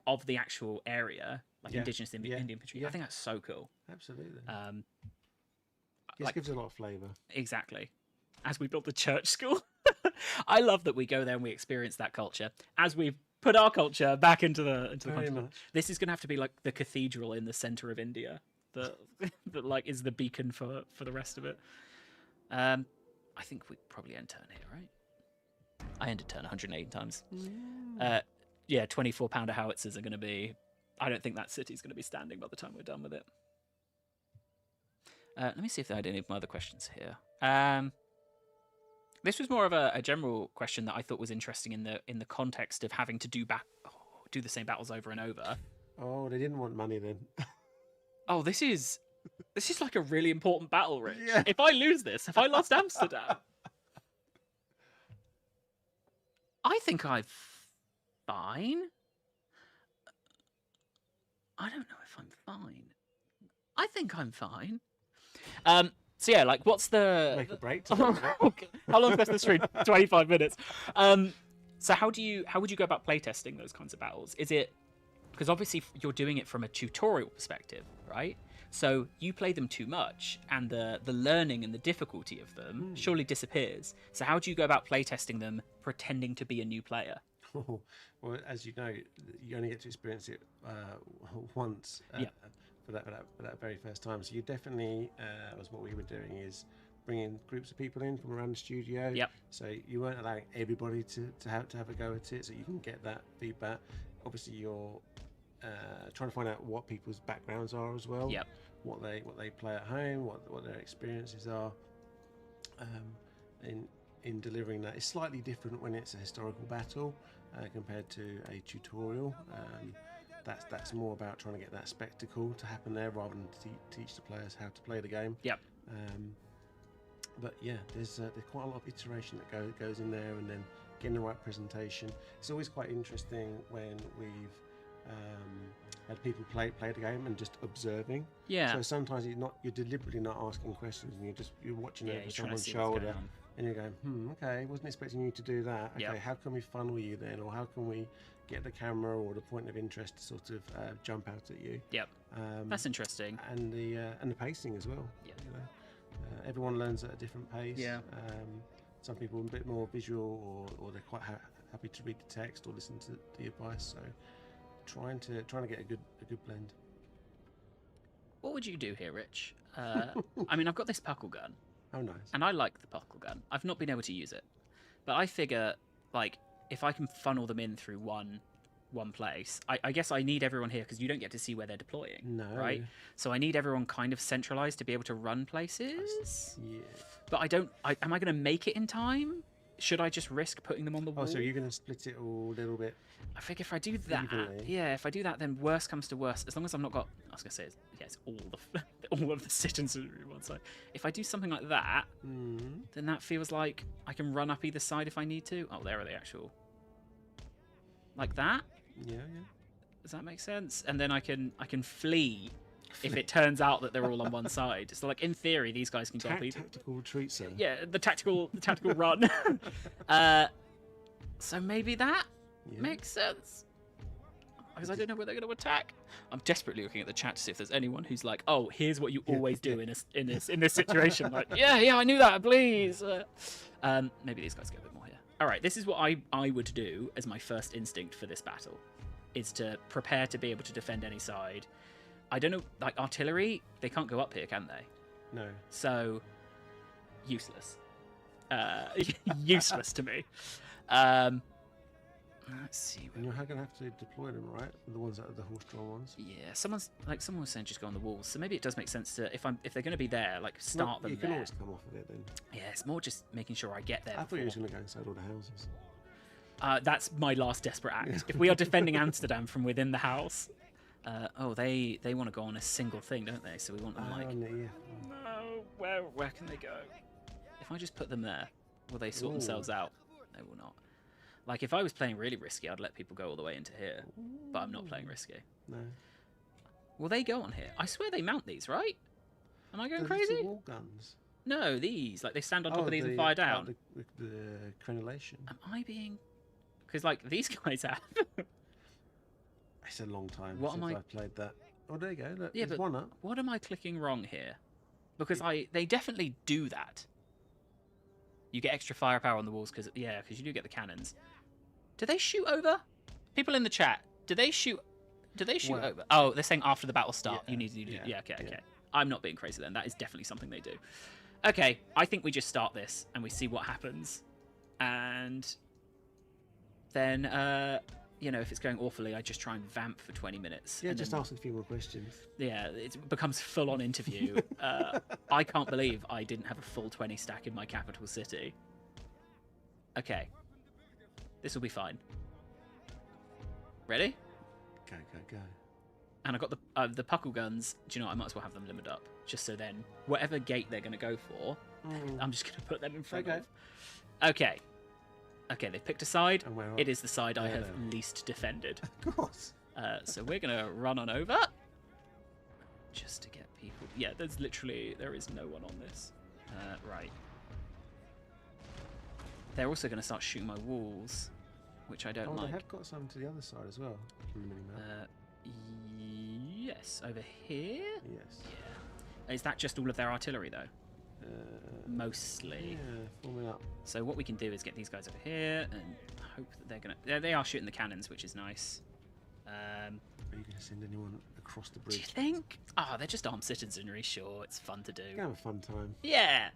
Speaker 1: of the actual area, like indigenous Indian infantry. I think that's so cool.
Speaker 3: Absolutely. It gives a lot of flavour.
Speaker 1: Exactly. As we built the church school. I love that we go there and we experience that culture as we put our culture back into the continent. This is going to have to be like the cathedral in the centre of India that like is the beacon for the rest of it. I think we probably end turn here, right? I ended turn 108 times. 24-pounder howitzers are going to be... I don't think that city's going to be standing by the time we're done with it. Let me see if I had any of my other questions here. This was more of a general question that I thought was interesting in the context of having to do the same battles over and over.
Speaker 3: Oh, they didn't want money then.
Speaker 1: Oh, this is like a really important battle, Rich.
Speaker 3: Yeah.
Speaker 1: If I lose this, if I lost Amsterdam... I think I'm fine. I don't know if I'm fine. I think I'm fine. So yeah, like, what's the...
Speaker 3: Make a break.
Speaker 1: How long is the stream? 25 minutes. So how would you go about playtesting those kinds of battles? Is it... Because obviously you're doing it from a tutorial perspective, right? So you play them too much, and the learning and the difficulty of them surely disappears. So how do you go about playtesting them, pretending to be a new player?
Speaker 3: Well, as you know, you only get to experience it once for that very first time. So you definitely, as what we were doing, is bringing groups of people in from around the studio.
Speaker 1: Yep.
Speaker 3: So you weren't allowing everybody to have a go at it, so you can get that feedback. Obviously, you're trying to find out what people's backgrounds are as well.
Speaker 1: Yep.
Speaker 3: What they play at home, what their experiences are. In delivering that, it's slightly different when it's a historical battle compared to a tutorial. That's more about trying to get that spectacle to happen there rather than teach the players how to play the game.
Speaker 1: Yep.
Speaker 3: But yeah, there's quite a lot of iteration that goes in there, and then getting the right presentation. It's always quite interesting when we've had people play the game and just observing.
Speaker 1: Yeah.
Speaker 3: So sometimes you're deliberately not asking questions, and you're watching over someone's shoulder, and you're going, okay, wasn't expecting you to do that. Okay, how can we funnel you then, or how can we get the camera or the point of interest to sort of jump out at you?
Speaker 1: Yep. That's interesting.
Speaker 3: And the pacing as well.
Speaker 1: Yeah.
Speaker 3: Everyone learns at a different pace.
Speaker 1: Yeah.
Speaker 3: Some people are a bit more visual, or they're quite happy to read the text or listen to the advice. So trying to get a good blend.
Speaker 1: What would you do here, Rich? I mean, I've got this puckle gun.
Speaker 3: Oh, nice.
Speaker 1: And I like the puckle gun. I've not been able to use it, but I figure, like, if I can funnel them in through one place, I guess I need everyone here because you don't get to see where they're deploying.
Speaker 3: No.
Speaker 1: Right? So I need everyone kind of centralized to be able to run places.
Speaker 3: Yeah.
Speaker 1: But am I going to make it in time? Should I just risk putting them on the wall?
Speaker 3: Oh, so you're going to split it all a little bit?
Speaker 1: I figure if I do that,
Speaker 3: evenly.
Speaker 1: if I do that, then worst comes to worst. As long as I've not got, I was going to say, it's all of the sit-ins on one side. If I do something like that, then that feels like I can run up either side if I need to. Oh, there are the actual like that.
Speaker 3: Yeah.
Speaker 1: Does that make sense? And then I can flee if it turns out that they're all on one side. So like in theory, these guys can go up.
Speaker 3: Tactical retreat, sir.
Speaker 1: Yeah, the tactical run. So maybe that makes sense. Because I don't know where they're going to attack. I'm desperately looking at the chat to see if there's anyone who's like, "Oh, here's what you always do in this situation." Like, yeah, I knew that. Please. Maybe these guys get a bit more here. All right, this is what I would do as my first instinct for this battle, is to prepare to be able to defend any side. I don't know, like artillery, they can't go up here, can they?
Speaker 3: No.
Speaker 1: So useless to me. Let's see.
Speaker 3: And you're going to have to deploy them, right? The ones that are the horse-drawn ones.
Speaker 1: Yeah, someone was saying just go on the walls. So maybe it does make sense to if they're going to be there, like start them
Speaker 3: you
Speaker 1: there.
Speaker 3: can always come off of it then.
Speaker 1: Yeah, it's more just making sure I get there.
Speaker 3: I thought you were going to go inside all the houses.
Speaker 1: That's my last desperate act. If we are defending Amsterdam from within the house, they want to go on a single thing, don't they? So we want them no, where can they go? If I just put them there, will they sort themselves out? They will not. Like, if I was playing really risky, I'd let people go all the way into here. But I'm not playing risky.
Speaker 3: No.
Speaker 1: Will they go on here? I swear they mount these, right? Am I going crazy?
Speaker 3: Wall guns.
Speaker 1: No, these. Like, they stand on top of these and fire down.
Speaker 3: The crenellation.
Speaker 1: Am I being... Because, like, these guys have...
Speaker 3: It's a long time since I've played that. Oh, there you go. Look,
Speaker 1: yeah,
Speaker 3: there's
Speaker 1: but
Speaker 3: one up.
Speaker 1: What am I clicking wrong here? Because they definitely do that. You get extra firepower on the walls because you do get the cannons. Do they shoot over? People in the chat, do they shoot over? Oh, they're saying after the battle start. You need to do. Yeah, okay. I'm not being crazy then. That is definitely something they do. Okay, I think we just start this and we see what happens. And then, if it's going awfully, I just try and vamp for 20 minutes.
Speaker 3: Yeah, just ask a few more questions.
Speaker 1: Yeah, it becomes full-on interview. I can't believe I didn't have a full 20 stack in my capital city. Okay. This will be fine. Ready?
Speaker 3: Go.
Speaker 1: And I got the puckle guns. Do you know what? I might as well have them limbered up. Just so then, whatever gate they're going to go for, I'm just going to put them in front of. Okay. Okay, they've picked a side. It is the side I have least defended.
Speaker 3: Of course.
Speaker 1: So we're going to run on over. Just to get people... Yeah, there is no one on this. Right. They're also going to start shooting my walls, which I don't like.
Speaker 3: They have got some to the other side as well.
Speaker 1: Yes, over here?
Speaker 3: Yes.
Speaker 1: Yeah. Is that just all of their artillery, though? Mostly.
Speaker 3: Yeah, forming up.
Speaker 1: So what we can do is get these guys over here and hope that they're going to... They are shooting the cannons, which is nice.
Speaker 3: Are you going to send anyone across the bridge?
Speaker 1: Do you think? They're just armed citizenry, sure. It's fun to do.
Speaker 3: You're going to have a fun time.
Speaker 1: Yeah.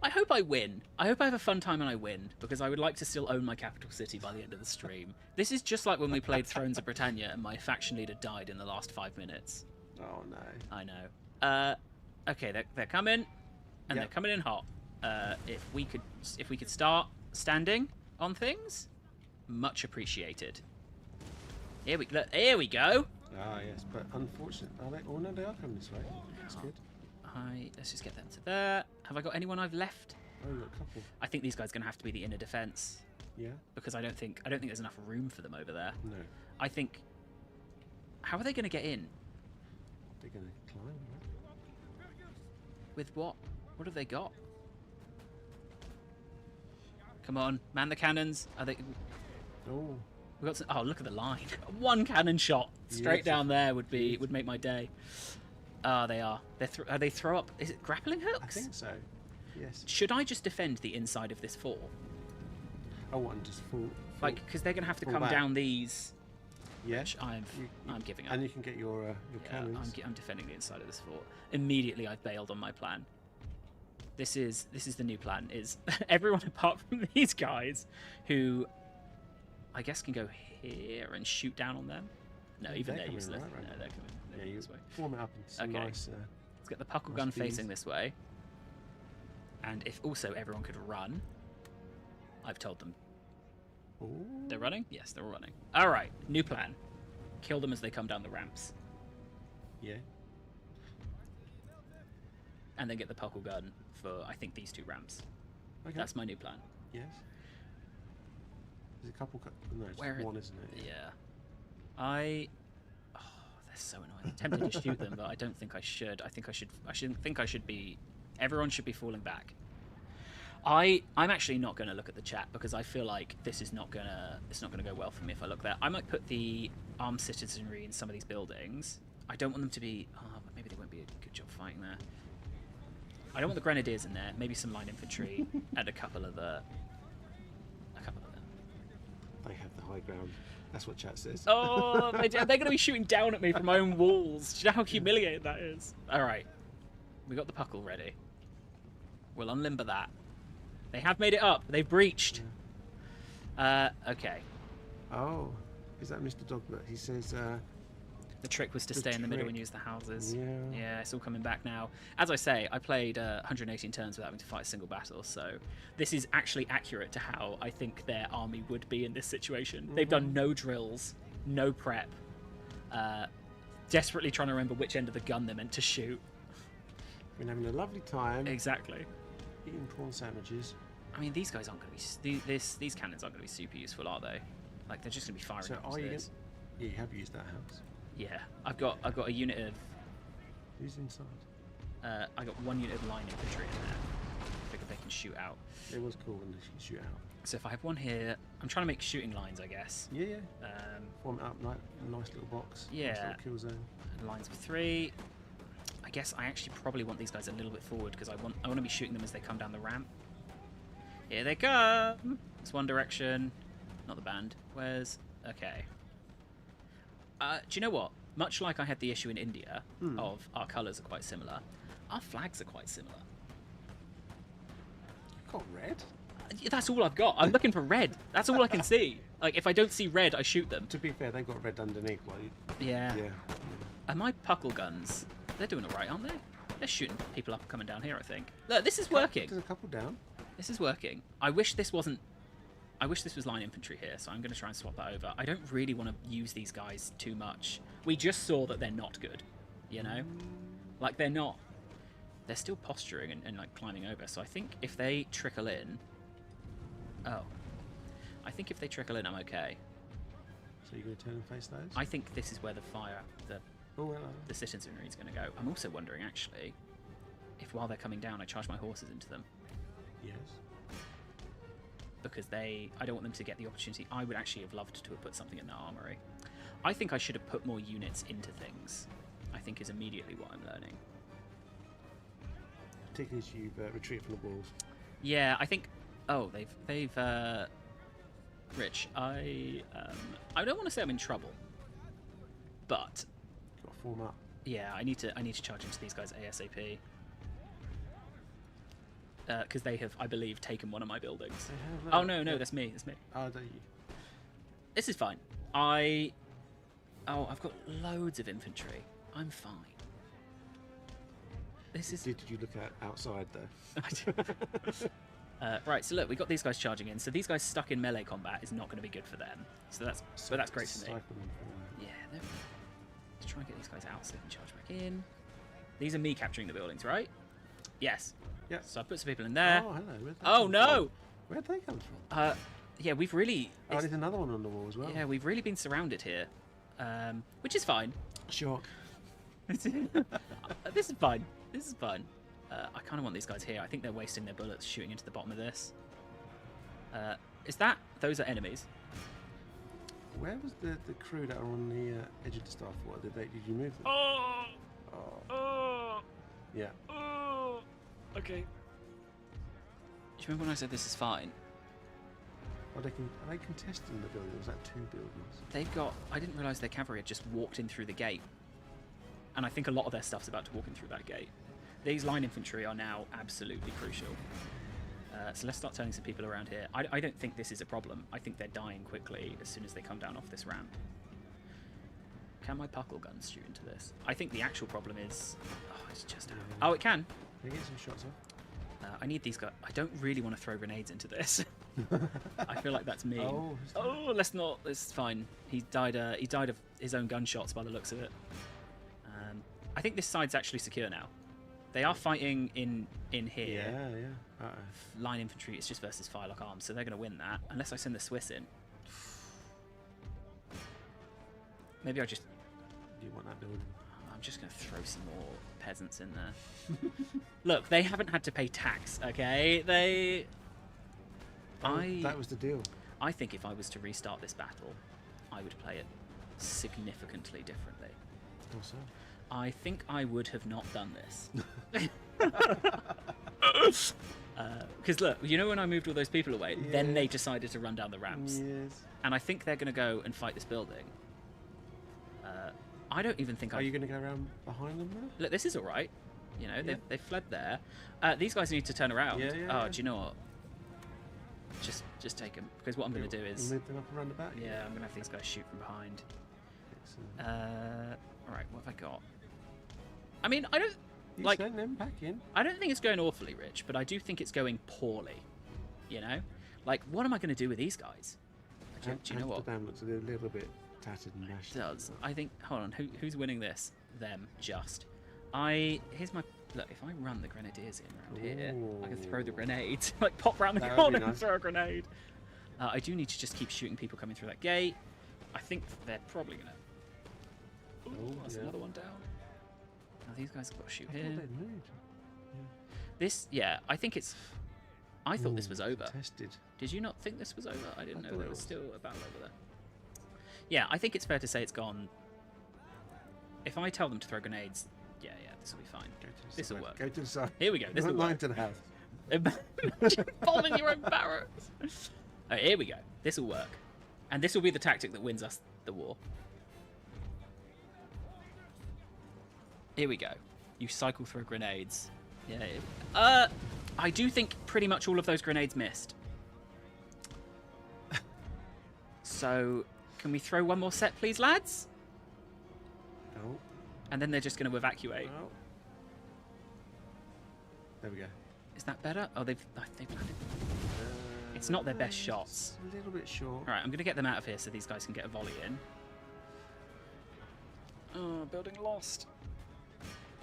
Speaker 1: I hope I win. I hope I have a fun time and I win, because I would like to still own my capital city by the end of the stream. This is just like when we played Thrones of Britannia and my faction leader died in the last 5 minutes.
Speaker 3: Oh, no.
Speaker 1: I know. Okay, they're coming, and they're coming in hot. If we could start standing on things, much appreciated. Here we go.
Speaker 3: Ah, yes, but unfortunately, no, they are coming this way. That's good.
Speaker 1: Let's just get them to there. Have I got anyone I've left?
Speaker 3: Oh, you've got a couple.
Speaker 1: I think these guys are going to have to be the inner defense.
Speaker 3: Yeah.
Speaker 1: Because I don't think there's enough room for them over there.
Speaker 3: No.
Speaker 1: I think. How are they going to get in?
Speaker 3: They're going to climb, right?
Speaker 1: With what? What have they got? Come on, man the cannons. Are they?
Speaker 3: Oh.
Speaker 1: We got some, look at the line. One cannon shot straight down there would make my day. They are. They throw up. Is it grappling hooks?
Speaker 3: I think so. Yes.
Speaker 1: Should I just defend the inside of this fort?
Speaker 3: Oh, and just fall
Speaker 1: like, because they're going to have to come
Speaker 3: back
Speaker 1: down these.
Speaker 3: Yeah.
Speaker 1: Which I'm giving up.
Speaker 3: And you can get your cannons.
Speaker 1: I'm defending the inside of this fort. Immediately, I've bailed on my plan. This is the new plan. Is everyone apart from these guys, who I guess can go here and shoot down on them. No, even they're useless.
Speaker 3: Right.
Speaker 1: No, they're coming this way.
Speaker 3: Form it up into some nice.
Speaker 1: Let's get the puckle gun facing this way. And if also everyone could run, I've told them.
Speaker 3: Ooh.
Speaker 1: They're running? Yes, they're all running. All right, new plan. Kill them as they come down the ramps.
Speaker 3: Yeah.
Speaker 1: And then get the puckle gun for, I think, these 2 ramps. Okay. That's my new plan.
Speaker 3: Yes. There's a couple. No, it's
Speaker 1: Where
Speaker 3: just one, isn't it?
Speaker 1: Yeah. Oh, they're so annoying. I'm tempted to shoot them, but I don't think I should. I think I should be. Everyone should be falling back. I'm actually not going to look at the chat because I feel like it's not gonna go well for me if I look there. I might put the armed citizenry in some of these buildings. I don't want them to be. Oh, but maybe they won't be a good job fighting there. I don't want the grenadiers in there. Maybe some line infantry and a couple of them.
Speaker 3: They have the high ground. That's what chat says.
Speaker 1: Oh, they're going to be shooting down at me from my own walls. Do you know how humiliating that is? All right, we got the puckle ready. We'll unlimber that. They have made it up. They've breached. Okay.
Speaker 3: Oh, is that Mr. Dogbert? He says.
Speaker 1: The trick was to stay in the middle and use the houses.
Speaker 3: Yeah,
Speaker 1: it's all coming back now. As I say, I played 118 turns without having to fight a single battle, so this is actually accurate to how I think their army would be in this situation. They've done no drills, no prep, desperately trying to remember which end of the gun they're meant to shoot.
Speaker 3: Been having a lovely time.
Speaker 1: Exactly.
Speaker 3: Eating prawn sandwiches.
Speaker 1: I mean, these guys aren't going to be... These cannons aren't going to be super useful, are they? Like, they're just going to be firing.
Speaker 3: So are you? Yeah, you have used that house.
Speaker 1: Yeah, I've got a unit of.
Speaker 3: Who's inside?
Speaker 1: I got one unit of line infantry in there. I figured they can shoot out.
Speaker 3: It was cool when they could shoot out.
Speaker 1: So if I have one here, I'm trying to make shooting lines, I guess.
Speaker 3: Yeah. Form it up like a nice little box.
Speaker 1: Yeah.
Speaker 3: Nice little kill zone.
Speaker 1: Lines of 3. I guess I actually probably want these guys a little bit forward because I want to be shooting them as they come down the ramp. Here they come. It's one direction. Not the band. Where's? Okay. Do you know what? Much like I had the issue in India of our colours are quite similar, our flags are quite similar.
Speaker 3: You've got red?
Speaker 1: That's all I've got. I'm looking for red. That's all I can see. Like, if I don't see red, I shoot them.
Speaker 3: To be fair, they've got red underneath.
Speaker 1: Yeah.
Speaker 3: Yeah.
Speaker 1: And my puckle guns, they're doing all right, aren't they? They're shooting people up coming down here, I think. Look, this is working.
Speaker 3: There's a couple down.
Speaker 1: This is working. I wish this was line infantry here, so I'm going to try and swap that over. I don't really want to use these guys too much. We just saw that they're not good, you know? Like, they're not. They're still posturing and like, climbing over, so I think if they trickle in... Oh. I think if they trickle in, I'm okay.
Speaker 3: So you're going to turn and face those?
Speaker 1: I think this is where the citizenry is going to go. I'm also wondering, actually, if while they're coming down, I charge my horses into them.
Speaker 3: Yes.
Speaker 1: Because I don't want them to get the opportunity. I would actually have loved to have put something in their armory. I think I should have put more units into things, I think is immediately what I'm learning.
Speaker 3: Particularly as you've retreated from the walls.
Speaker 1: Yeah, I think... Oh, they've Rich, I don't want to say I'm in trouble, but...
Speaker 3: You've got to form up.
Speaker 1: Yeah, I need to charge into these guys ASAP. Because they have, I believe, taken one of my buildings. Oh no, that's me. That's me.
Speaker 3: Oh, don't you?
Speaker 1: This is fine. I've got loads of infantry. I'm fine. This is.
Speaker 3: Did you look at outside though?
Speaker 1: Right. So look, we got these guys charging in. So these guys stuck in melee combat is not going to be good for them. So that's great for me. Yeah. Let's try and get these guys out so they can charge back in. These are me capturing the buildings, right? Yes.
Speaker 3: Yeah.
Speaker 1: So I put some people in there.
Speaker 3: Oh, hello.
Speaker 1: Oh no!
Speaker 3: Where'd they come from?
Speaker 1: Yeah, we've really.
Speaker 3: Oh, there's another one on the wall as well.
Speaker 1: Yeah, we've really been surrounded here, which is fine.
Speaker 3: Shock.
Speaker 1: This is fine. This is fine. I kind of want these guys here. I think they're wasting their bullets shooting into the bottom of this. Is that? Those are enemies.
Speaker 3: Where was the crew that are on the edge of the Star Fort? Did you move them?
Speaker 1: Oh.
Speaker 3: Oh. Yeah.
Speaker 1: Oh. Okay. Do you remember when I said this is fine?
Speaker 3: Are they contesting the building? Was that 2 buildings?
Speaker 1: They've got... I didn't realise their cavalry had just walked in through the gate. And I think a lot of their stuff's about to walk in through that gate. These line infantry are now absolutely crucial. So let's start turning some people around here. I don't think this is a problem. I think they're dying quickly as soon as they come down off this ramp. Can my puckle guns shoot into this? I think the actual problem is... Oh, it's just... Oh, it can.
Speaker 3: Can you get some shots off?
Speaker 1: I need these guys. I don't really want to throw grenades into this. I feel like that's mean.
Speaker 3: Oh,
Speaker 1: let's not. It's fine. He died of his own gunshots by the looks of it. I think this side's actually secure now. They are fighting in here.
Speaker 3: Yeah.
Speaker 1: Line infantry. It's just versus firelock arms, so they're going to win that unless I send the Swiss in. Maybe I just...
Speaker 3: Do you want that building?
Speaker 1: I'm just going to throw some more peasants in there. Look, they haven't had to pay tax, okay?
Speaker 3: That was the deal.
Speaker 1: I think if I was to restart this battle, I would play it significantly differently.
Speaker 3: Also.
Speaker 1: I think I would have not done this. Because look, you know when I moved all those people away, then they decided to run down the ramps.
Speaker 3: Yes.
Speaker 1: And I think they're going to go and fight this building. I don't even think
Speaker 3: Are you going to go around behind them now?
Speaker 1: Look, this is all right. You know, they've fled there. These guys need to turn around.
Speaker 3: Yeah,
Speaker 1: do you know what? Just take them. Because what I'm going to do is...
Speaker 3: Move them up around the back?
Speaker 1: Yeah, I'm going to have these guys shoot from behind.
Speaker 3: Excellent.
Speaker 1: All right, what have I got? I mean, I don't...
Speaker 3: You
Speaker 1: like,
Speaker 3: sent them back in?
Speaker 1: I don't think it's going awfully rich, but I do think it's going poorly. You know? Like, what am I going to do with these guys? Do you know what?
Speaker 3: Amsterdam looks a little bit tattered and mashed.
Speaker 1: It does. I think... Hold on. Who's winning this? Them. Just. Here's my... Look, if I run the grenadiers in around here, I can throw the grenade. Like, pop round the corner and throw a grenade. I do need to just keep shooting people coming through that gate. I think they're probably going to... Oh, that's another one down. Now these guys have got to shoot here. This, I think it's... I thought this was over.
Speaker 3: Tested.
Speaker 1: Did you not think this was over? I didn't know there was still a battle over there. Yeah, I think it's fair to say it's gone. If I tell them to throw grenades, this will be fine. This will work.
Speaker 3: Go to the side.
Speaker 1: Here we go. This will work.
Speaker 3: To the house.
Speaker 1: Bombing your own barracks. Oh, here we go. This will work. And this will be the tactic that wins us the war. Here we go. You cycle through grenades. Yeah. I do think pretty much all of those grenades missed. So, can we throw one more set, please, lads?
Speaker 3: No.
Speaker 1: And then they're just going to evacuate.
Speaker 3: No. There we go.
Speaker 1: Is that better? Oh, they've landed. It's not their best shots.
Speaker 3: A little bit short.
Speaker 1: All right, I'm going to get them out of here so these guys can get a volley in. Oh, building lost.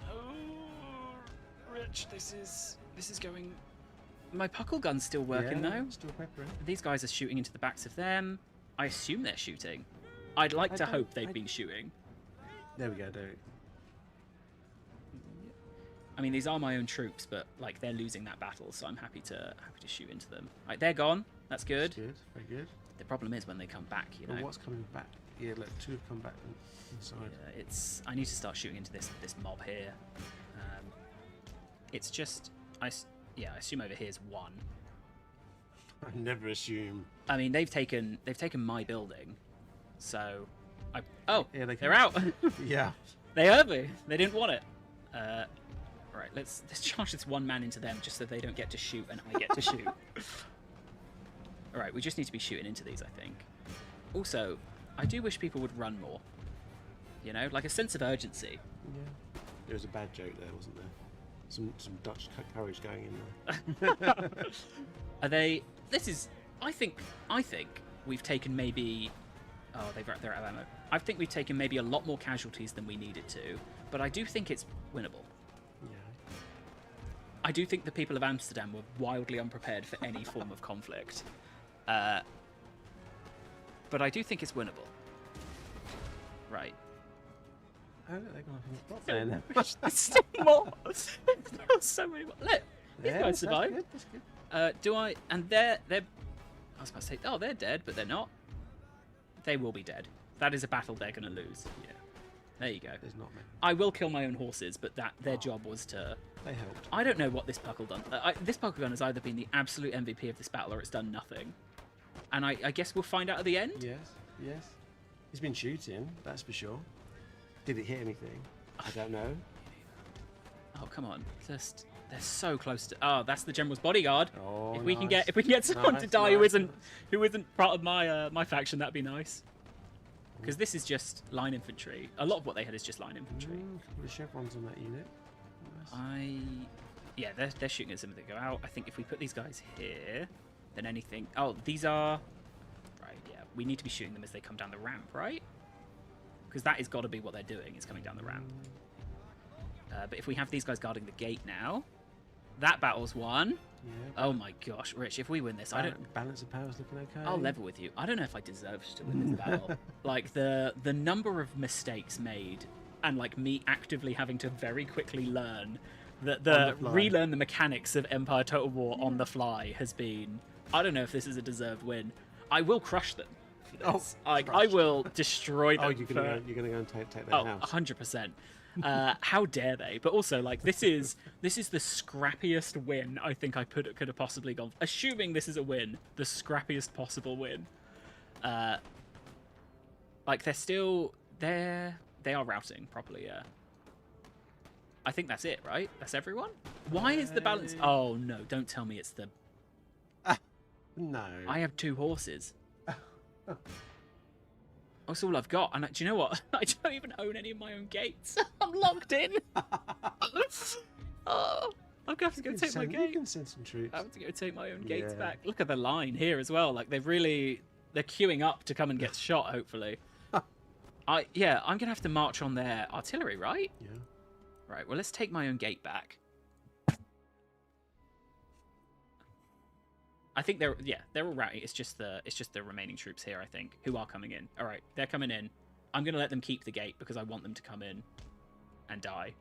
Speaker 1: Oh, Rich, this is going... My puckle gun's still working, though.
Speaker 3: Still peppering.
Speaker 1: These guys are shooting into the backs of them. I assume they're shooting. I'd like to hope they've been shooting.
Speaker 3: There we go, Derek.
Speaker 1: I mean, these are my own troops, but like they're losing that battle, so I'm happy to shoot into them. Right, they're gone. That's good.
Speaker 3: That's good. Very good.
Speaker 1: The problem is when they come back, you know.
Speaker 3: Well, what's coming back? Yeah, look, two have come back inside.
Speaker 1: Yeah, I need to start shooting into this mob here. It's just I assume over here is one.
Speaker 3: I never assume.
Speaker 1: I mean, they've taken my building, so they're out.
Speaker 3: Yeah.
Speaker 1: They heard me. They didn't want it. Right, let's charge this one man into them just so they don't get to shoot and I get to shoot. All right, we just need to be shooting into these, I think. Also, I do wish people would run more. You know, like a sense of urgency.
Speaker 3: Yeah. There was a bad joke there, wasn't there? Some Dutch courage going in there.
Speaker 1: Are they? This is. I think we've taken maybe. Oh, they're out of ammo. I think we've taken maybe a lot more casualties than we needed to, but I do think it's winnable.
Speaker 3: Yeah.
Speaker 1: I do think the people of Amsterdam were wildly unprepared for any form of conflict. But I do think it's winnable. Right.
Speaker 3: Oh, look, they're going to
Speaker 1: There's still more. There's so many more. Look, these guys survived.
Speaker 3: That's good.
Speaker 1: Do I? And they're. I was about to say, oh, they're dead, but they're not. They will be dead. That is a battle they're going to lose. Yeah. There you go.
Speaker 3: There's not many.
Speaker 1: I will kill my own horses, but their job was to...
Speaker 3: They helped.
Speaker 1: I don't know what this puckle done. This puckle gun has either been the absolute MVP of this battle or it's done nothing. And I guess we'll find out at the end?
Speaker 3: Yes, yes. He's been shooting, that's for sure. Did it hit anything? I don't know.
Speaker 1: Oh, come on. Just... They're so close to... Oh, that's the general's bodyguard.
Speaker 3: Oh,
Speaker 1: if we can get someone to die who isn't part of my faction, that'd be nice. Because this is just line infantry. A lot of what they had is just line infantry.
Speaker 3: A couple of chevrons on that unit. Nice.
Speaker 1: Yeah, they're shooting at some that go out. I think if we put these guys here, then anything... Oh, these are... Right, yeah. We need to be shooting them as they come down the ramp, right? Because that has got to be what they're doing, is coming down the ramp. But if we have these guys guarding the gate now... That battle's won.
Speaker 3: Yeah.
Speaker 1: Oh my gosh, Rich! If we win this, I don't.
Speaker 3: Balance of power's looking okay.
Speaker 1: I'll level with you. I don't know if I deserve to win this battle. Like the number of mistakes made, and like me actively having to very quickly learn relearn the mechanics of Empire Total War on the fly has been. I don't know if this is a deserved win. I will crush them for this. I will destroy them.
Speaker 3: Oh, you're gonna go and take their house.
Speaker 1: 100%. How dare they? But also, like, this is the scrappiest win I think I could have possibly gone. Assuming this is a win, the scrappiest possible win. Like they are routing properly. Yeah. I think that's it, right? That's everyone. Why is the balance? Oh no! Don't tell me it's the.
Speaker 3: No.
Speaker 1: I have 2 horses. That's all I've got. And do you know what? I don't even own any of my own gates. I'm locked in. Oh, I'm gonna have to go take my gate.
Speaker 3: You can send some troops.
Speaker 1: I have to go take my own gates back. Look at the line here as well. Like they're queuing up to come and get shot. Hopefully. I'm gonna have to march on their artillery, right?
Speaker 3: Yeah.
Speaker 1: Right. Well, let's take my own gate back. I think they're all routing. It's just the remaining troops here, I think, who are coming in. All right, they're coming in. I'm gonna let them keep the gate because I want them to come in and die.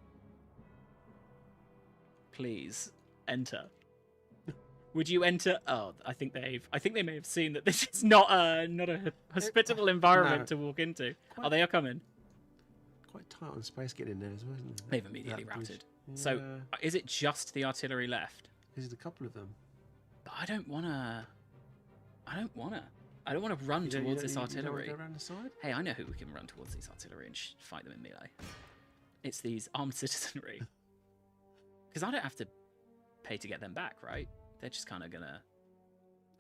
Speaker 1: Please enter. Would you enter? Oh, I think they may have seen that this is not a hospitable environment to walk into. They are coming.
Speaker 3: Quite tight on space getting in there as well, isn't it?
Speaker 1: They've immediately routed. Yeah. So, is it just the artillery left?
Speaker 3: There's a couple of them.
Speaker 1: But I don't wanna run towards this artillery.
Speaker 3: You don't go around the side?
Speaker 1: Hey, I know who we can run towards these artillery and fight them in melee. It's these armed citizenry. Because I don't have to pay to get them back, right? They're just kind of gonna.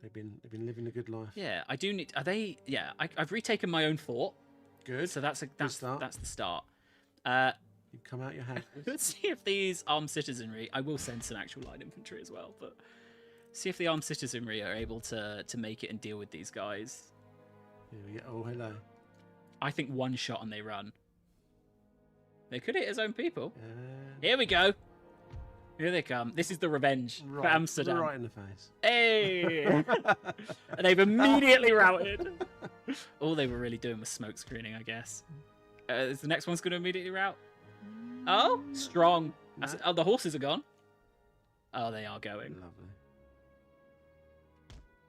Speaker 3: They've been living a good life.
Speaker 1: Yeah, I do need. Are they? Yeah, I've retaken my own fort.
Speaker 3: Good.
Speaker 1: So that's the start.
Speaker 3: You've come out your head.
Speaker 1: Let's see if these armed citizenry. I will send some actual light infantry as well, but see if the armed citizenry are able to make it and deal with these guys.
Speaker 3: Oh, hello.
Speaker 1: I think one shot and they run. They could hit his own people. Here we go. Here they come. This is the revenge for Amsterdam.
Speaker 3: Right in the face.
Speaker 1: Hey! And they've immediately routed. All they were really doing was smoke screening, I guess. Is the next one's going to immediately rout? Oh, strong.
Speaker 3: No.
Speaker 1: Oh, the horses are gone. Oh, they are going.
Speaker 3: Lovely.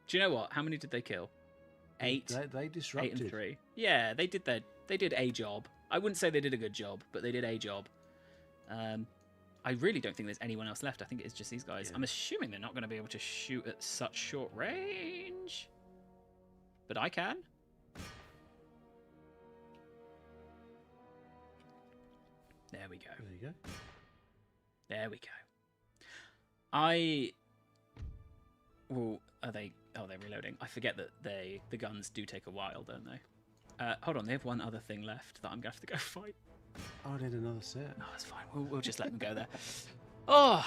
Speaker 1: Do you know what? How many did they kill? 8.
Speaker 3: They disrupted.
Speaker 1: 8 and 3. Yeah, they did a job. I wouldn't say they did a good job, but they did a job. I really don't think there's anyone else left. I think it's just these guys. Yeah. I'm assuming they're not going to be able to shoot at such short range. But I can. There we go.
Speaker 3: There you go.
Speaker 1: There we go. Are they? Oh, they're reloading. I forget that the guns do take a while, don't they? Hold on, they have one other thing left that I'm going to have to go fight.
Speaker 3: Oh, I did another set.
Speaker 1: Oh, that's fine. We'll just let them go there. Oh,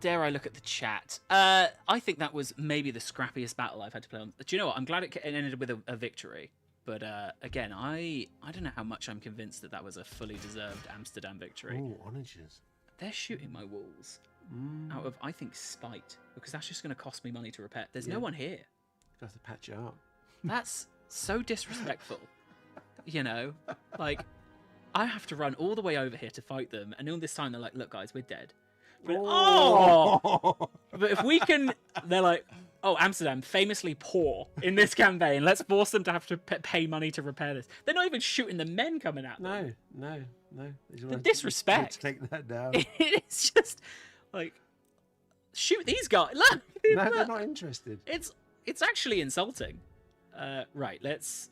Speaker 1: dare I look at the chat? I think that was maybe the scrappiest battle I've had to play on. Do you know what? I'm glad it ended with a victory. But again, I don't know how much I'm convinced that was a fully deserved Amsterdam victory.
Speaker 3: Oh, onagers.
Speaker 1: They're shooting my walls out of, I think, spite. Because that's just going to cost me money to repair. There's no one here.
Speaker 3: You have to patch it up.
Speaker 1: That's so disrespectful. You know, like, I have to run all the way over here to fight them, and all this time they're like, "Look, guys, we're dead." But, but if we can, they're like, "Oh, Amsterdam, famously poor in this campaign. Let's force them to have to pay money to repair this." They're not even shooting the men coming at them.
Speaker 3: No.
Speaker 1: The disrespect.
Speaker 3: Take that down.
Speaker 1: It's just like, shoot these guys. Look,
Speaker 3: no, they're not interested.
Speaker 1: It's actually insulting. Right, let's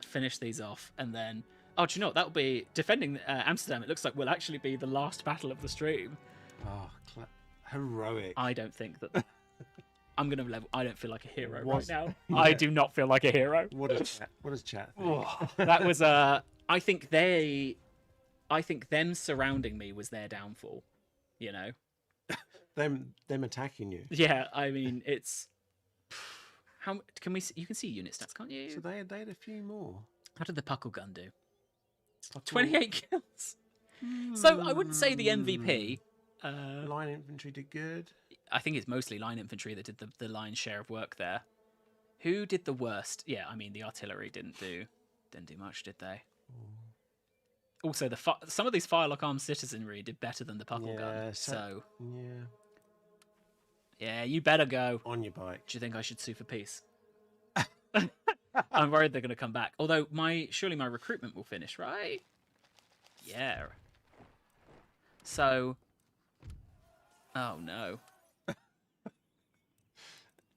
Speaker 1: finish these off, and then do you know what? That'll be defending Amsterdam. It looks like will actually be the last battle of the stream.
Speaker 3: Oh, heroic!
Speaker 1: I don't think that. I'm gonna level. I don't feel like a hero right now. Yeah. I do not feel like a hero.
Speaker 3: What does chat think?
Speaker 1: Oh, that was I think them surrounding me was their downfall. You know,
Speaker 3: them attacking you.
Speaker 1: Yeah, I mean it's. How can we? You can see unit stats, can't you?
Speaker 3: So they had a few more.
Speaker 1: How did the Puckle gun do? 28 kills. So I wouldn't say the MVP.
Speaker 3: Line infantry did good.
Speaker 1: I think it's mostly line infantry that did the lion's share of work there. Who did the worst? Yeah, I mean the artillery didn't do much, did they? Also, some of these firelock armed citizenry did better than the puckle gun. So yeah, you better go
Speaker 3: on your bike.
Speaker 1: Do you think I should sue for peace? I'm worried they're going to come back. Although surely my recruitment will finish, right? Yeah. So, oh no.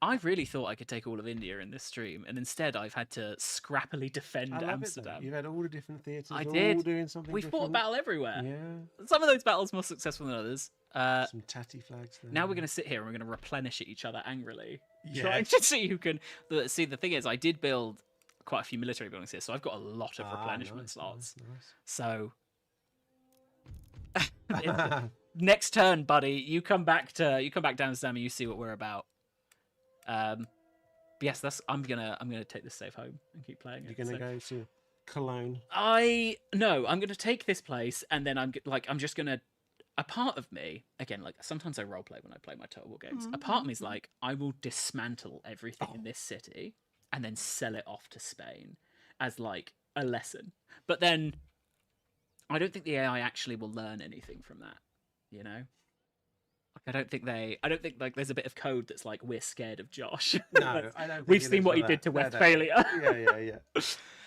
Speaker 1: I really thought I could take all of India in this stream, and instead I've had to scrappily defend Amsterdam.
Speaker 3: You've had all the different theatres.
Speaker 1: I did.
Speaker 3: All doing something
Speaker 1: We fought a battle everywhere.
Speaker 3: Yeah.
Speaker 1: Some of those battles more successful than others.
Speaker 3: Some tatty flags there.
Speaker 1: Now we're going to sit here and we're going to replenish each other angrily.
Speaker 3: Yeah.
Speaker 1: Trying to see who can... See, the thing is, I did build quite a few military buildings here, so I've got a lot of replenishment slots.
Speaker 3: Nice.
Speaker 1: So... next turn, buddy, you come back down to Amsterdam and you see what we're about. Yes, I'm gonna take this save home and keep playing it.
Speaker 3: You're gonna go to Cologne.
Speaker 1: No, I'm gonna take this place and then I'm just gonna. A part of me, again, like sometimes I roleplay when I play my Total War games. A part of me is like, I will dismantle everything in this city and then sell it off to Spain as like a lesson. But then I don't think the AI actually will learn anything from that. You know. I don't think like there's a bit of code that's like, we're scared of Josh.
Speaker 3: No, I don't think
Speaker 1: we've seen what he did to Westphalia.
Speaker 3: Yeah.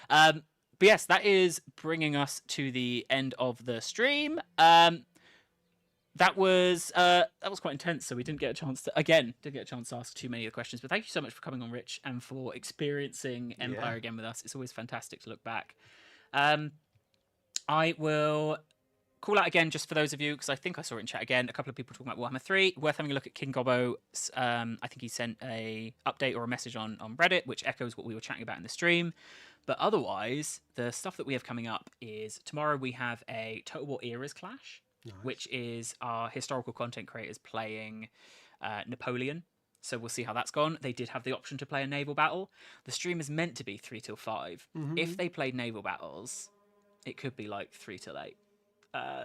Speaker 1: But yes, that is bringing us to the end of the stream. That was quite intense, so we didn't get a chance to ask too many of the questions. But thank you so much for coming on, Rich, and for experiencing Empire again with us. It's always fantastic to look back. I will call out again, just for those of you, because I think I saw it in chat again, a couple of people talking about Warhammer 3. Worth having a look at King Gobbo. I think he sent a update or a message on Reddit, which echoes what we were chatting about in the stream. But otherwise, the stuff that we have coming up is tomorrow we have a Total War Eras Clash, which is our historical content creators playing Napoleon. So we'll see how that's gone. They did have the option to play a naval battle. The stream is meant to be 3 till 5. Mm-hmm. If they played naval battles, it could be like 3 till 8.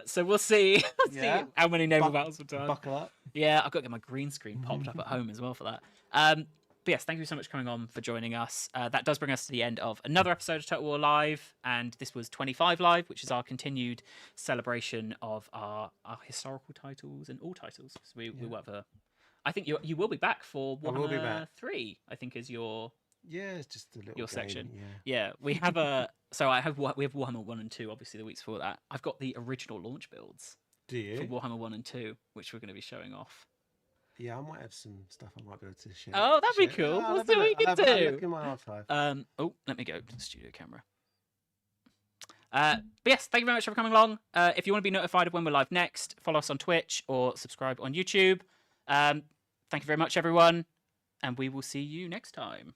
Speaker 1: So we'll see, see how many naval battles we've done.
Speaker 3: Buckle up.
Speaker 1: Yeah, I've got to get my green screen popped up at home as well for that. But yes, thank you so much for coming on, for joining us. That does bring us to the end of another episode of Total War Live, and this was 25 Live, which is our continued celebration of our historical titles and all titles. So we will have I think you will be back for Warhammer 3, I think is your... Yeah, it's just a little your game, section. Yeah, we have we have Warhammer 1 and 2, obviously the weeks before that. I've got the original launch builds.
Speaker 3: Do you?
Speaker 1: For Warhammer 1 and 2, which we're going to be showing off.
Speaker 3: Yeah, I might have some stuff I might be able to share.
Speaker 1: Oh, that'd be cool. We'll see what we can do.
Speaker 3: Look in my archive.
Speaker 1: Let me go to the studio camera. But yes, thank you very much for coming along. If you want to be notified of when we're live next, follow us on Twitch or subscribe on YouTube. Thank you very much, everyone, and we will see you next time.